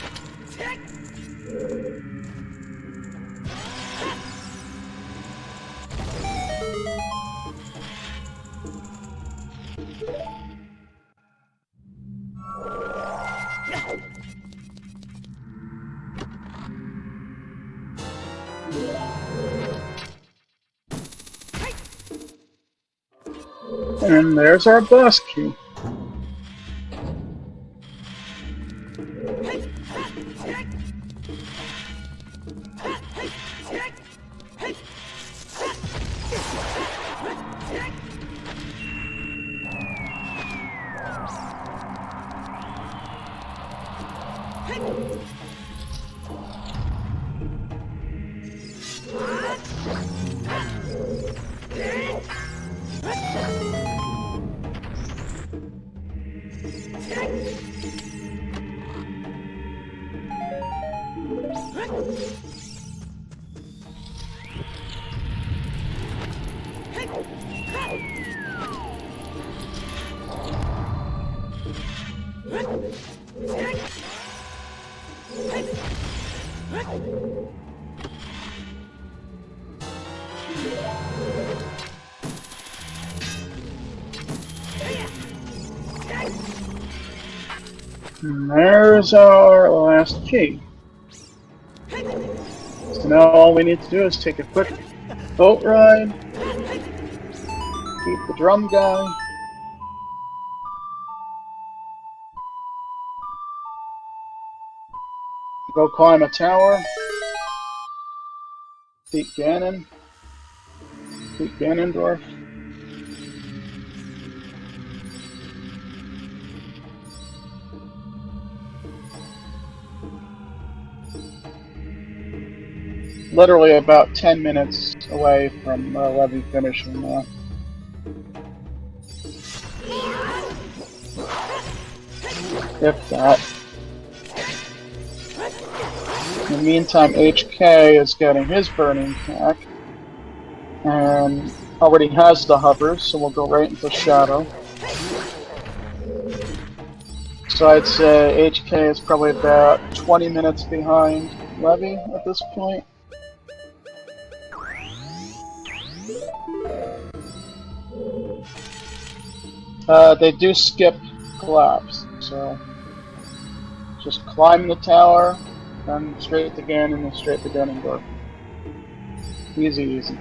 And there's our boss key. And there's our last key. So now all we need to do is take a quick boat ride, beat the drum guy, go climb a tower, beat Ganondorf. Literally about 10 minutes away from Levy finishing now. If that. In the meantime, HK is getting his burning pack. And already has the hovers, so we'll go right into Shadow. So I'd say HK is probably about 20 minutes behind Levy at this point. They do skip collapse, so just climb the tower, then straight to Ganon, and then straight to Ganondorf. Easy, easy.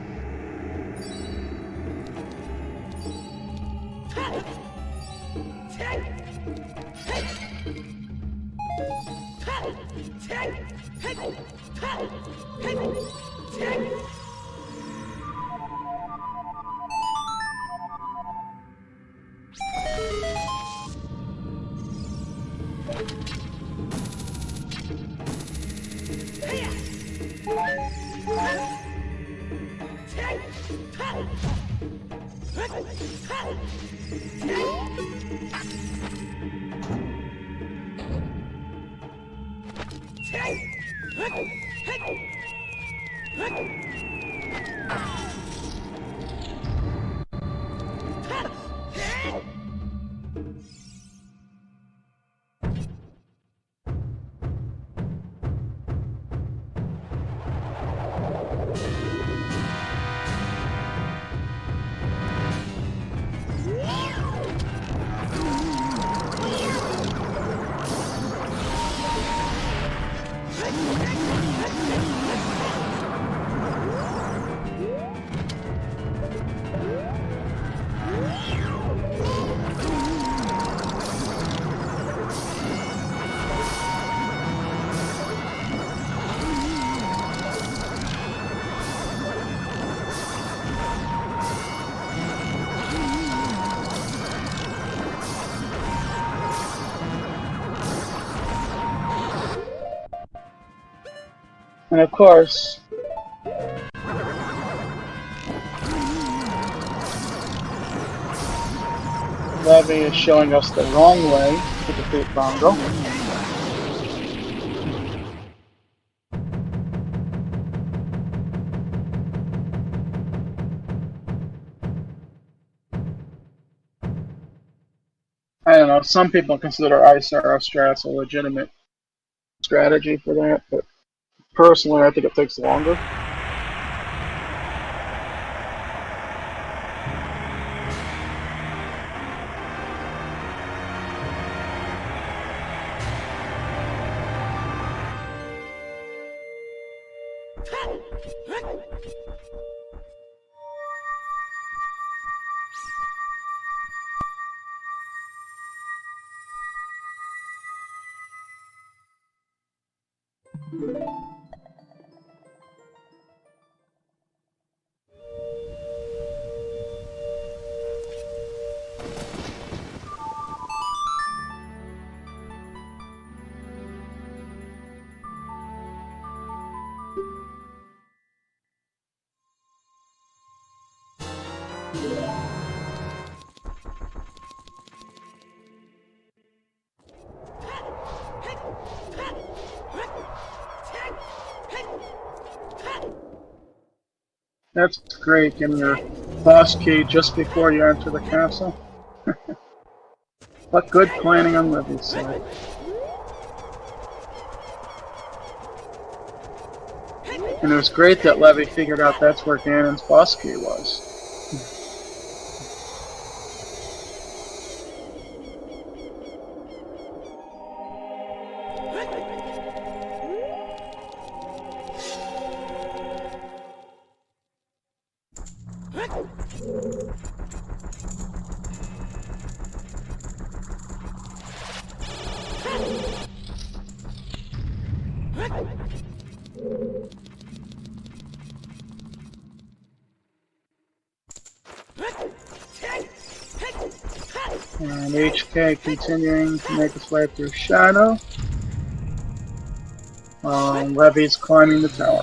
And of course, Levy is showing us the wrong way to defeat Bongo. I don't know, some people consider ISR strats a legitimate strategy for that, but personally I think it takes longer. That's great, getting your boss key just before you enter the castle. What good planning on Levy's side. And it was great that Levy figured out that's where Ganon's boss key was. And HK continuing to make its way through Shadow. Levy's climbing the tower.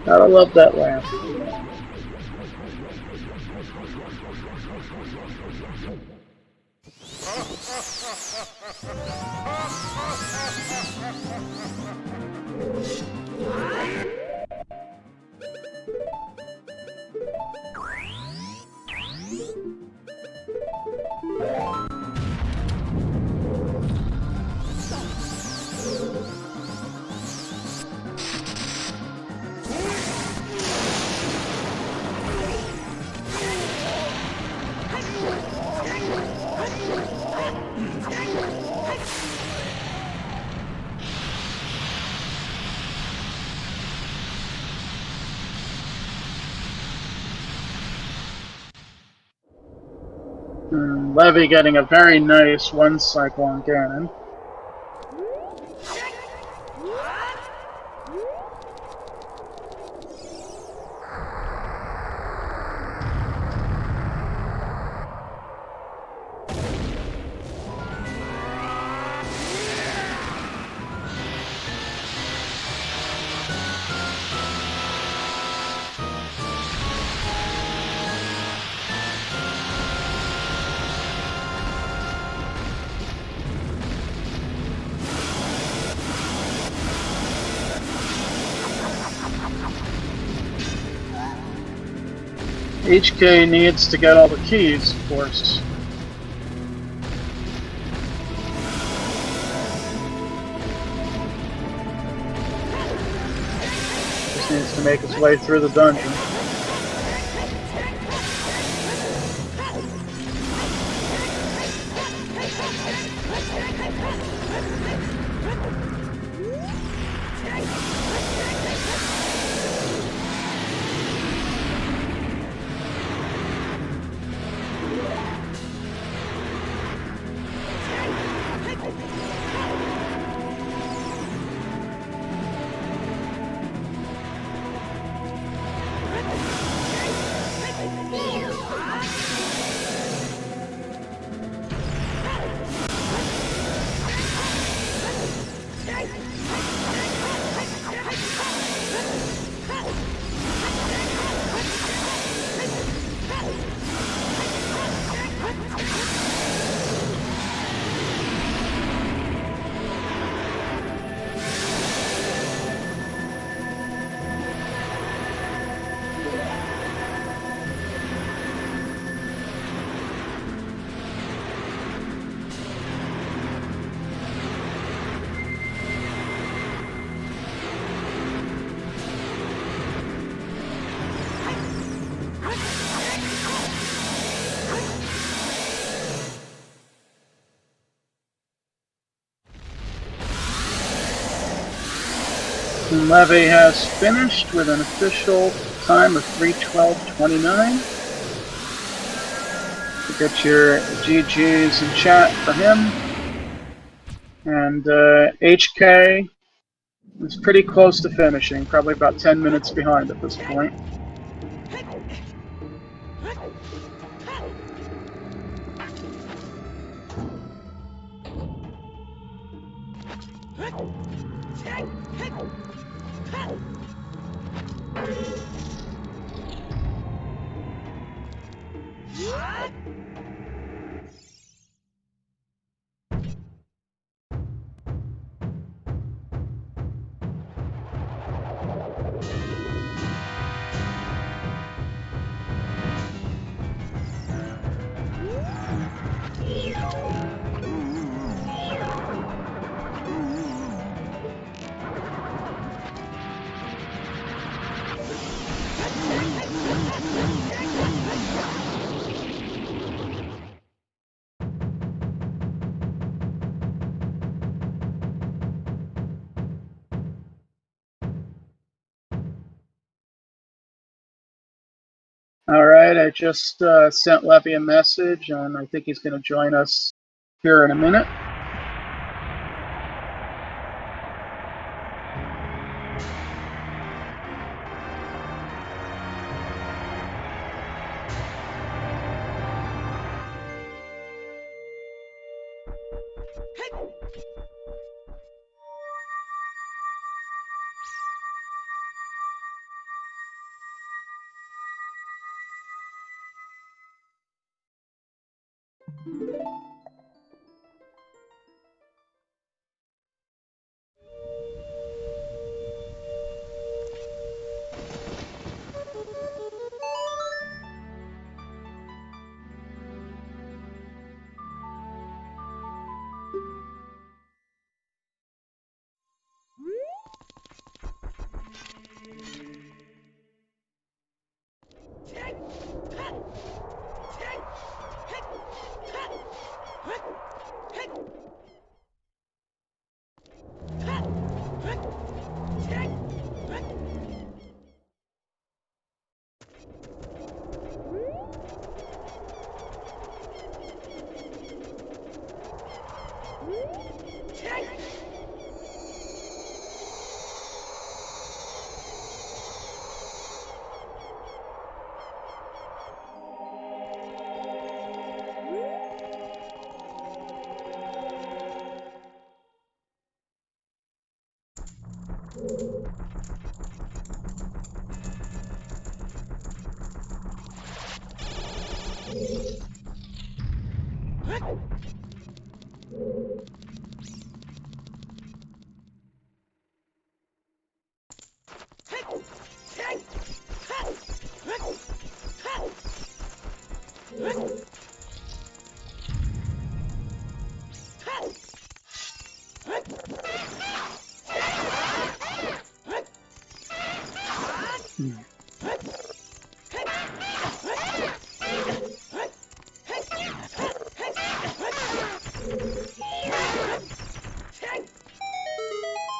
Gotta love that laugh. Levy getting a very nice one cycle on Ganon. HK needs to get all the keys, of course. Just needs to make his way through the dungeon. Levy has finished with an official time of 3:12:29. You get your GGs in chat for him. And HK is pretty close to finishing, probably about 10 minutes behind at this point. All right, I just sent Levy a message, and I think he's going to join us here in a minute.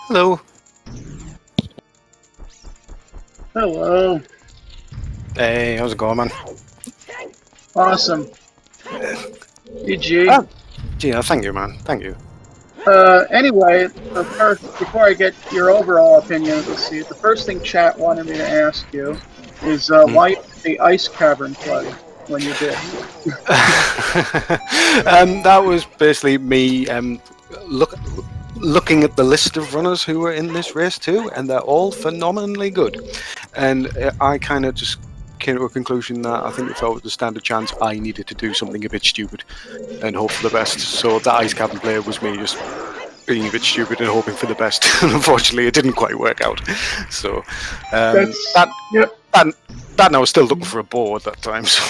Hello. Hello. Hey, how's it going, man? Awesome. GG. Oh, yeah, thank you, man. Thank you. Anyway, first, before I get your overall opinion of the seed, the first thing chat wanted me to ask you is why you did the ice cavern play when you did. That was basically me looking at the list of runners who were in this race too, and they're all phenomenally good. And I kind of just came to a conclusion that I think if I was the standard chance, I needed to do something a bit stupid and hope for the best. So that ice cavern play was me just being a bit stupid and hoping for the best. Unfortunately, it didn't quite work out. So that and I was still looking for a bow at that time. So.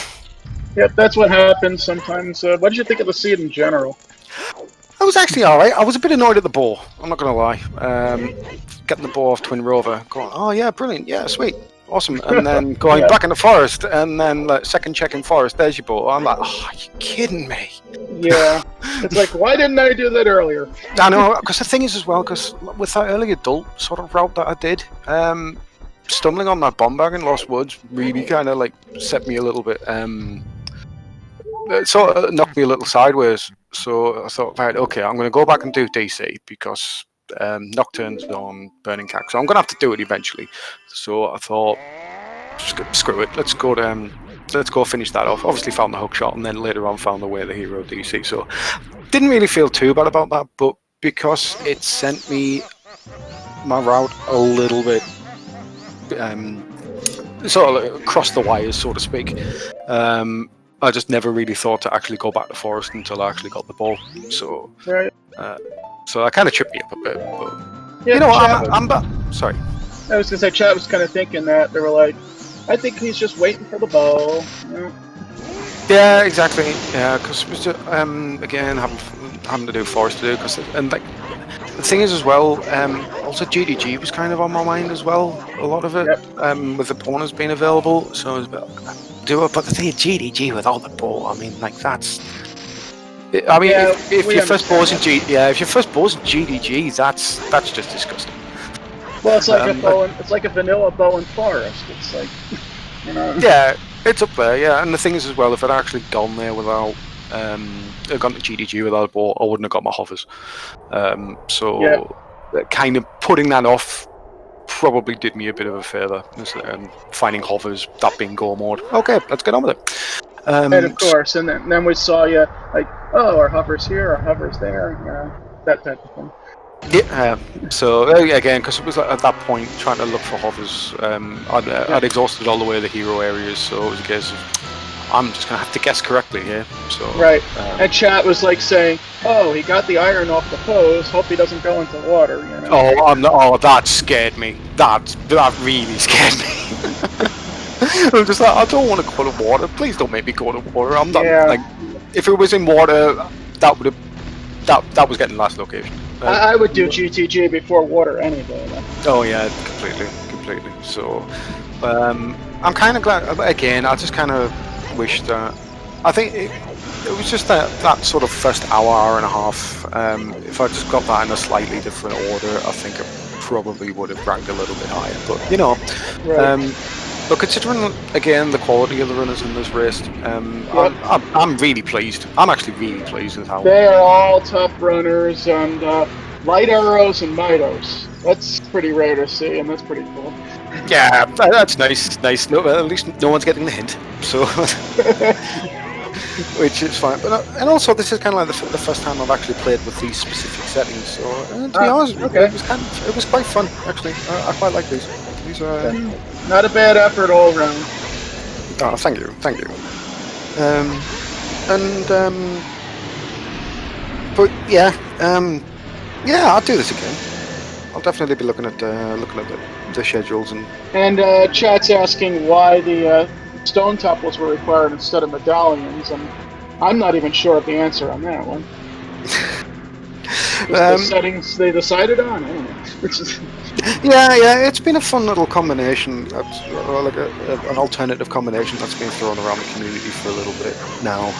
Yep, that's what happens sometimes. What did you think of the seed in general? I was actually alright. I was a bit annoyed at the bow, I'm not going to lie. Getting the bow off Twin Rover, going, oh yeah, brilliant, yeah, sweet, awesome. And then going back in the forest, and then like, second check in forest, there's your bow. I'm like, oh, are you kidding me? Yeah. It's like, why didn't I do that earlier? I know, because the thing is as well, because with that early adult sort of route that I did, stumbling on that bomb bag in Lost Woods really kind of like set me a little bit, it sort of knocked me a little sideways. So I thought, right, okay, I'm going to go back and do DC because Nocturne's on Burning Cack, so I'm going to have to do it eventually. So I thought, screw it, let's go finish that off. Obviously found the hook shot, and then later on found the way the hero DC. So didn't really feel too bad about that, but because it sent me my route a little bit sort of cross the wires, so to speak. I just never really thought to actually go back to forest until I actually got the ball. So, Right. so that kind of tripped me up a bit. But Yeah, you know, Chad, I'm sorry. I was gonna say, Chad was kind of thinking that they were like, I think he's just waiting for the ball. You know? Yeah, exactly. Yeah, because it was just, again having to do forest to do and like the thing is as well. Also GDG was kind of on my mind as well. A lot of it. Yep. With the bonus being available, so it was about do it. But the thing is GDG without the ball, I mean, like that's. I mean, Yeah, if we your first ball's in understand if your first ball's in GDG, that's just disgusting. Well, it's like it's like a vanilla bow and forest. It's like, you know. Yeah, it's up there. Yeah, and the thing is as well, if I'd actually gone there without gone to GDG without a ball, I wouldn't have got my hovers. So Yeah. kind of putting that off probably did me a bit of a favour. Finding hovers, that being go mode. Okay, let's get on with it. And of course, and then we saw you like, oh, our hovers here, our hovers there, that type of thing. Yeah. So again, because it was at that point trying to look for hovers, I'd exhausted all the way to the hero areas, so it was a case of I'm just gonna have to guess correctly here. So right. And chat was like saying, "Oh, he got the iron off the hose. Hope he doesn't go into water." You know. Oh, oh, that scared me. That really scared me. I'm just like, I don't want to go to water. Please don't make me go to water. I'm not like, if it was in water, that would have that was getting last location. I would do GTG before water any day. Oh yeah, completely. So, I'm kind of glad. Again, I just kind of wish that. I think it was just that sort of first hour and a half. If I just got that in a slightly different order, I think it probably would have ranked a little bit higher. But you know, but considering again the quality of the runners in this race, I'm really pleased. I'm actually really pleased with how they are all top runners and light arrows and mitos. That's pretty rare to see, and that's pretty cool. Yeah, that's nice. Nice. No, at least no one's getting the hint. So, which is fine. But and also this is kind of like the first time I've actually played with these specific settings. So to be honest, it was quite fun actually. I quite like these. These are not a bad effort all around. Oh, thank you. But yeah, I'll do this again. I'll definitely be looking at the schedules and chat's asking why the stone temples were required instead of medallions, and I'm not even sure of the answer on that one. The settings they decided on, I don't know. Yeah, it's been a fun little combination, like an alternative combination that's been thrown around the community for a little bit now.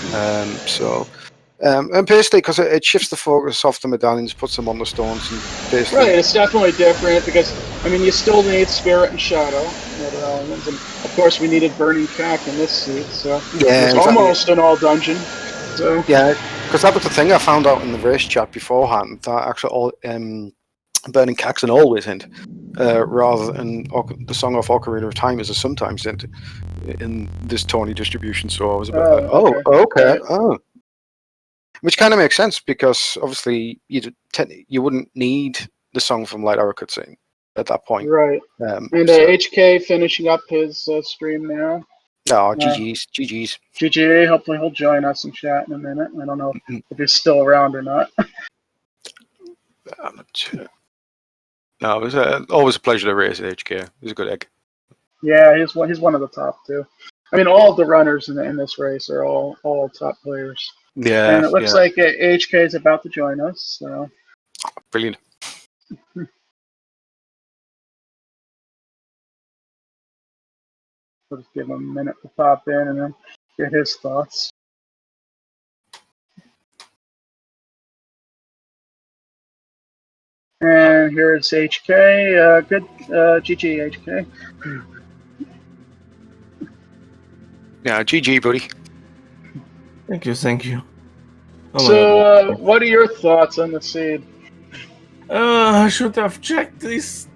And basically, because it shifts the focus off the medallions, puts them on the stones, and basically... Right, it's definitely different, because, I mean, you still need Spirit and Shadow medallions, and of course we needed Burning Cack in this seed, so it's almost an all dungeon. So. Yeah, because that was the thing I found out in the race chat beforehand, that actually all Burning Cack's an always hint, rather than the Song of Ocarina of Time is a sometimes hint in this Tony distribution, so I was about okay. Which kind of makes sense, because obviously you wouldn't need the song from Light Hour cutscene at that point. Right. And HK finishing up his stream now. Oh, GG's. GG, hopefully he'll join us in chat in a minute. I don't know if he's still around or not. I'm not sure. No, it was always a pleasure to race HK. He's a good egg. Yeah, he's one of the top two. I mean, all of the runners in this race are all top players. Yeah, and it looks like HK is about to join us. So brilliant. We'll just give him a minute to pop in and then get his thoughts. And here's HK. Good GG, HK. Yeah, GG, buddy. Thank you. Oh, so, what are your thoughts on the seed? I should have checked these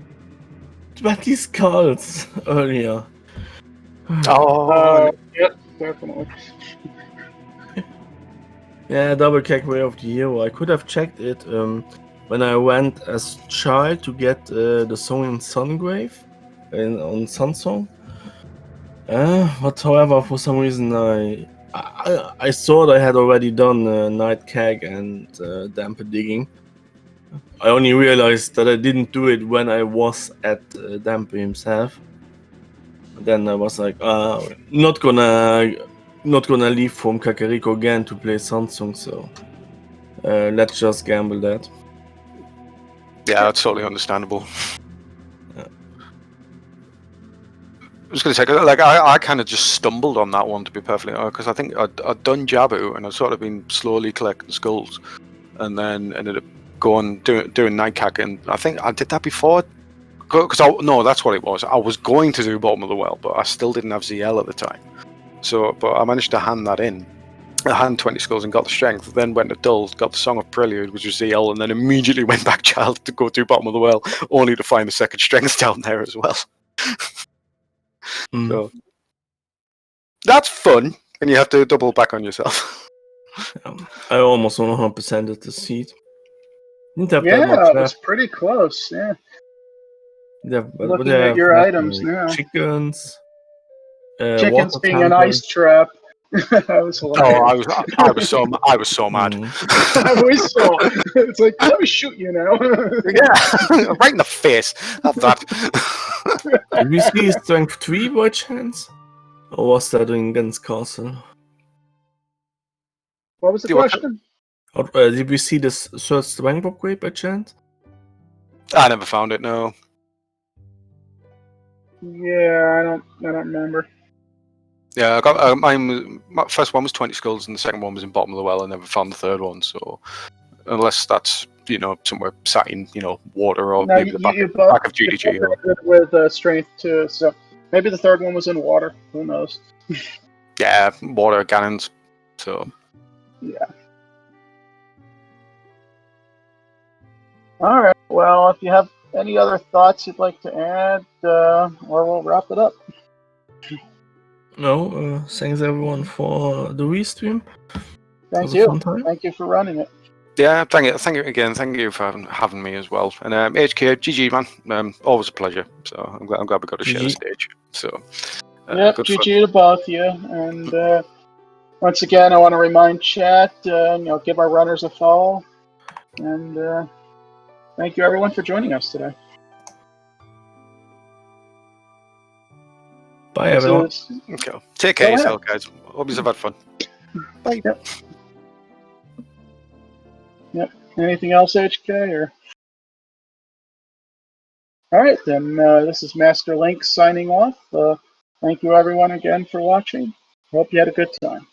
20 skulls earlier. Yep, definitely. Yeah, double check Way of the Hero. I could have checked it. when I went as child to get the song in Sungrave on Sunsong. But however, for some reason, I thought I had already done Night Keg and Damper Digging. I only realized that I didn't do it when I was at Damper himself. Then I was like, not gonna leave from Kakariko again to play Samsung, so let's just gamble that. Yeah, that's totally understandable. Yeah. I was going to say, like, I kind of just stumbled on that one, to be perfectly honest, because I think I'd done Jabu and I'd sort of been slowly collecting skulls, and then ended up doing Nightcack, and I think I did that before. Because no, that's what it was. I was going to do Bottom of the Well, but I still didn't have ZL at the time. So, but I managed to hand that in. I had 20 skulls and got the strength. Then went to Dull, got the Song of Prelude, which was ZL, and then immediately went back Child to go do Bottom of the Well, only to find the second strength down there as well. So that's fun, and you have to double back on yourself. I almost 100% at the seat. Didn't have that Yeah, much it was left. pretty close. Yeah. But Looking at your items now. Chickens. Chickens water being an tankers. ice trap. That was hilarious. Oh, I was so mad. We saw. It's like, let me shoot you now. Yeah, right in the face. Have that. Did we see Strength 3 by chance? Or was that in Gens Castle? What was the question? Or, did we see this third Strength upgrade by chance? I never found it. No. Yeah, I don't remember. Yeah, I got mine. My first one was 20 skulls, and the second one was in Bottom of the Well. I never found the third one, so unless that's somewhere sat in water or maybe the back of GDG. You're good with strength too, so maybe the third one was in water. Who knows? Yeah, water cannons. So yeah. All right. Well, if you have any other thoughts you'd like to add, or we'll wrap it up. No, thanks everyone for the restream. Thank you. Thank you for running it. Yeah, thank you again. Thank you for having me as well. And HK, GG man, always a pleasure. So I'm glad we got to share the stage. So yep, GG to both of you. And once again, I want to remind chat, give our runners a follow. And thank you everyone for joining us today. Bye everyone. Okay. Take care of yourself, guys. Hope you've had fun. Bye. Yep. Anything else, HK? Or all right, then. This is Master Link signing off. Thank you everyone again for watching. Hope you had a good time.